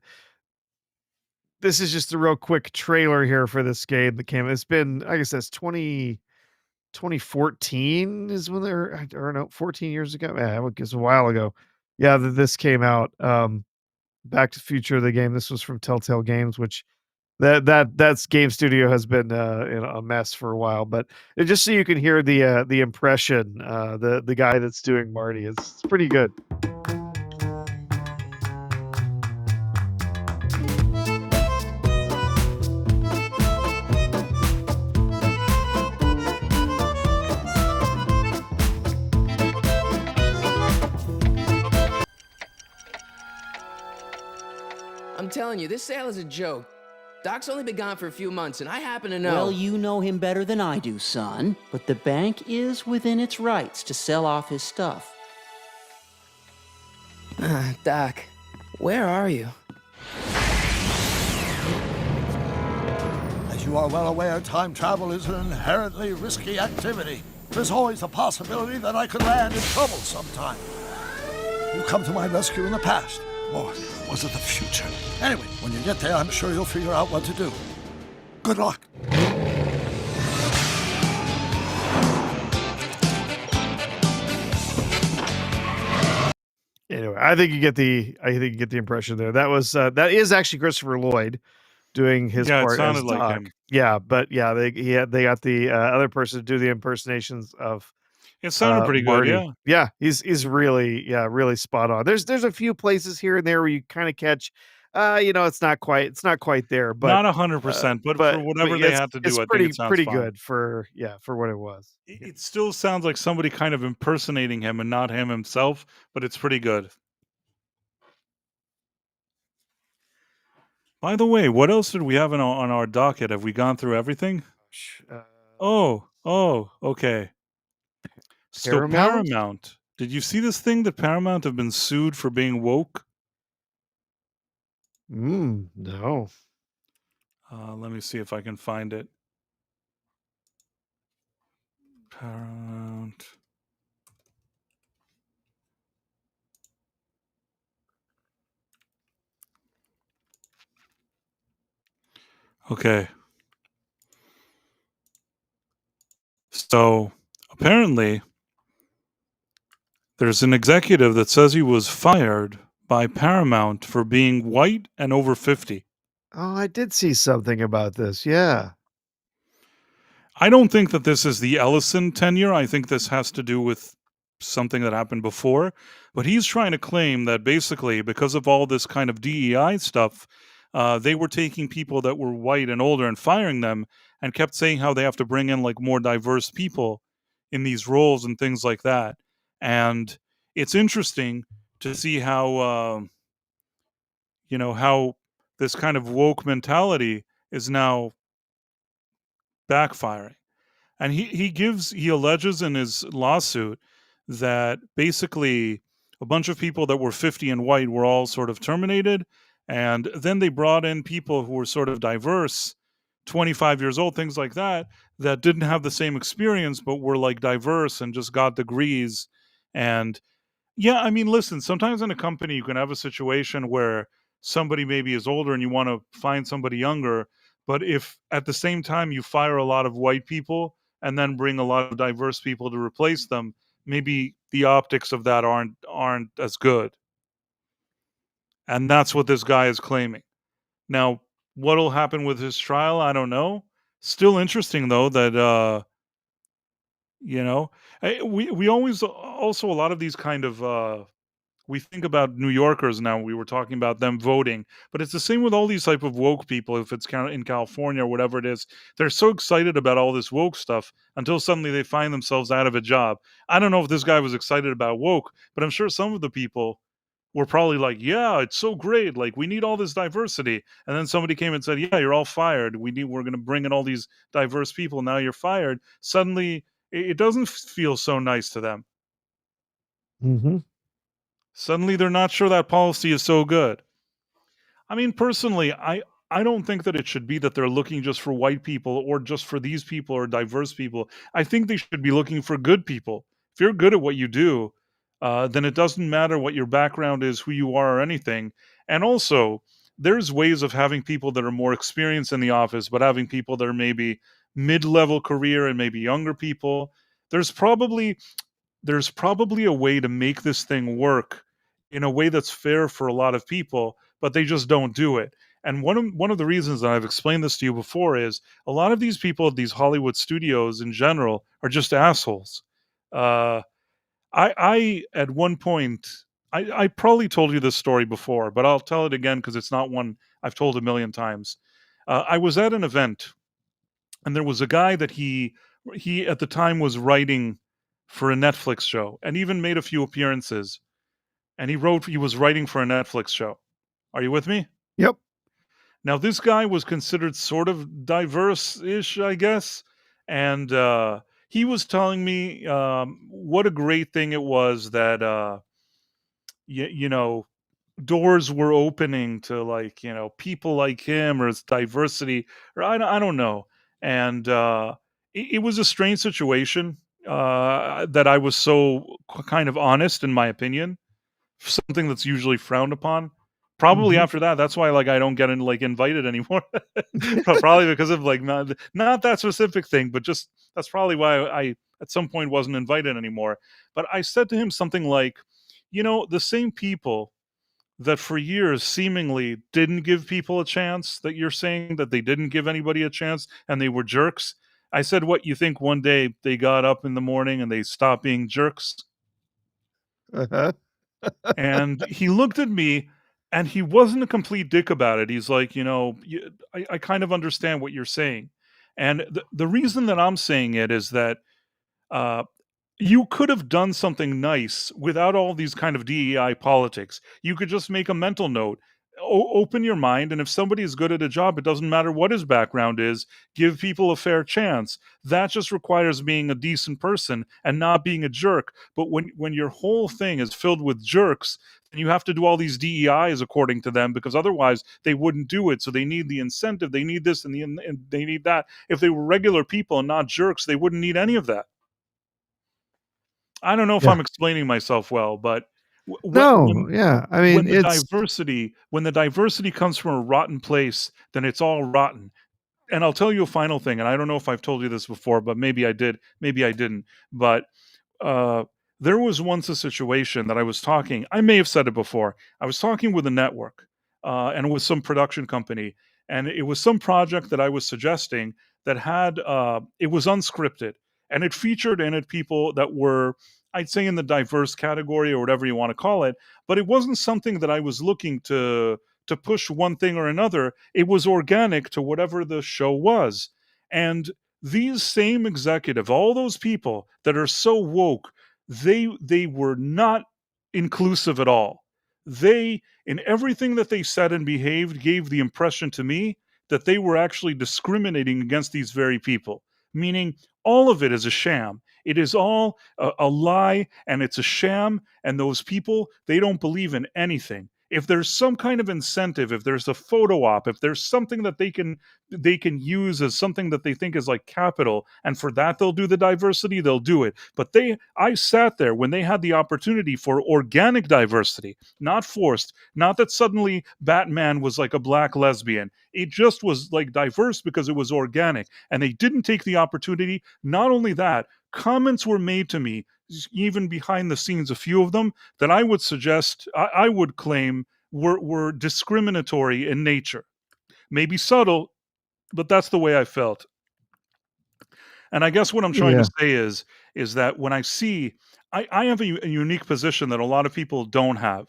this is just a real quick trailer here for this game that came. It's been, I guess that's 2014 is when they're, or no, 14 years ago. Yeah, I guess a while ago. Yeah, this came out. Back to the Future, the game. This was from Telltale Games, which that's game studio has been a mess for a while. But just so you can hear the impression, the guy that's doing Marty, it's pretty good. I'm telling you, this sale is a joke. Doc's only been gone for a few months, and I happen to know. Well, you know him better than I do, son. But the bank is within its rights to sell off his stuff. Doc, where are you? As you are well aware, time travel is an inherently risky activity. There's always a possibility that I could land in trouble sometime. You come to my rescue in the past. Or was it the future? Anyway, when you get there, I'm sure you'll figure out what to do. Good luck. I think you get the impression there. That is actually Christopher Lloyd doing his Yeah, it part as sounded like Doc. him. Yeah, but yeah, they got the other person to do the impersonations of It sounded pretty good, Marty. yeah. Yeah, he's really spot on. There's a few places here and there where you kind of catch, it's not quite there, but Not 100%, but for whatever yeah, they had to it's do, I think it sounds pretty fine. good for what it was. Yeah. It still sounds like somebody kind of impersonating him and not him himself, but it's pretty good. By the way, what else did we have on our docket? Have we gone through everything? Okay. So Paramount? Paramount. Did you see this thing that Paramount have been sued for being woke? No. Let me see if I can find it. Paramount. Okay. So apparently, there's an executive that says he was fired by Paramount for being white and over 50. Oh, I did see something about this. Yeah. I don't think that this is the Ellison tenure. I think this has to do with something that happened before. But he's trying to claim that basically, because of all this kind of DEI stuff, they were taking people that were white and older and firing them, and kept saying how they have to bring in like more diverse people in these roles and things like that. And it's interesting to see how how this kind of woke mentality is now backfiring. And he alleges in his lawsuit that basically a bunch of people that were 50 and white were all sort of terminated, and then they brought in people who were sort of diverse, 25 years old, things like that, that didn't have the same experience but were like diverse and just got degrees. And yeah, I mean, listen, sometimes in a company you can have a situation where somebody maybe is older and you want to find somebody younger, but if at the same time you fire a lot of white people and then bring a lot of diverse people to replace them, maybe the optics of that aren't as good. And that's what this guy is claiming. Now, what'll happen with his trial, I don't know. Still interesting though that you know, we always also a lot of these kind of we think about New Yorkers now. We were talking about them voting, but it's the same with all these type of woke people. If it's kind of in California or whatever it is, they're so excited about all this woke stuff until suddenly they find themselves out of a job. I don't know if this guy was excited about woke, but I'm sure some of the people were probably like, "Yeah, it's so great. Like we need all this diversity." And then somebody came and said, "Yeah, you're all fired. We're going to bring in all these diverse people. Now you're fired." Suddenly, it doesn't feel so nice to them. Mm-hmm. Suddenly, they're not sure that policy is so good. I mean, personally, I don't think that it should be that they're looking just for white people or just for these people or diverse people. I think they should be looking for good people. If you're good at what you do, then it doesn't matter what your background is, who you are, or anything. And also, there's ways of having people that are more experienced in the office, but having people that are maybe mid-level career and maybe younger people. There's probably a way to make this thing work in a way that's fair for a lot of people, but they just don't do it. And one of the reasons that I've explained this to you before is a lot of these people at these Hollywood studios in general are just assholes. Uh, I at one point I probably told you this story before, but I'll tell it again because it's not one I've told a million times. I was at an event and there was a guy that he at the time was writing for a Netflix show and even made a few appearances. And he was writing for a Netflix show. Are you with me? Yep. Now this guy was considered sort of diverse-ish, I guess, and he was telling me what a great thing it was that you know doors were opening to like people like him or its diversity or I don't know. And it was a strange situation that I was so kind of honest in my opinion, something that's usually frowned upon. Probably Mhm. after that, that's why like I don't get like invited anymore. Probably because of like not that specific thing, but just that's probably why I at some point wasn't invited anymore. But I said to him something like, the same people that for years seemingly didn't give people a chance, that you're saying that they didn't give anybody a chance and they were jerks. I said, what, you think one day they got up in the morning and they stopped being jerks? Uh-huh. And he looked at me and he wasn't a complete dick about it. He's like, I kind of understand what you're saying. And the reason that I'm saying it is that uh, you could have done something nice without all these kind of DEI politics. You could just make a mental note. Open your mind, and if somebody is good at a job, it doesn't matter what his background is. Give people a fair chance. That just requires being a decent person and not being a jerk. But when your whole thing is filled with jerks, then you have to do all these DEIs according to them, because otherwise they wouldn't do it. So they need the incentive, they need this, and they need that. If they were regular people and not jerks, they wouldn't need any of that. I don't know if Yeah. I'm explaining myself well, but No, yeah. I mean, it's when the diversity comes from a rotten place, then it's all rotten. And I'll tell you a final thing, and I don't know if I've told you this before, but maybe I did, maybe I didn't. But uh, there was once a situation that I may have said it before. I was talking with a network and with some production company, and it was some project that I was suggesting that it was unscripted, and it featured in it people that were, I'd say, in the diverse category or whatever you want to call it, but it wasn't something that I was looking to push one thing or another. It was organic to whatever the show was. And these same executive, all those people that are so woke, they were not inclusive at all. They, in everything that they said and behaved, gave the impression to me that they were actually discriminating against these very people, meaning all of it is a sham. It is all a lie, and it's a sham, and those people, they don't believe in anything. If there's some kind of incentive, if there's a photo op, if there's something that they can use as something that they think is like capital, and for that they'll do the diversity, they'll do it. But I sat there when they had the opportunity for organic diversity, not forced, not that suddenly Batman was like a black lesbian. It just was like diverse because it was organic, and they didn't take the opportunity. Not only that, comments were made to me, even behind the scenes, a few of them, that I would suggest, I would claim were discriminatory in nature. Maybe subtle, but that's the way I felt. And I guess what I'm trying yeah. to say is that when I see, I have a unique position that a lot of people don't have.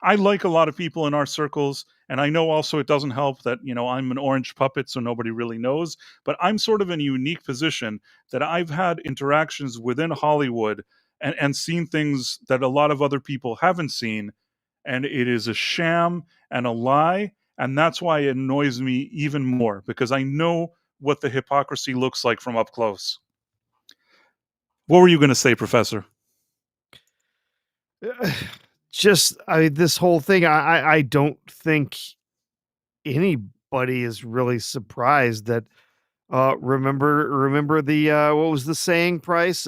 I like a lot of people in our circles, and I know also it doesn't help that I'm an orange puppet, so nobody really knows. But I'm sort of in a unique position that I've had interactions within Hollywood and seen things that a lot of other people haven't seen, and it is a sham and a lie, and that's why it annoys me even more, because I know what the hypocrisy looks like from up close. What were you going to say, Professor? Just, I mean, this whole thing, I don't think anybody is really surprised that remember the what was the saying, Price?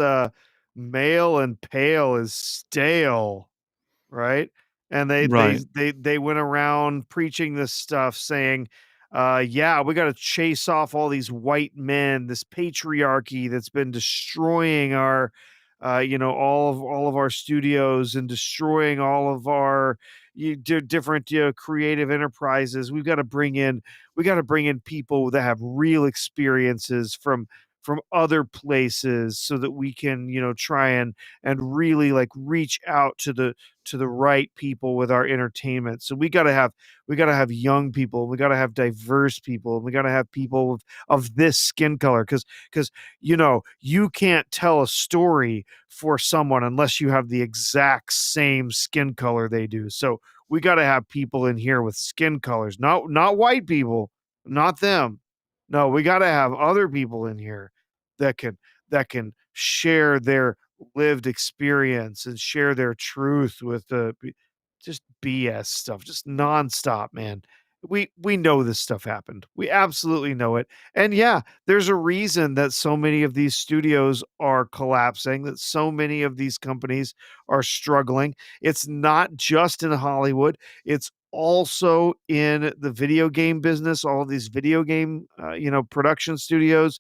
Male and pale is stale, right? And Right. they went around preaching this stuff saying, yeah, we got to chase off all these white men, this patriarchy that's been destroying our all of our studios and destroying all of our different creative enterprises. We got to bring in people that have real experiences from other places so that we can try and really like reach out to the right people with our entertainment. So we got to have young people, we got to have diverse people, we got to have people of this skin color, because you can't tell a story for someone unless you have the exact same skin color they do. So we got to have people in here with skin colors, not white people, not them. No, we got to have other people in here that can share their lived experience and share their truth with just BS stuff, just nonstop, man. We know this stuff happened. We absolutely know it. And yeah, there's a reason that so many of these studios are collapsing, that so many of these companies are struggling. It's not just in Hollywood, it's also in the video game business, all of these video game production studios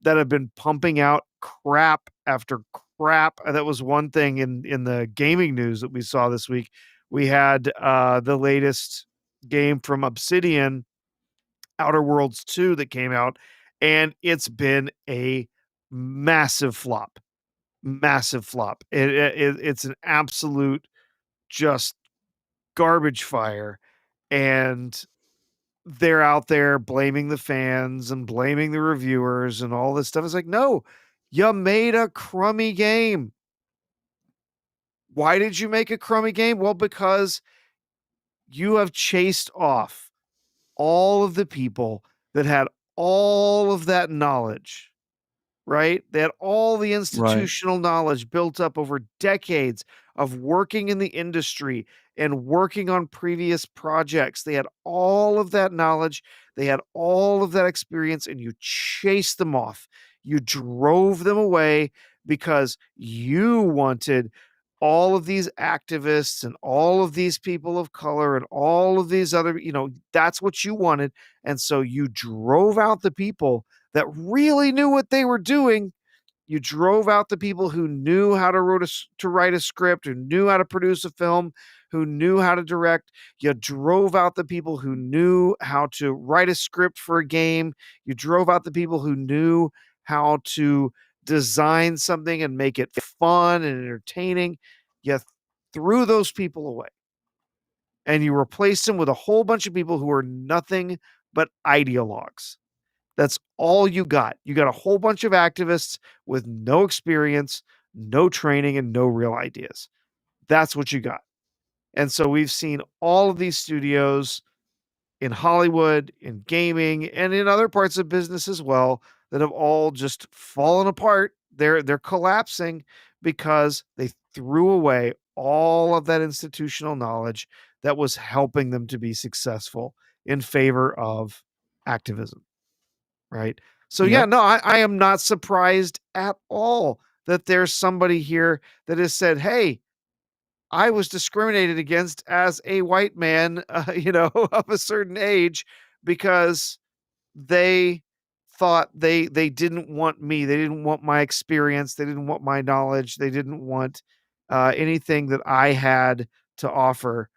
that have been pumping out crap after crap. That was one thing in the gaming news that we saw this week. We had the latest game from Obsidian, Outer Worlds 2, that came out, and it's been a massive flop. Massive flop. It's an absolute just garbage fire, and they're out there blaming the fans and blaming the reviewers and all this stuff. It's like, no, you made a crummy game. Why did you make a crummy game? Well, because you have chased off all of the people that had all of that knowledge, right? They had all the Right. institutional knowledge built up over decades of working in the industry and working on previous projects. They had all of that knowledge, they had all of that experience, and you chased them off. You drove them away because you wanted all of these activists and all of these people of color and all of these other, that's what you wanted. And so you drove out the people that really knew what they were doing. You drove out the people who knew how to write a script, who knew how to produce a film, who knew how to direct. You drove out the people who knew how to write a script for a game. You drove out the people who knew how to design something and make it fun and entertaining. You threw those people away and you replaced them with a whole bunch of people who are nothing but ideologues. That's all you got. You got a whole bunch of activists with no experience, no training, and no real ideas. That's what you got. And so we've seen all of these studios in Hollywood, in gaming, and in other parts of business as well that have all just fallen apart. They're collapsing because they threw away all of that institutional knowledge that was helping them to be successful in favor of activism. Right? So, yeah, Yep. no, I am not surprised at all that there's somebody here that has said, "Hey, I was discriminated against as a white man, of a certain age because they thought they didn't want me. They didn't want my experience. They didn't want my knowledge. They didn't want, anything that I had to offer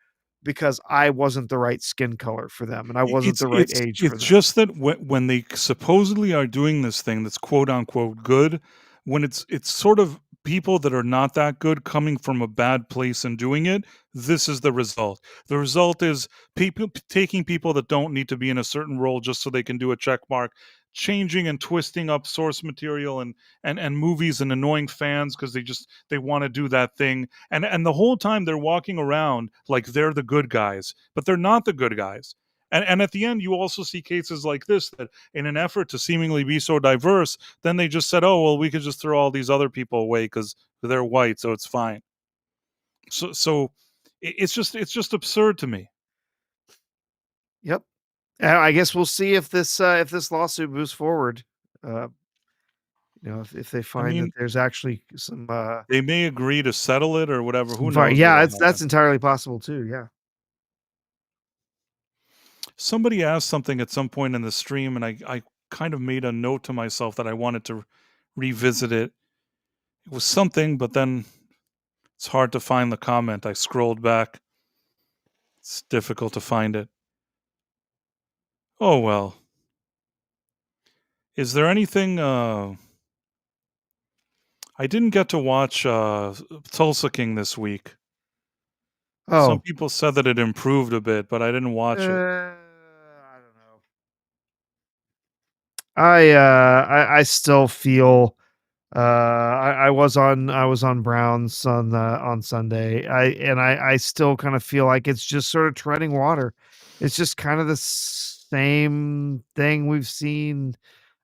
because I wasn't the right skin color for them, and I wasn't It's the right it's age for it's them." just that when they supposedly are doing this thing that's quote unquote good, when it's sort of people that are not that good coming from a bad place and doing it, this is the result. The result is people taking people that don't need to be in a certain role just so they can do a check mark, changing and twisting up source material and movies and annoying fans because they want to do that thing. And the whole time they're walking around like they're the good guys, but they're not the good guys. And at the end, you also see cases like this that, in an effort to seemingly be so diverse, then they just said, "Oh, well, we could just throw all these other people away because they're white, so it's fine." So it's just absurd to me. Yep. I guess we'll see if this lawsuit moves forward. Uh, if they I find that mean, there's actually some they may agree to settle it or whatever. Who vi knows yeah, what'll it's happen? that's entirely possible too, yeah. Somebody asked something at some point in the stream, and I kind of made a note to myself that I wanted to revisit it. It was something, but then it's hard to find the comment. I scrolled back. It's difficult to find it. Oh well. Is there anything I didn't get to watch Tulsa King this week. Some Oh, people said that it improved a bit, but I didn't watch it. I don't know. I still feel, I was on Browns on Sunday. I still kinda feel like it's just sort of treading water. It's just kind of the same thing we've seen.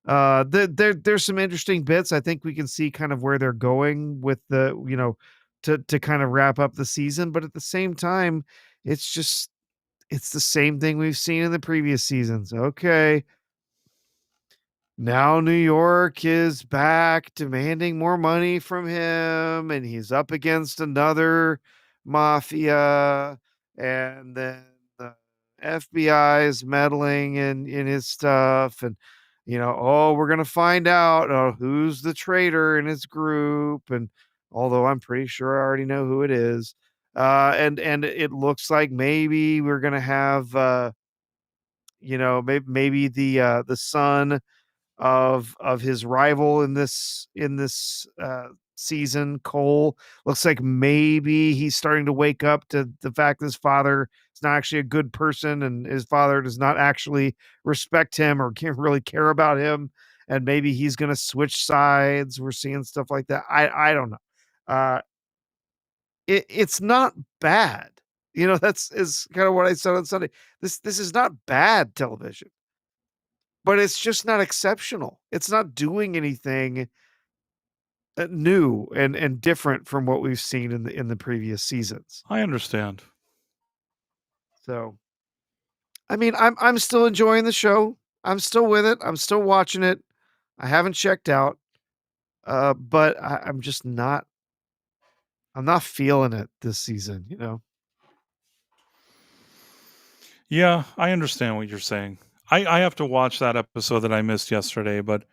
There's some interesting bits. I think we can see kind of where they're going with to kind of wrap up the season, but at the same time, it's the same thing we've seen in the previous seasons. Okay, now New York is back demanding more money from him, and he's up against another mafia, and then the FBI is meddling in his stuff, and oh, we're gonna find out who's the traitor in his group, and although I'm pretty sure I already know who it is. And it looks like maybe we're gonna have, maybe the son of his rival in this season, Cole. Looks like maybe he's starting to wake up to the fact that his father is not actually a good person, and his father does not actually respect him or can't really care about him, and maybe he's gonna switch sides. We're seeing stuff like that. I don't know. Uh, it's not bad. That's is kind of what I said on Sunday. This is not bad television, but it's just not exceptional. It's not doing anything new and different from what we've seen in the previous seasons. I understand. So, I mean, I'm still enjoying the show. I'm still with it. I'm still watching it. I haven't checked out, but I'm not feeling it this season. Yeah, I understand what you're saying. I have to watch that episode that I missed yesterday, but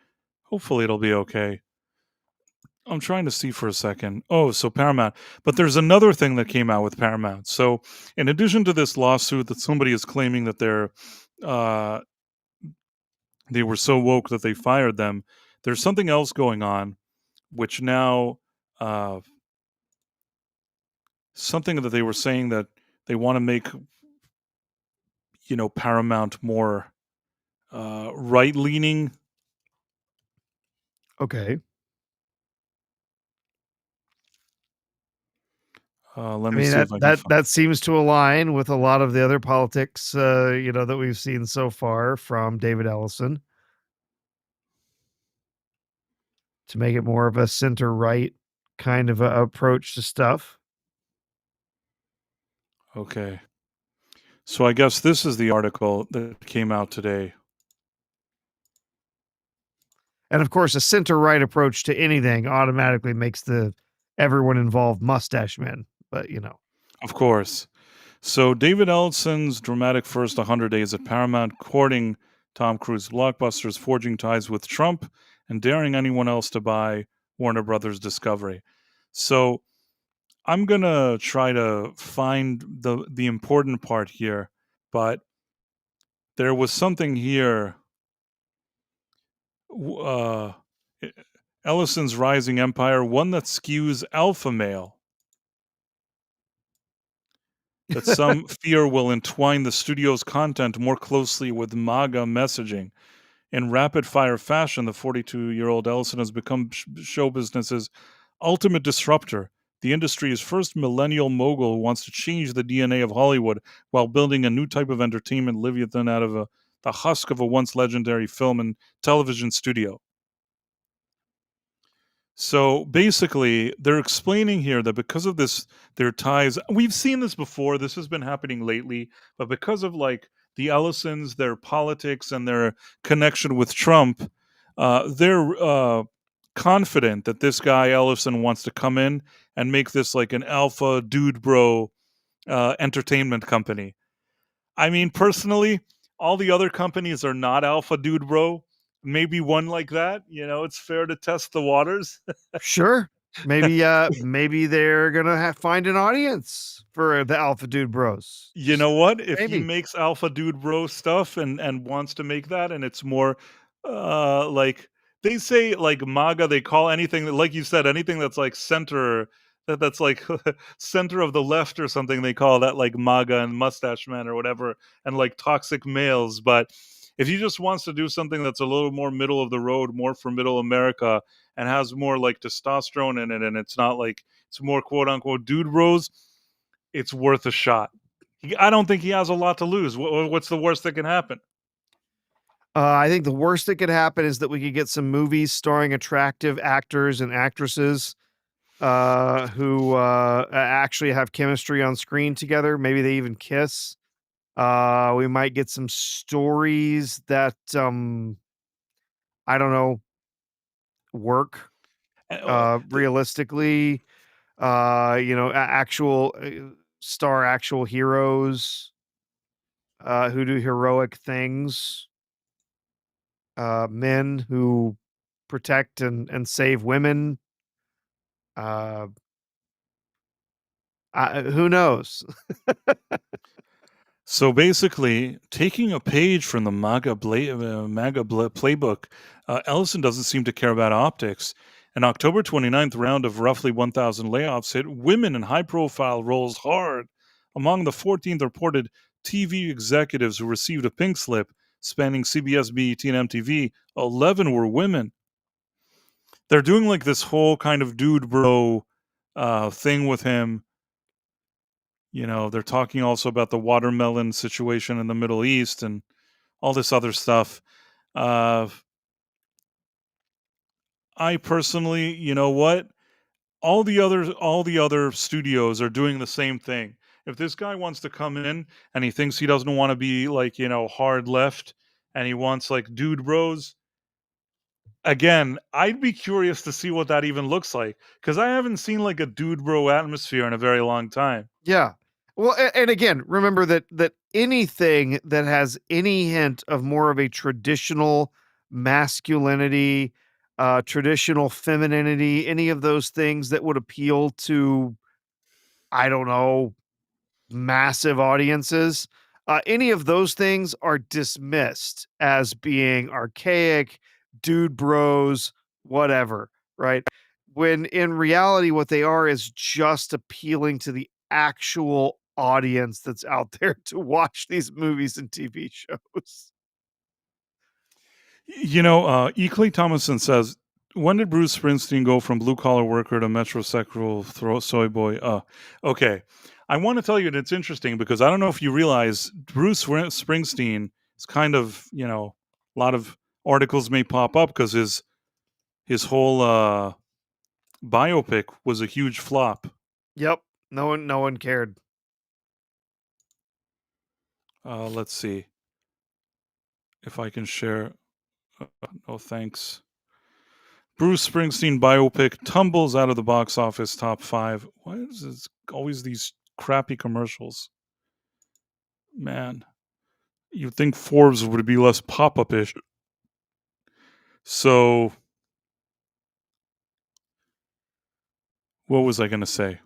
hopefully it'll be okay. I'm trying to see for a second. Oh, so Paramount. But there's another thing that came out with Paramount. So, in addition to this lawsuit that somebody is claiming that uh, they were so woke that they fired them, there's something else going on, which now uh, something that they were saying that they want to make Paramount more right leaning. Okay. Let I me mean, see that if I can that find. that seems to align with a lot of the other politics, that we've seen so far from David Ellison to make it more of a center right kind of a approach to stuff. Okay, so I guess this is the article that came out today. And of course, a center right approach to anything automatically makes the everyone involved mustache men. But. Of course. So David Ellison's dramatic first 100 days at Paramount, courting Tom Cruise blockbusters, forging ties with Trump, and daring anyone else to buy Warner Brothers Discovery. So I'm gonna try to find the important part here, but there was something here. Uh, Ellison's rising empire, one that skews alpha male, that some fear will entwine the studio's content more closely with MAGA messaging. In rapid fire fashion, the 42-year-old Ellison has become show business's ultimate disruptor. The industry's first millennial mogul who wants to change the DNA of Hollywood while building a new type of entertainment Leviathan out of the husk of a once legendary film and television studio. So basically, they're explaining here that because of this, their ties, we've seen this before, this has been happening lately, but because of like the Ellisons, their politics, and their connection with Trump, they're confident that this guy Ellison wants to come in and make this like an alpha dude bro entertainment company. I mean, personally, all the other companies are not alpha dude bro. Maybe one like that, it's fair to test the waters. Sure. Maybe they're gonna find an audience for the Alpha Dude Bros. You know what? If he Maybe. makes Alpha Dude Bro stuff and wants to make that, and it's more like they say like MAGA, they call anything that, like you said, anything that's like center, that's like center of the left or something, they call that like MAGA and mustache man or whatever, and like toxic males. But if he just wants to do something that's a little more middle of the road, more for middle America, and has more like testosterone in it, and it's not like it's more quote unquote dude bros, it's worth a shot. I don't think he has a lot to lose. What's the worst that can happen? I think the worst that could happen is that we could get some movies starring attractive actors and actresses who actually have chemistry on screen together. Maybe they even kiss. We might get some stories that I don't know, work realistically. Actual star actual heroes who do heroic things. Men who protect and save women. Uh, who knows? So basically, taking a page from the playbook, Ellison doesn't seem to care about optics. An October 29th round of roughly 1,000 layoffs hit women in high profile roles hard. Among the 14th reported TV executives who received a pink slip spanning CBS, BET, and MTV, 11 were women. They're doing like this whole kind of dude bro thing with him. You know, they're talking also about the watermelon situation in the Middle East and all this other stuff. Uh, I personally, you know what? All the other studios are doing the same thing. If this guy wants to come in and he thinks he doesn't want to be like, hard left and he wants like dude bros, again, I'd be curious to see what that even looks like because I haven't seen like a dude bro atmosphere in a very long time. Yeah. Well, and again, remember that anything that has any hint of more of a traditional masculinity, traditional femininity, any of those things that would appeal to, I don't know, massive audiences, any of those things are dismissed as being archaic, dude bros, whatever, right? When in reality, what they are is just appealing to the actual audience that's out there to watch these movies and TV shows. E. Clay Thomason says, when did Bruce Springsteen go from blue collar worker to metrosexual soy boy? Okay. I want to tell you that it's interesting because I don't know if you realize Bruce Springsteen is kind of, a lot of articles may pop up because his whole biopic was a huge flop. Yep. No one cared. Let's see if I can share. No, thanks. Bruce Springsteen biopic tumbles out of the box office top 5. Why is it always these crappy commercials? Man, you'd think Forbes would be less pop-up-ish. So, what was I going to say?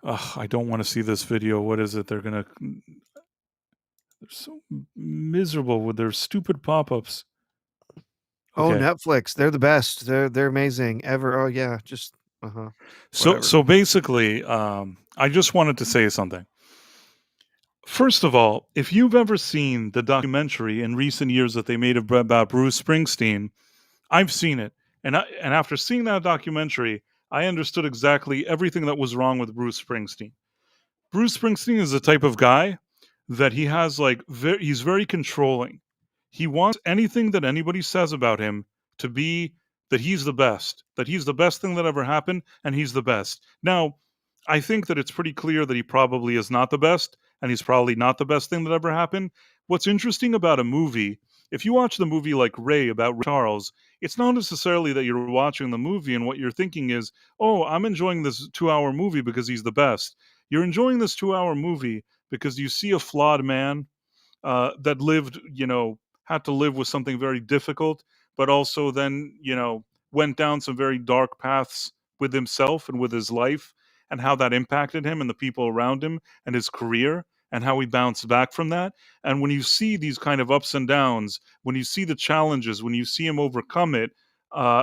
I don't want to see this video. What is it? They're so miserable with their stupid pop-ups. Oh, Okay. Netflix, they're the best. They're amazing ever. Oh yeah, just So basically, I just wanted to say something. First of all, if you've ever seen the documentary in recent years that they made about Bruce Springsteen, I've seen it, and after seeing that documentary, I understood exactly everything that was wrong with Bruce Springsteen. Bruce Springsteen is the type of guy that he has he's very controlling. He wants anything that anybody says about him to be that he's the best thing that ever happened, and he's the best. Now, I think that it's pretty clear that he probably is not the best, and he's probably not the best thing that ever happened. What's interesting about a movie, if you watch the movie like Ray about Ray Charles, it's not necessarily that you're watching the movie and what you're thinking is, oh, I'm enjoying this 2-hour movie because he's the best. You're enjoying this 2-hour movie because you see a flawed man that lived, had to live with something very difficult, but also then, went down some very dark paths with himself and with his life and how that impacted him and the people around him and his career and how he bounced back from that. And when you see these kind of ups and downs, when you see the challenges, when you see him overcome it,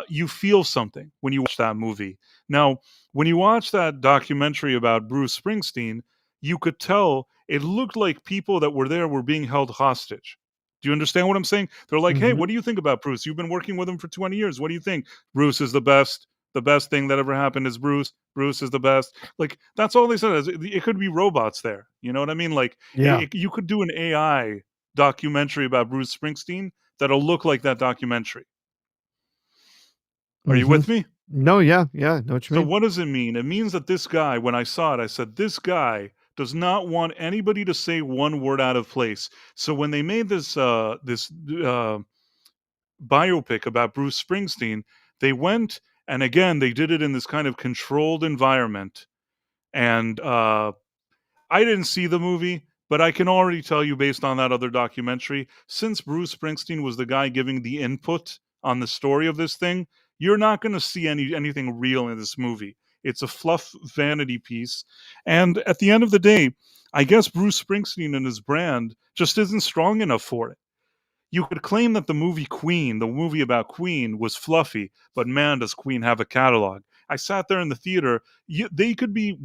you feel something when you watch that movie. Now, when you watch that documentary about Bruce Springsteen, you could tell it looked like people that were there were being held hostage. Do you understand what I'm saying? They're like, hey, what do you think about Bruce? You've been working with him for 20 years. What do you think? Bruce is the best. The best thing that ever happened is Bruce. Bruce is the best. Like, that's all they said. It could be robots there. You know what I mean? Like, Yeah. you could do an AI documentary about Bruce Springsteen that'll look like that documentary. Are you with me? No, yeah, know what you So mean. what does it mean? It means that this guy, when I saw it, I said, this guy does not want anybody to say one word out of place. So when they made this biopic about Bruce Springsteen, they went and again they did it in this kind of controlled environment. And I didn't see the movie, but I can already tell you based on that other documentary, since Bruce Springsteen was the guy giving the input on the story of this thing, You're not going to see anything real in this movie. It's a fluff vanity piece. And at the end of the day, I guess Bruce Springsteen and his brand just isn't strong enough for it. You could claim that the movie Queen, the movie about Queen, was fluffy, but man, does Queen have a catalog. I sat there in the theater. They could be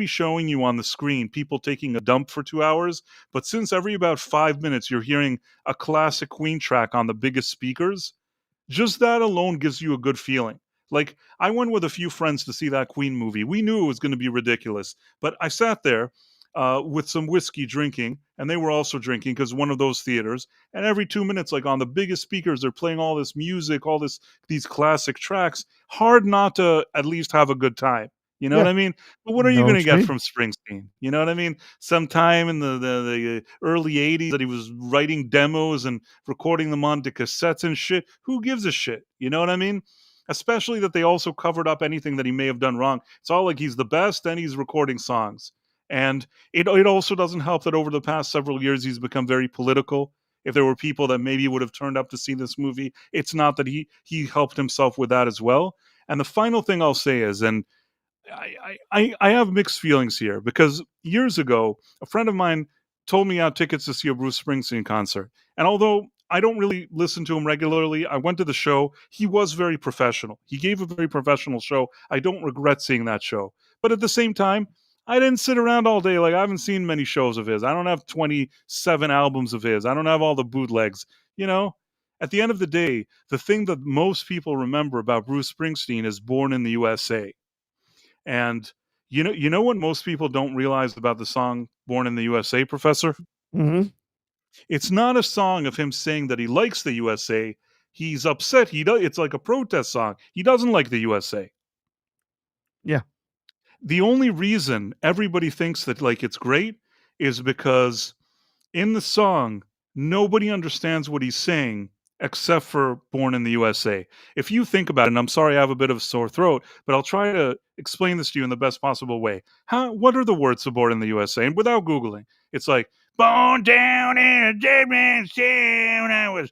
showing you on the screen people taking a dump for 2 hours, but since every about 5 minutes you're hearing a classic Queen track on the biggest speakers, just that alone gives you a good feeling. Like, I went with a few friends to see that Queen movie. We knew it was going to be ridiculous, but I sat there with some whiskey drinking, and they were also drinking because one of those theaters. And every 2 minutes, like on the biggest speakers, they're playing all this music, these classic tracks. Hard not to at least have a good time. You know Yeah. what I mean? But what are you Know going what to you get mean. from Springsteen? You know what I mean? Sometime in the early 80s that he was writing demos and recording them onto cassettes and shit. Who gives a shit? You know what I mean? Especially that they also covered up anything that he may have done wrong. It's all like he's the best and he's recording songs. And it also doesn't help that over the past several years he's become very political. If there were people that maybe would have turned up to see this movie, it's not that he helped himself with that as well. And the final thing I'll say is, and I have mixed feelings here because years ago, a friend of mine told me out tickets to see a Bruce Springsteen concert. And although I don't really listen to him regularly, I went to the show. He was very professional. He gave a very professional show. I don't regret seeing that show. But at the same time, I didn't sit around all day. Like, I haven't seen many shows of his. I don't have 27 albums of his. I don't have all the bootlegs. You know, at the end of the day, the thing that most people remember about Bruce Springsteen is Born in the USA. And you know what most people don't realize about the song Born in the USA, Professor? Mm-hmm. It's not a song of him saying that he likes the USA. He's upset. It's like a protest song. He doesn't like the USA. Yeah. The only reason everybody thinks that like it's great is because in the song, nobody understands what he's saying except for Born in the USA. If you think about it, and I'm sorry I have a bit of a sore throat, but I'll try to explain this to you in the best possible way. What are the words of Born in the USA? And without Googling, it's like, born down in a dead man's town, I was.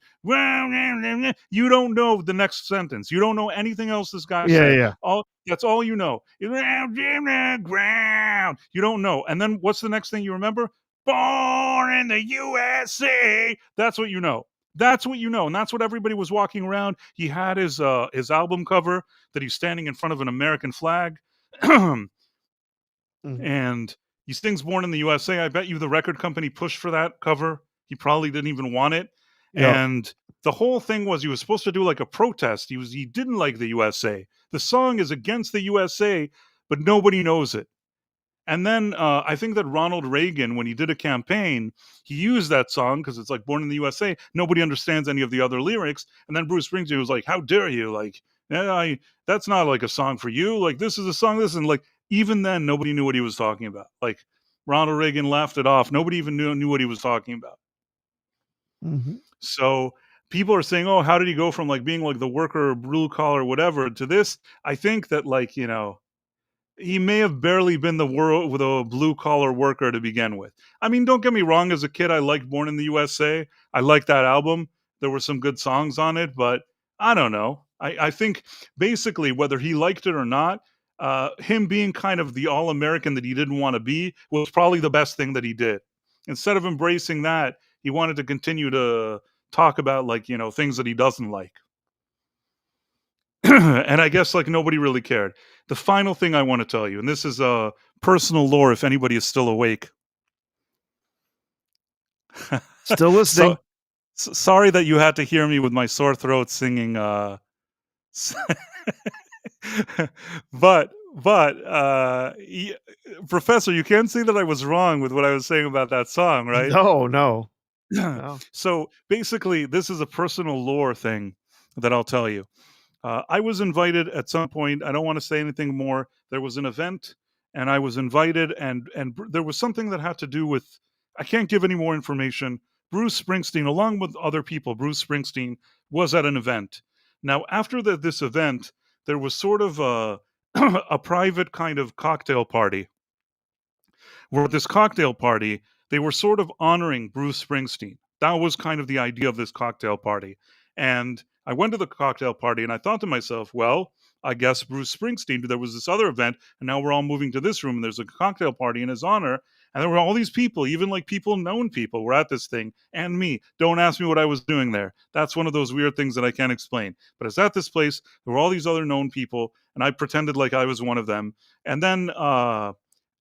You don't know the next sentence. You don't know anything else this guy Yeah. said. Yeah. That's all you know. Ground. You don't know. And then what's the next thing you remember? Born in the USA. That's what you know. That's what you know, and that's what everybody was walking around. He had his album cover that he's standing in front of an American flag, and he sings "Born in the USA." I bet you the record company pushed for that cover. He probably didn't even want it, Yeah. and the whole thing was he was supposed to do like a protest. He didn't like the USA. The song is against the USA, but nobody knows it. And then I think that Ronald Reagan, when he did a campaign, he used that song because it's like Born in the USA. Nobody understands any of the other lyrics. And then Bruce Springsteen was like, how dare you? Like, that's not like a song for you. Like, this is a song. This and like, even then, nobody knew what he was talking about. Like, Ronald Reagan laughed it off. Nobody even knew what he was talking about. Mm-hmm. So people are saying, oh, how did he go from like being like the worker or blue collar, whatever, to this? I think that like, he may have barely been the world with a blue collar worker to begin with. I mean, don't get me wrong. As a kid, I liked Born in the USA. I liked that album. There were some good songs on it, but I don't know. I think basically whether he liked it or not, him being kind of the all American that he didn't want to be was probably the best thing that he did. Instead of embracing that, he wanted to continue to talk about like, things that he doesn't like. And I guess like nobody really cared. The final thing I want to tell you, and this is personal lore if anybody is still awake. Still listening. Sorry that you had to hear me with my sore throat singing. But Professor, you can't say that I was wrong with what I was saying about that song, right? No. So basically, this is a personal lore thing that I'll tell you. I was invited at some point. I don't want to say anything more. There was an event, and I was invited, and there was something that had to do with. I can't give any more information. Bruce Springsteen, along with other people, Bruce Springsteen was at an event. Now, after this event, there was sort of a a private kind of cocktail party. Where at this cocktail party, they were sort of honoring Bruce Springsteen. That was kind of the idea of this cocktail party. And I went to the cocktail party and I thought to myself, well, I guess Bruce Springsteen, there was this other event, and now we're all moving to this room, and there's a cocktail party in his honor. And there were all these people, even like people, known people, were at this thing, and me. Don't ask me what I was doing there. That's one of those weird things that I can't explain. But I was at this place, there were all these other known people, and I pretended like I was one of them. And then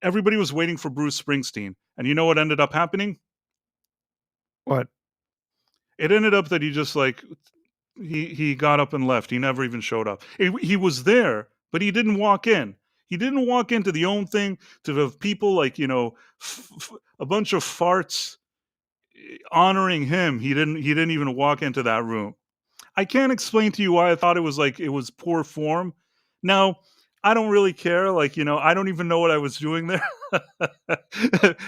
everybody was waiting for Bruce Springsteen. And you know what ended up happening? What? It ended up that he just like he got up and left. He never even showed up. He was there, but he didn't walk in. He didn't walk into the own thing to the people like, you know, a bunch of farts honoring him. He didn't even walk into that room. I can't explain to you why I thought it was poor form. Now, I don't really care. Like, you know, I don't even know what I was doing there.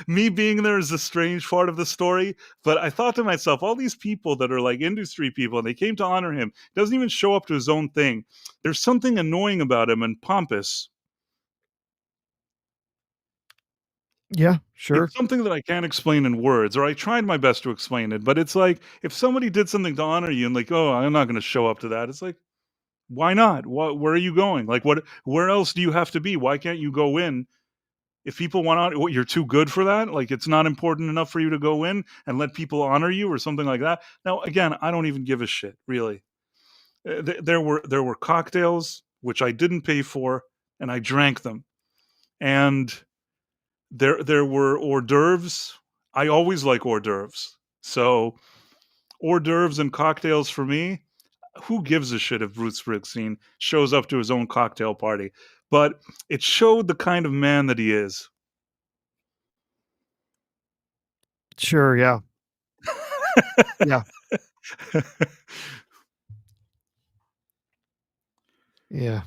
Me being there is a strange part of the story. But I thought to myself, all these people that are like industry people, and they came to honor him, doesn't even show up to his own thing. There's something annoying about him and pompous. Yeah, sure. It's something that I can't explain in words, or I tried my best to explain it. But it's like, if somebody did something to honor you and like, oh, I'm not going to show up to that. It's like, why not? Where are you going? Like, where else do you have to be? Why can't you go in? If people want to, what, you're too good for that? Like, it's not important enough for you to go in and let people honor you or something like that? Now, again, I don't even give a shit, really. There were cocktails, which I didn't pay for, and I drank them. And there were hors d'oeuvres. I always like hors d'oeuvres. So, hors d'oeuvres and cocktails for me, who gives a shit if Bruce Springsteen shows up to his own cocktail party? But it showed the kind of man that he is. Sure, yeah. Yeah. Yeah.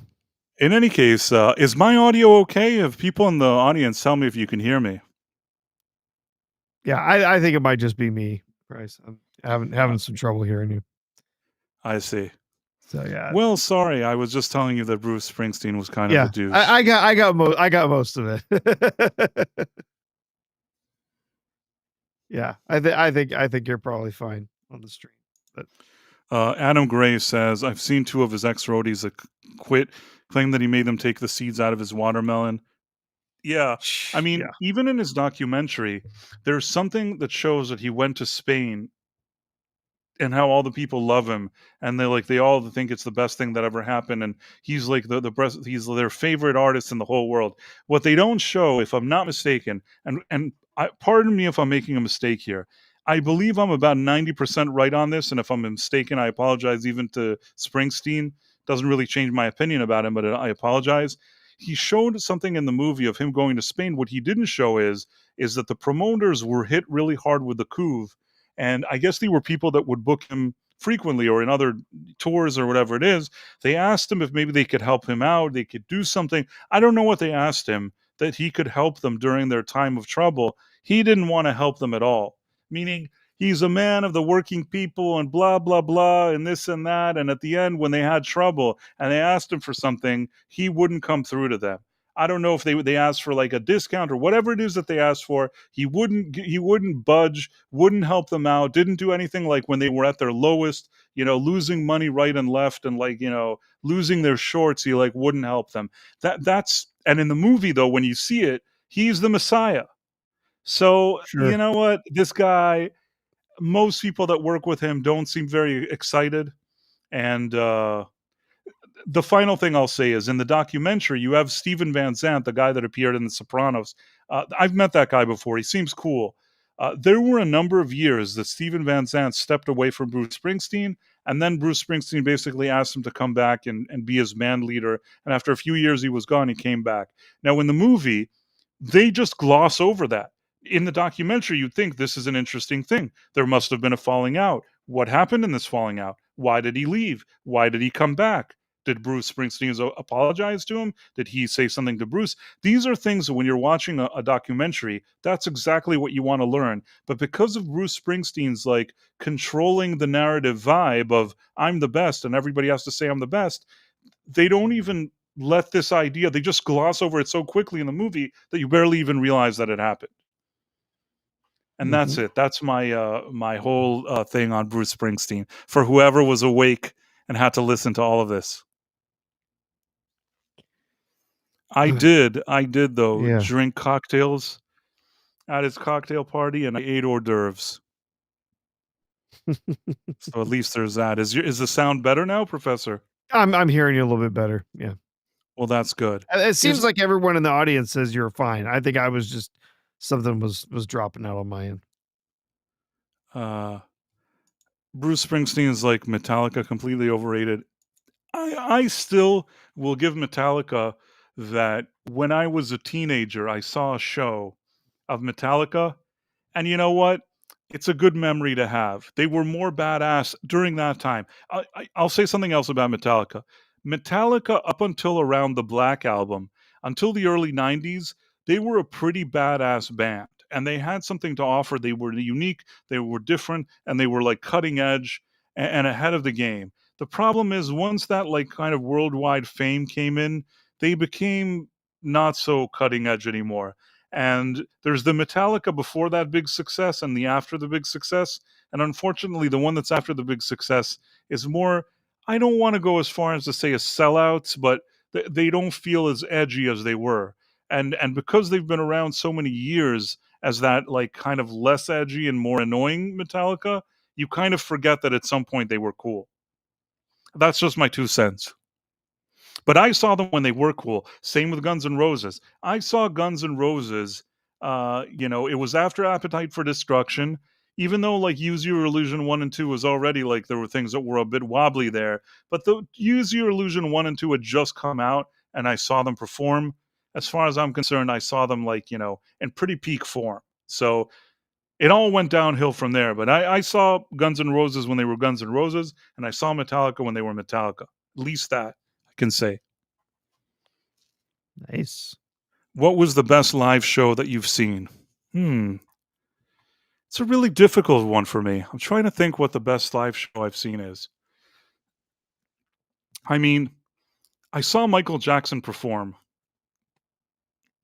In any case, is my audio okay? If people in the audience tell me if you can hear me. Yeah, I think it might just be me, Bryce. I'm having some trouble hearing you. I see. So yeah. Well, sorry, I was just telling you that Bruce Springsteen was kind of a douche. I got most of it. Yeah, I think you're probably fine on the stream. But Adam Gray says, I've seen 2 of his ex-roadies that quit, claim that he made them take the seeds out of his watermelon. Yeah, I mean, even in his documentary, there's something that shows that he went to Spain and how all the people love him, and they all think it's the best thing that ever happened, and he's like he's their favorite artist in the whole world. What they don't show, if I'm not mistaken, and pardon me if I'm making a mistake here, I believe I'm about 90% right on this, and if I'm mistaken, I apologize even to Springsteen. Doesn't really change my opinion about him, but I apologize. He showed something in the movie of him going to Spain. What he didn't show is that the promoters were hit really hard with the couve. And I guess they were people that would book him frequently or in other tours or whatever it is. They asked him if maybe they could help him out. They could do something. I don't know what they asked him, that he could help them during their time of trouble. He didn't want to help them at all, meaning he's a man of the working people and blah, blah, blah, and this and that. And at the end, when they had trouble and they asked him for something, he wouldn't come through to them. I don't know if they asked for like a discount or whatever it is that they asked for. He wouldn't budge, wouldn't help them out, didn't do anything like when they were at their lowest, you know, losing money right and left and like, you know, losing their shorts. He like wouldn't help them. And in the movie though, when you see it, he's the Messiah. So, Sure. You know what? This guy, most people that work with him don't seem very excited. And the final thing I'll say is in the documentary, you have Steven Van Zandt, the guy that appeared in The Sopranos. I've met that guy before. He seems cool. There were a number of years that Steven Van Zandt stepped away from Bruce Springsteen, and then Bruce Springsteen basically asked him to come back and be his band leader. And after a few years he was gone, he came back. Now, in the movie, they just gloss over that. In the documentary, you'd think this is an interesting thing. There must have been a falling out. What happened in this falling out? Why did he leave? Why did he come back? Did Bruce Springsteen apologize to him? Did he say something to Bruce? These are things that when you're watching a documentary, that's exactly what you want to learn. But because of Bruce Springsteen's like controlling the narrative vibe of I'm the best and everybody has to say I'm the best, they don't even let this idea, they just gloss over it so quickly in the movie that you barely even realize that it happened. And that's it. That's my my whole thing on Bruce Springsteen. For whoever was awake and had to listen to all of this. I did though, Yeah. drink cocktails at his cocktail party, and I ate hors d'oeuvres. So at least there's that. Is the sound better now, Professor? I'm hearing you a little bit better. Yeah. Well, that's good. It seems Is like everyone in the audience says you're fine. I think I was just something was dropping out on my end. uh Bruce Springsteen's like Metallica completely overrated. I still will give Metallica that when I was a teenager, I saw a show of Metallica, and you know what? It's a good memory to have. They were more badass during that time. I'll say something else about Metallica. Metallica, up until around the Black Album, until the early 90s, they were a pretty badass band. And they had something to offer. They were unique, they were different, and they were like cutting edge and ahead of the game. The problem is once that like kind of worldwide fame came in, they became not so cutting edge anymore. And there's the Metallica before that big success and the after the big success. And unfortunately, the one that's after the big success is more, I don't want to go as far as to say as sellouts, but they don't feel as edgy as they were. And because they've been around so many years as that like kind of less edgy and more annoying Metallica, you kind of forget that at some point they were cool. That's just my 2 cents. But I saw them when they were cool. Same with Guns N' Roses. I saw Guns N' Roses, it was after Appetite for Destruction, even though like Use Your Illusion 1 and 2 was already like there were things that were a bit wobbly there. But the Use Your Illusion 1 and 2 had just come out and I saw them perform. As far as I'm concerned, I saw them like, in pretty peak form. So it all went downhill from there. But I saw Guns N' Roses when they were Guns N' Roses, and I saw Metallica when they were Metallica. At least that I can say. Nice. What was the best live show that you've seen? It's a really difficult one for me. I'm trying to think what the best live show I've seen is. I mean, I saw Michael Jackson perform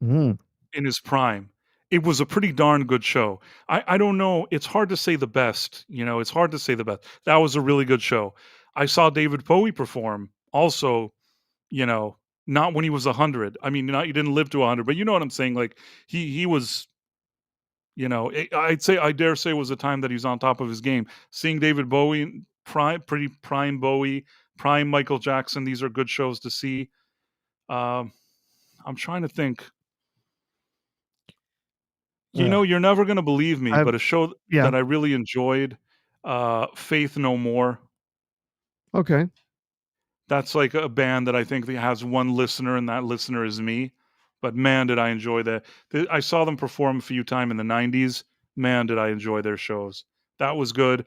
Mm. in his prime. It was a pretty darn good show. I don't know. It's hard to say the best. It's hard to say the best. That was a really good show. I saw David Bowie perform also, you know, not when he was 100. I mean, not he didn't live to 100, but you know what I'm saying. Like he was, I dare say it was a time that he's on top of his game. Seeing David Bowie, pretty prime Bowie, prime Michael Jackson. These are good shows to see. Um, I'm trying to think. You're never gonna believe me, I've but a show yeah. that I really enjoyed, Faith No More. Okay. That's like a band that I think that has one listener, and that listener is me. But man, did I enjoy that. I saw them perform a few times in the 90s. Man, did I enjoy their shows. That was good.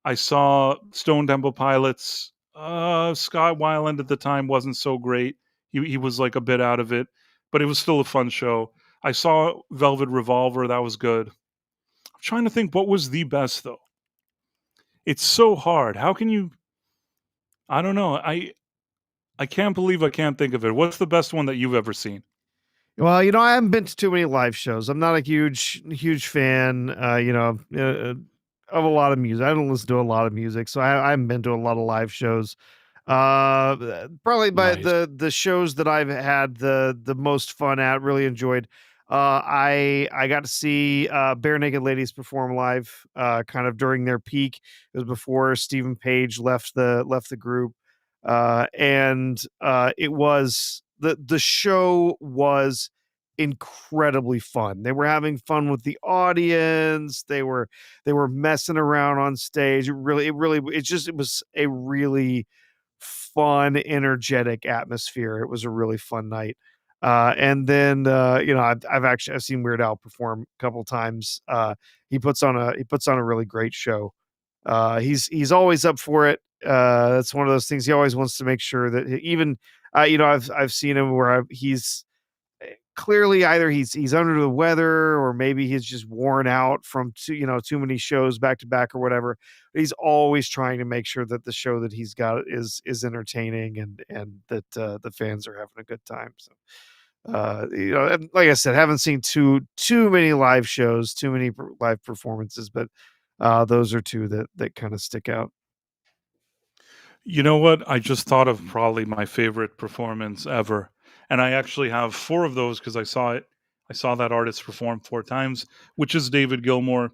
I saw Stone Temple Pilots. Scott Weiland at the time wasn't so great. He was like a bit out of it, but it was still a fun show. I saw Velvet Revolver. That was good. I'm trying to think what was the best though. It's so hard. How can you? I don't know. I can't believe I can't think of it. What's the best one that you've ever seen? Well, I haven't been to too many live shows. I'm not a huge fan, of a lot of music. I don't listen to a lot of music, so I haven't been to a lot of live shows. Probably by Nice. the shows that I've had the most fun at, really enjoyed. I got to see Bare Naked Ladies perform live, kind of during their peak. It was before Stephen Page left the group, and it was the show was incredibly fun. They were having fun with the audience. They were messing around on stage. It was a really fun, energetic atmosphere. It was a really fun night. And then I've seen Weird Al perform a couple times. He puts on a really great show. He's always up for it. That's one of those things. He always wants to make sure that even I've seen him where he's clearly either he's under the weather or maybe he's just worn out from too many shows back to back or whatever. But he's always trying to make sure that the show that he's got is entertaining and that the fans are having a good time. So and like I said, haven't seen too many live shows, too many live performances, but those are two that kind of stick out. You know what? I just thought of probably my favorite performance ever. And I actually have four of those because I saw it. I saw that artist perform four times, which is David Gilmour.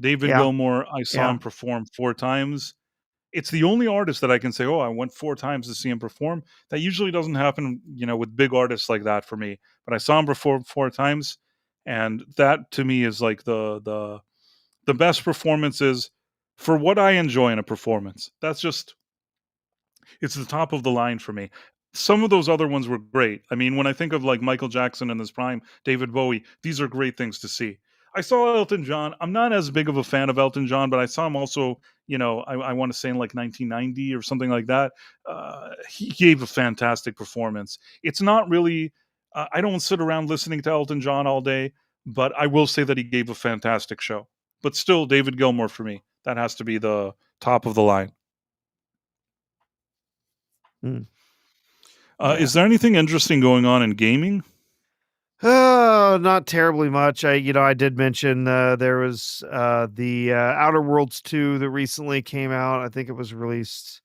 David Yeah, Gilmour, I saw yeah. him perform four times. It's the only artist that I can say, "Oh, I went four times to see him perform." That usually doesn't happen, with big artists like that for me. But I saw him perform four times, and that to me is like the best performances for what I enjoy in a performance. It's the top of the line for me. Some of those other ones were great. I mean, when I think of like Michael Jackson in his prime, David Bowie, these are great things to see. I saw Elton John. I'm not as big of a fan of Elton John, but I saw him also, I want to say in like 1990 or something like that. He gave a fantastic performance. It's not really, I don't sit around listening to Elton John all day, but I will say that he gave a fantastic show. But still, David Gilmour for me. That has to be the top of the line. Mm, yeah. Is there anything interesting going on in gaming? Oh, not terribly much. I did mention there was the Outer Worlds 2 that recently came out. I think it was released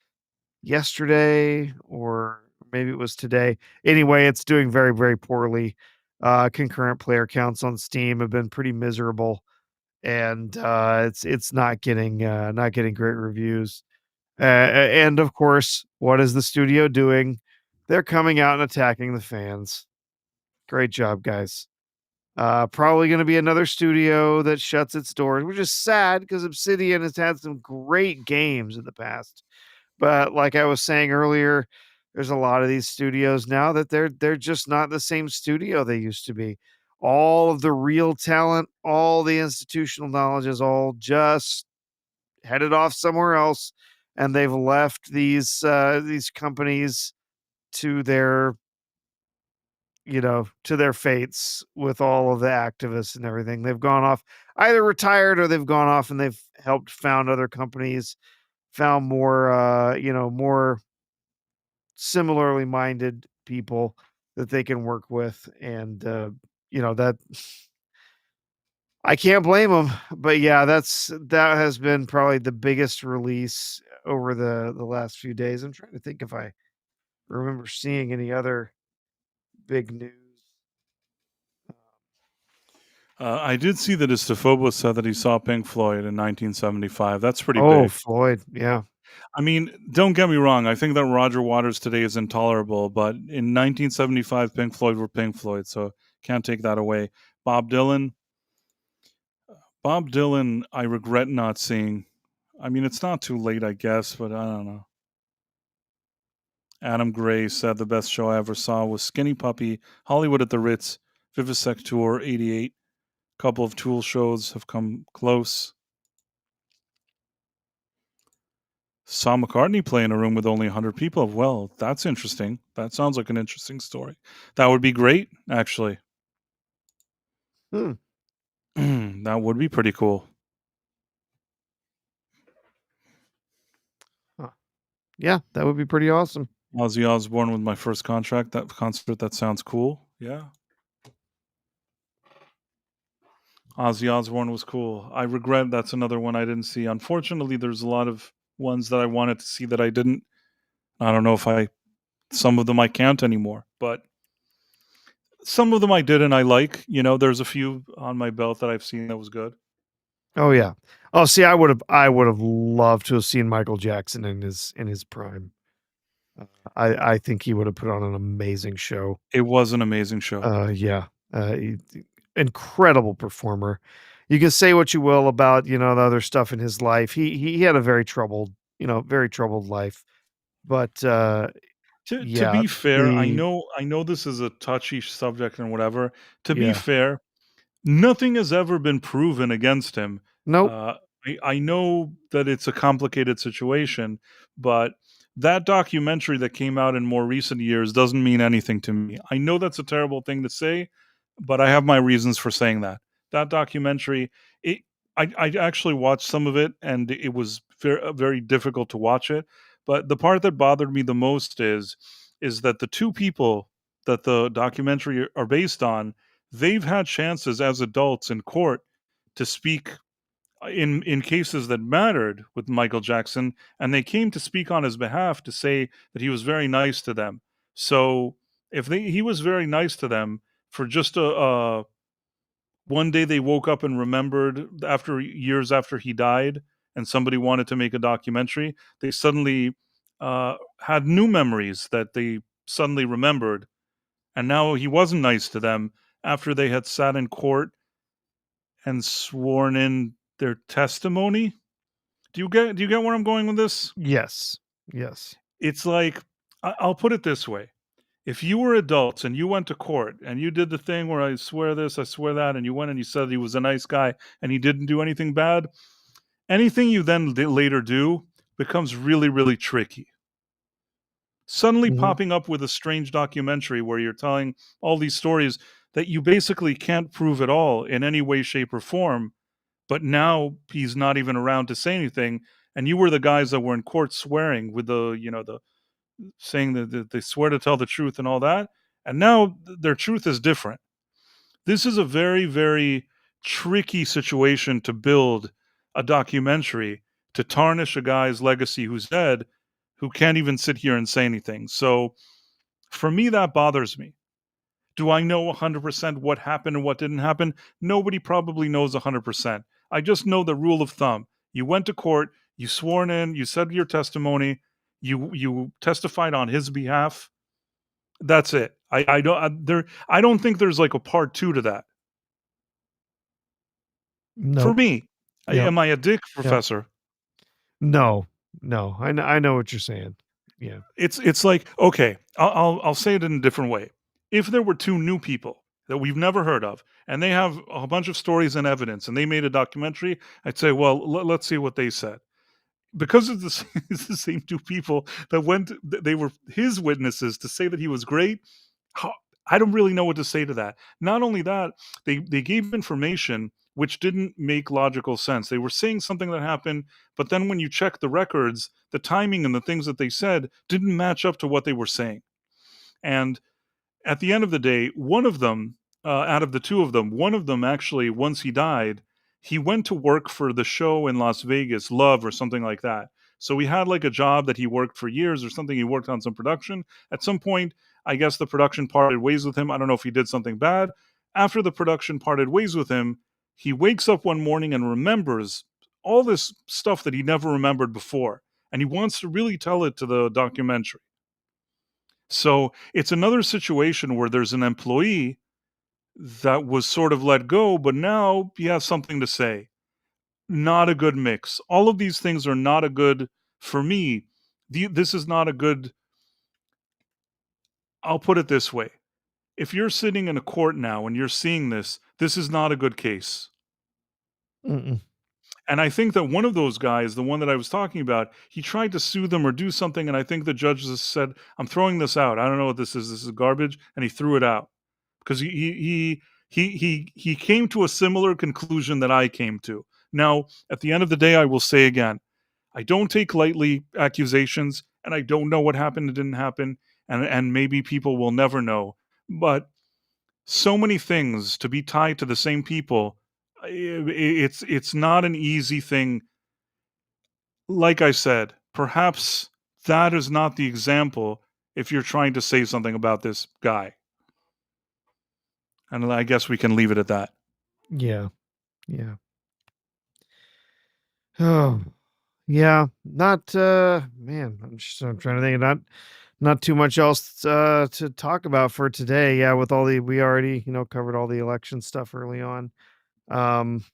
yesterday or maybe it was today. Anyway, it's doing very, very poorly. Concurrent player counts on Steam have been pretty miserable, and it's not getting great reviews. And of course, what is the studio doing? They're coming out and attacking the fans. Great job, guys. Probably going to be another studio that shuts its doors, which is sad because Obsidian has had some great games in the past. But like I was saying earlier, there's a lot of these studios now that they're just not the same studio they used to be. All of the real talent, all the institutional knowledge is all just headed off somewhere else, and they've left these companies to their fates with all of the activists and everything. They've gone off, either retired or they've gone off and they've helped found other companies, found more similarly minded people that they can work with. And, that I can't blame them. But yeah, that has been probably the biggest release over the last few days. I'm trying to think if I remember seeing any other big news. I did see that Istafobos said that he saw Pink Floyd in 1975. That's pretty Oh, big. Floyd. Yeah. I mean, don't get me wrong. I think that Roger Waters today is intolerable, but in 1975, Pink Floyd were Pink Floyd, so can't take that away. Bob Dylan. Bob Dylan, I regret not seeing. I mean, it's not too late, I guess, but I don't know. Adam Gray said the best show I ever saw was Skinny Puppy, Hollywood at the Ritz, Vivisect Tour 88. Couple of Tool shows have come close. Saw McCartney play in a room with only 100 people. Well, that's interesting. That sounds like an interesting story. That would be great, actually. Hmm. That would be pretty cool. Huh. Yeah, that would be pretty awesome. Ozzy Osbourne with my first contract. That concert, that sounds cool. Yeah. Ozzy Osbourne was cool. I regret that's another one I didn't see. Unfortunately, there's a lot of ones that I wanted to see that I didn't. I don't know if some of them I can't anymore, but some of them I did and I like. There's a few on my belt that I've seen that was good. Oh yeah. Oh, see, I would have loved to have seen Michael Jackson in his prime. I think he would have put on an amazing show. It was an amazing show. Yeah. Incredible performer. You can say what you will about, the other stuff in his life. He had a very troubled life. But To yeah, be fair, I the know this is a touchy subject and whatever. To be yeah. fair, nothing has ever been proven against him. Nope. Uh, I know that it's a complicated situation, but that documentary that came out in more recent years doesn't mean anything to me. I know that's a terrible thing to say, but I have my reasons for saying that. That documentary, it, I actually watched some of it, and it was very, very difficult to watch it. But the part that bothered me the most is that the two people that the documentary are based on, they've had chances as adults in court to speak in cases that mattered with Michael Jackson, and they came to speak on his behalf to say that he was very nice to them. So if he was very nice to them for just a one day they woke up and remembered after years after he died, and somebody wanted to make a documentary, they suddenly had new memories that they suddenly remembered, and now he wasn't nice to them after they had sat in court and sworn in their testimony. Do you get where I'm going with this? Yes. Yes. It's like I'll put it this way. If you were adults and you went to court and you did the thing where I swear this, I swear that, and you went and you said he was a nice guy and he didn't do anything bad, anything you then later do becomes really, really tricky. Suddenly Mhm. popping up with a strange documentary where you're telling all these stories that you basically can't prove at all in any way, shape, or form, but now he's not even around to say anything. And you were the guys that were in court swearing with the saying that they swear to tell the truth and all that. And now their truth is different. This is a very, very tricky situation to build a documentary to tarnish a guy's legacy who's dead, who can't even sit here and say anything. So for me, that bothers me. Do I know 100% what happened and what didn't happen? Nobody probably knows 100%. I just know the rule of thumb. You went to court, you sworn in, you said your testimony, you testified on his behalf. That's it. I don't think there's like a part 2 to that. For Nope. me, Yep. am I a dick, Yep. Professor? No. No. I know what you're saying. Yeah. It's like, okay, I'll say it in a different way. If there were 2 new people that we've never heard of, and they have a bunch of stories and evidence, and they made a documentary, I'd say, well, let's see what they said. Because it's it's the same 2 people that they were his witnesses to say that he was great. How, I don't really know what to say to that. Not only that, they gave information which didn't make logical sense. They were saying something that happened, but then when you check the records, the timing and the things that they said didn't match up to what they were saying. And at the end of the day, one of them, out of the 2 of them, one of them actually, once he died, he went to work for the show in Las Vegas, Love or something like that. So he had like a job that he worked for years or something. He worked on some production. At some point, I guess the production parted ways with him. I don't know if he did something bad. After the production parted ways with him, he wakes up one morning and remembers all this stuff that he never remembered before. And he wants to really tell it to the documentary. So it's another situation where there's an employee that was sort of let go, but now he has something to say. Not a good mix. All of these things are not a good, for me, this is not a good, I'll put it this way. If you're sitting in a court now and you're seeing this, this is not a good case. Mm-mm. And I think that one of those guys, the one that I was talking about, he tried to sue them or do something, and I think the judge just said, "I'm throwing this out. I don't know what this is. This is garbage," and he threw it out because he came to a similar conclusion that I came to. Now, at the end of the day, I will say again, I don't take lightly accusations, and I don't know what happened and didn't happen, and maybe people will never know. But so many things to be tied to the same people, it's not an easy thing. Like I said, perhaps that is not the example if you're trying to say something about this guy. And I guess we can leave it at that. Yeah. Yeah. Oh, yeah. Not man, I'm trying to think of not too much else to talk about for today. Yeah, with all the we already, covered all the election stuff early on. Um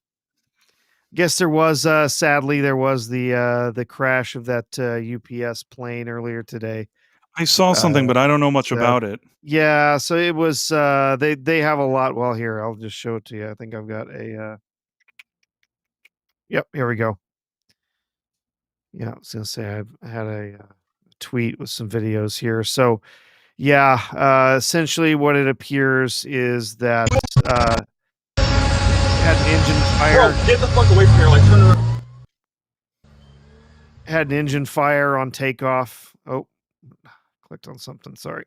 Guess there was sadly there was the crash of that UPS plane earlier today. I saw something, Uh but I don't know much so about it. yeah, so it was they have a lot. Well, here, I'll just show it to you. I think I've got a yep, here we go. Yeah, I was gonna say I had a tweet with some videos here. So yeah, essentially what it appears is that had an engine fire. Bro, get the fuck away from here! Like, turn around. Had an engine fire on takeoff. Oh, clicked on something. Sorry.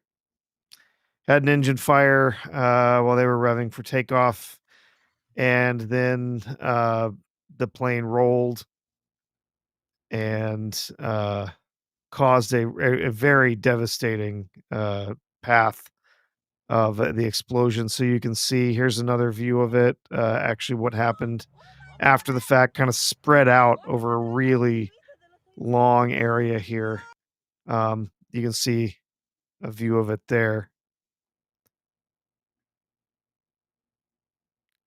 Had an engine fire while they were revving for takeoff, and then the plane rolled and caused a very devastating path of the explosion. So you can see here's another view of it. Actually, what happened after the fact kind of spread out over a really long area here. You can see a view of it there.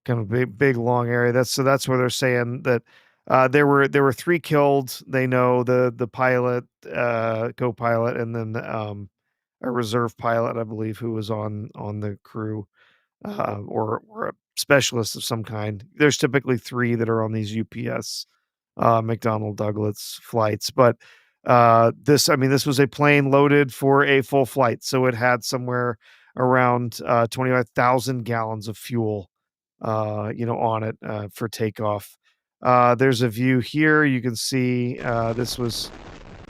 Kind of big, long area. That's where they're saying that there were 3 killed. They know the pilot, co-pilot, and then a reserve pilot, I believe, who was on the crew, or a specialist of some kind. There's typically 3 that are on these UPS McDonnell Douglas flights, but this was a plane loaded for a full flight, so it had somewhere around 25,000 gallons of fuel on it for takeoff. There's a view here. You can see this was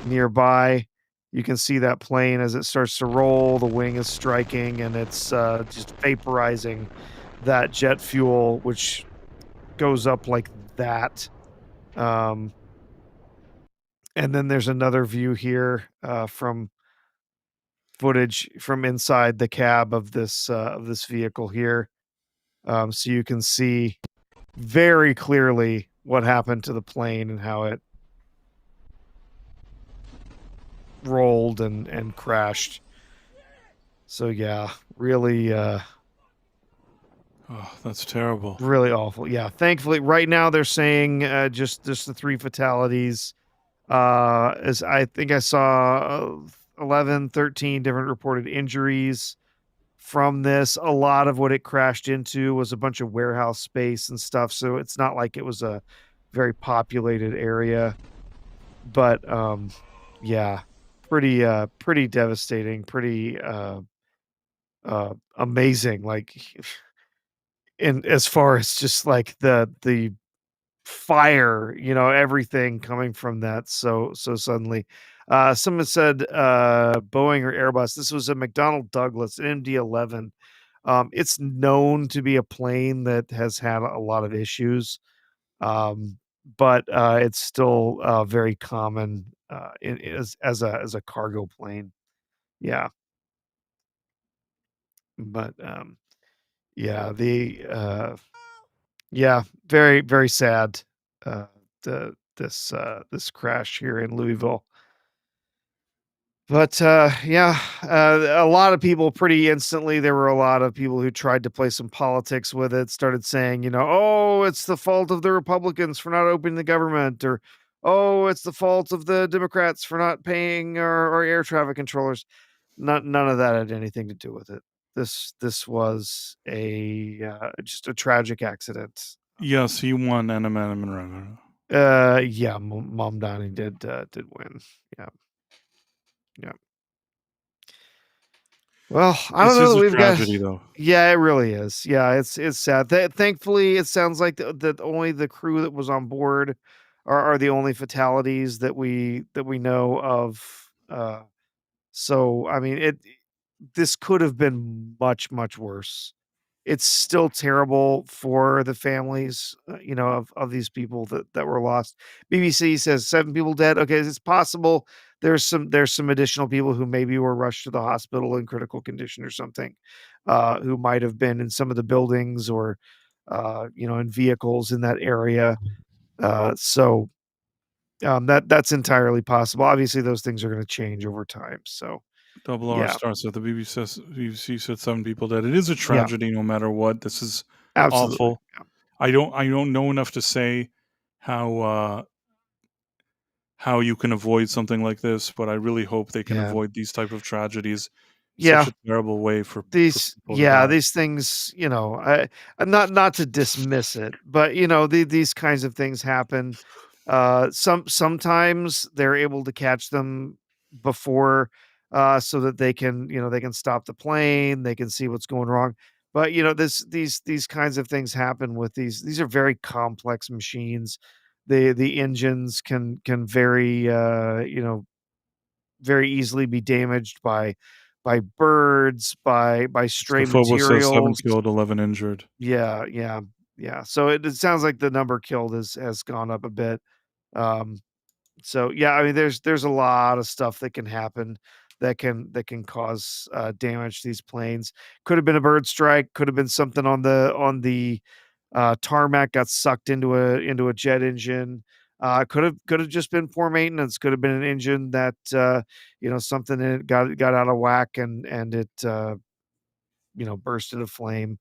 nearby. You can see that plane as it starts to roll. The wing is striking, and it's just vaporizing that jet fuel, which goes up like that. And then there's another view here from footage from inside the cab of this vehicle here. So you can see very clearly what happened to the plane and how it rolled and crashed. So yeah, really Oh, that's terrible. really awful. Yeah, thankfully right now they're saying just the 3 fatalities. As I think I saw 11, 13 different reported injuries from this. A lot of what it crashed into was a bunch of warehouse space and stuff, so it's not like it was a very populated area. But yeah, pretty devastating, pretty amazing, like in as far as just like the fire, everything coming from that so suddenly. Someone said Boeing or Airbus. This was a McDonnell Douglas, an MD-11. It's known to be a plane that has had a lot of issues, but it's still very common as a cargo plane. Yeah, but yeah, very very sad. This crash here in Louisville. But yeah, a lot of people pretty instantly. There were a lot of people who tried to play some politics with it. Started saying, oh, it's the fault of the Republicans for not opening the government, or oh, it's the fault of the Democrats for not paying our air traffic controllers. None of that had anything to do with it. This was just a tragic accident. Yes, he won an amendment revenue. Yeah, Mom Donnie did win. Yeah, yeah. Well, I don't This know is that a we've got. tragedy, though. Yeah, it really is. Yeah, it's sad. Thankfully, it sounds like that only the crew that was on board are the only fatalities that we know of. So I mean, this could have been much much worse. It's still terrible for the families, of these people that were lost. BBC says 7 people dead. Okay, it's possible there's some additional people who maybe were rushed to the hospital in critical condition or something, who might have been in some of the buildings or, in vehicles in that area. So that's entirely possible. Obviously, those things are going to change over time. So Double R yeah, starts with the BBC said 7 people dead. It is a yeah, tragedy, no matter what. This is absolutely. awful. I don't know enough to say how how you can avoid something like this, but I really hope they can Yeah, avoid these type of tragedies. yeah. Such a terrible way for These people to die. these things, not to dismiss it, but, these kinds of things happen. Sometimes they're able to catch them before, so that they can stop the plane, they can see what's going wrong. But, these kinds of things happen with these are very complex machines. The engines can very easily be damaged by birds, by The stray Phobos says 7 materials. killed, 11 injured. Yeah, yeah. Yeah, so it sounds like the number killed has gone up a bit. Um, so yeah, I mean, there's a lot of stuff that can happen that can cause damage to these planes. Could have been a bird strike. Could have been something on the tarmac got sucked into a jet engine. Could have just been poor maintenance. Could have been an engine that something in it got out of whack and it burst into flame.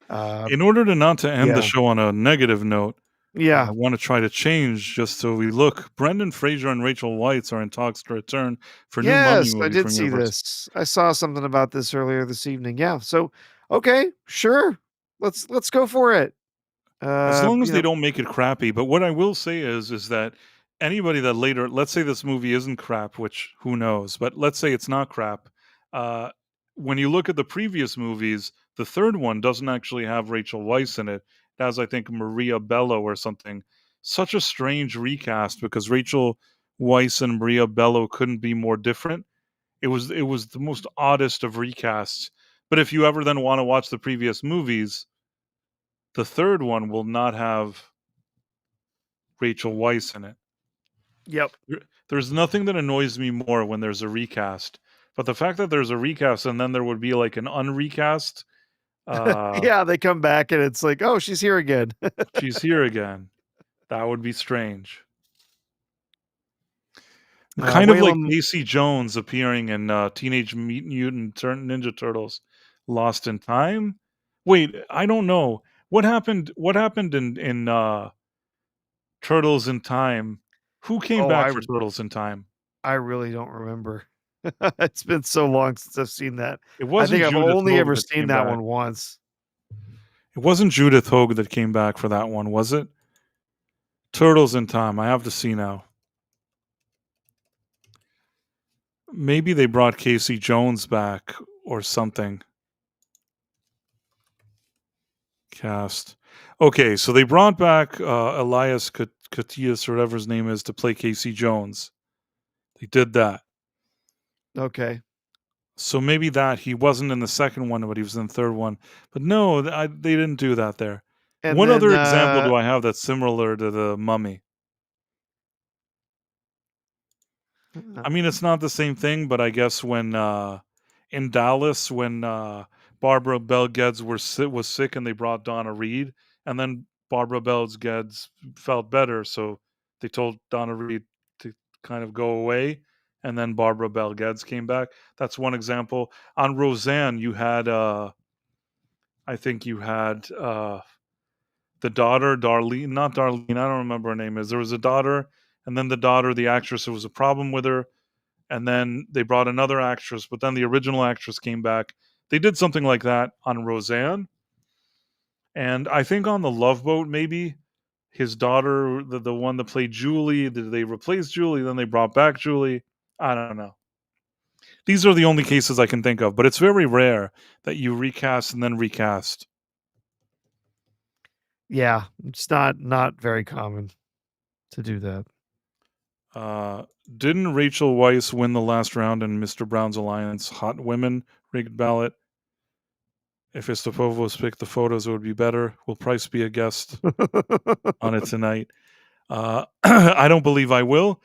Uh, In order to not to end the yeah, show on a negative note, I yeah. want to try to change just so we look. Brendan Fraser and Rachel Weisz are in talks to return for new Mummy Yes, I movie did from see Universal. this. I saw something about this earlier this evening. Yeah. So, okay, sure. Let's go for it. As long as You they know, don't make it crappy. But what I will say is that anybody that later, let's say this movie isn't crap, which who knows, but let's say it's not crap. Uh, when you look at the previous movies, the third one doesn't actually have Rachel Weisz in it. It has, I think, Maria Bello or something. Such a strange recast because Rachel Weisz and Maria Bello couldn't be more different. It was the most oddest of recasts. But if you ever then want to watch the previous movies, the third one will not have Rachel Weisz in it. yep. There's nothing that annoys me more when there's a recast, but the fact that there's a recast and then there would be like an unrecast, uh, Yeah, they come back and it's like, oh, she's here again. she's here again. That would be strange. Kind of like Whalum. Casey Jones appearing in Teenage Mutant Ninja Turtles: Lost in Time. Wait, I don't know what happened. What happened in Turtles in Time? Who came Oh, back I for Turtles in Time? I really don't remember. It's been so long since I've seen that. It I wasn't think I've Judith only Hogue ever that seen came that back. one once. It wasn't Judith Hogue that came back for that one, was it? Turtles in Time. I have to see now. Maybe they brought Casey Jones back or something. Cast. Okay, so they brought back Elias Koteas or whatever his name is to play Casey Jones. They did that. Okay. So maybe that he wasn't in the second one, but he was in the third one. But no, they didn't do that there. And What then other example do I have that's similar to the Mummy? I mean, it's not the same thing, but I guess when in Dallas, when Barbara Bel Geddes was sick and they brought Donna Reed, and then Barbara Bel Geddes felt better, so they told Donna Reed to kind of go away, and then Barbara Bel Geddes came back. That's one example. On Roseanne, you had I think you had the daughter, Darlene, not Darlene, I don't remember her name is. There was a daughter, and then the daughter, the actress, there was a problem with her, and then they brought another actress, but then the original actress came back. They did something like that on Roseanne, and I think on the Love Boat, maybe his daughter, the one that played Julie, did they replace Julie? Then they brought back Julie. I don't know. These are the only cases I can think of, but it's very rare that you recast and then recast. yeah, it's not very common to do that. Uh, didn't Rachel Weisz win the last round in Mr. Brown's Alliance Hot Women rigged ballot? If Istopovos picked the photos, it would be better. Will Price be a guest on it tonight? I don't believe I will.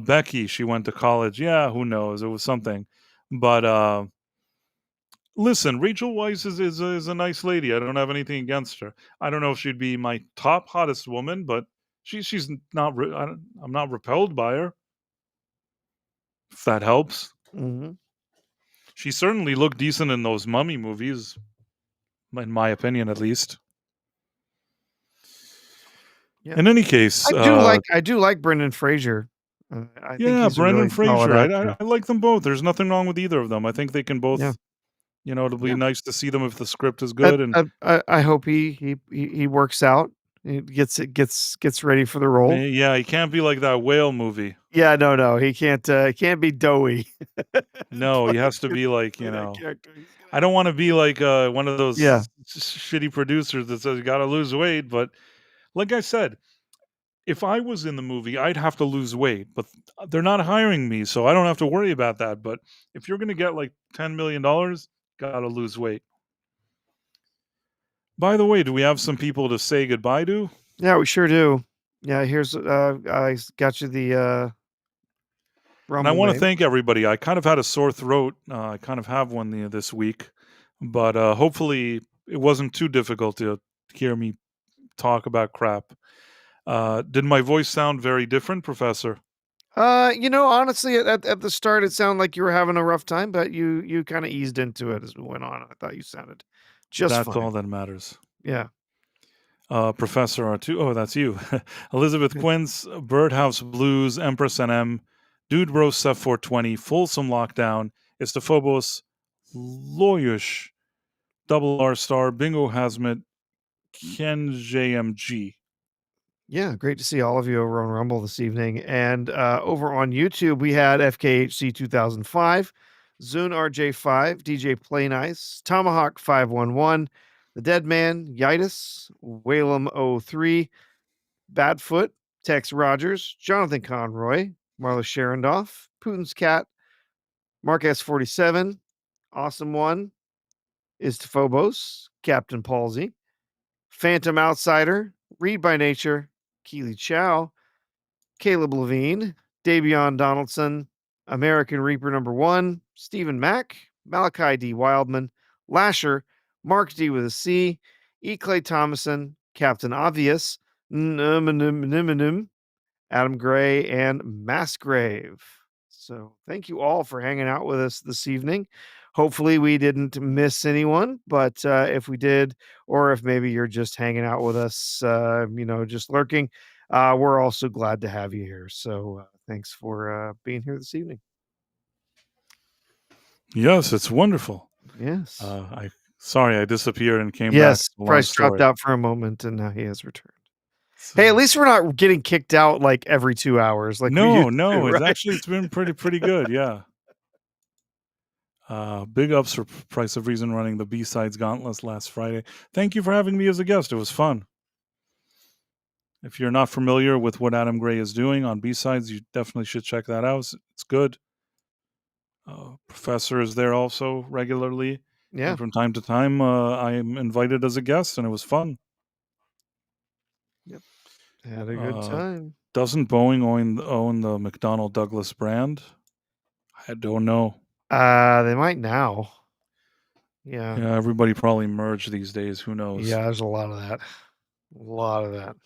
Becky, she went to college. Yeah, who knows? It was something. But listen, Rachel Weisz is a nice lady. I don't have anything against her. I don't know if she'd be my top hottest woman, but she's not. I'm not repelled by her. If that helps. Mhm. She certainly looked decent in those Mummy movies, in my opinion, at least. Yeah. In any case, I do like Brendan Fraser. I think yeah, he's a Brendan really solid Fraser. actor. I like them both. There's nothing wrong with either of them. I think they can Yeah. both. It'll be Yeah. nice to see them if the script is I good. And I hope he works out. He gets ready for the role. yeah, he can't be like that whale movie. Yeah, no, he can't be doughy. No, he has to be like Play that character. I don't want to be like one of Yeah. those shitty producers that says you got to lose weight. But like I said, if I was in the movie, I'd have to lose weight. But they're not hiring me, so I don't have to worry about that. But if you're going to get like $10 million, gotta lose weight. By the way, do we have some people to say goodbye to? Yeah, we sure do. Yeah, here's I got you the And I Rumble want to name. thank everybody. I kind of had a sore throat. I kind of have one this week, but hopefully it wasn't too difficult to hear me talk about crap. Did my voice sound very different, Professor? Honestly, at the start, it sounded like you were having a rough time, but you kind of eased into it as we went on. I thought you sounded just That's fine. all that matters. Yeah. Professor R2. Oh, that's you. Elizabeth Quince, Birdhouse Blues, Empress NM, Dude Bro Sef 420, Folsom Lockdown, Istophobos, Loyush, Double R Star, Bingo Hazmat, Ken JMG. Yeah, great to see all of you over on Rumble this evening. And over on YouTube, we had FKHC 2005, Zune RJ5, DJ Play Nice, Tomahawk 511, The Dead Man, Yitus, Whalem 03, Badfoot, Tex Rogers, Jonathan Conroy, Marla Sharondoff, Putin's Cat, Mark S47, Awesome One, Istophobos, Captain Palsy, Phantom Outsider, Read by Nature, Keely Chow, Caleb Levine, Davion Donaldson, American Reaper #1, Stephen Mack, Malachi D. Wildman, Lasher, Mark D. with a C, E. Clay Thomason, Captain Obvious, Adam Gray, and Massgrave. So thank you all for hanging out with us this evening. Hopefully we didn't miss anyone, but if we did, or if maybe you're just hanging out with us, just lurking, we're also glad to have you here. So thanks for being here this evening. Yes, it's wonderful. Yes. Sorry I disappeared and came back. Yes. Long Price dropped story. out for a moment and now he has returned. So- Hey, at least we're not getting kicked out like every 2 hours. Like we no, used to, it's right? actually it's been pretty good. Yeah. Big ups for Price of Reason running the B-Sides Gauntlet last Friday. Thank you for having me as a guest. It was fun. If you're not familiar with what Adam Gray is doing on B-Sides, you definitely should check that out. It's good. Professor is there also regularly. Yeah. And from time to time, I'm invited as a guest, and it was fun. Yep. Had a good time. Doesn't Boeing own the McDonnell Douglas brand? I don't know. They might now. Yeah. Yeah, everybody probably merged these days. Who knows? Yeah, there's a lot of that. A lot of that.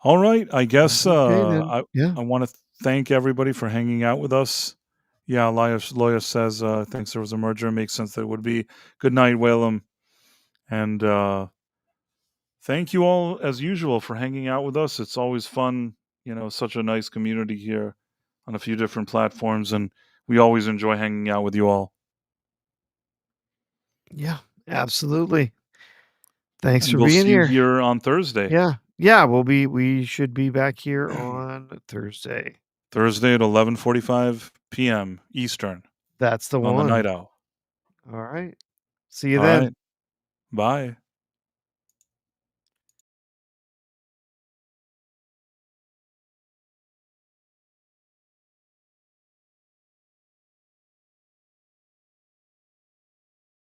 All right. I guess Okay, then. Yeah. I want to thank everybody for hanging out with us. Yeah, lawyer says thinks there was a merger. It makes sense that it would be. Good night, Whalem. And thank you all, as usual, for hanging out with us. It's always fun. Such a nice community here on a few different platforms. And we always enjoy hanging out with you all. Yeah, absolutely. Thanks And for we'll being see you here. here on Thursday. Yeah. Yeah, we should be back here on Thursday. Thursday at 11:45 p.m. Eastern That's the on one. the Night Owl. All right. See you All then. right. Bye.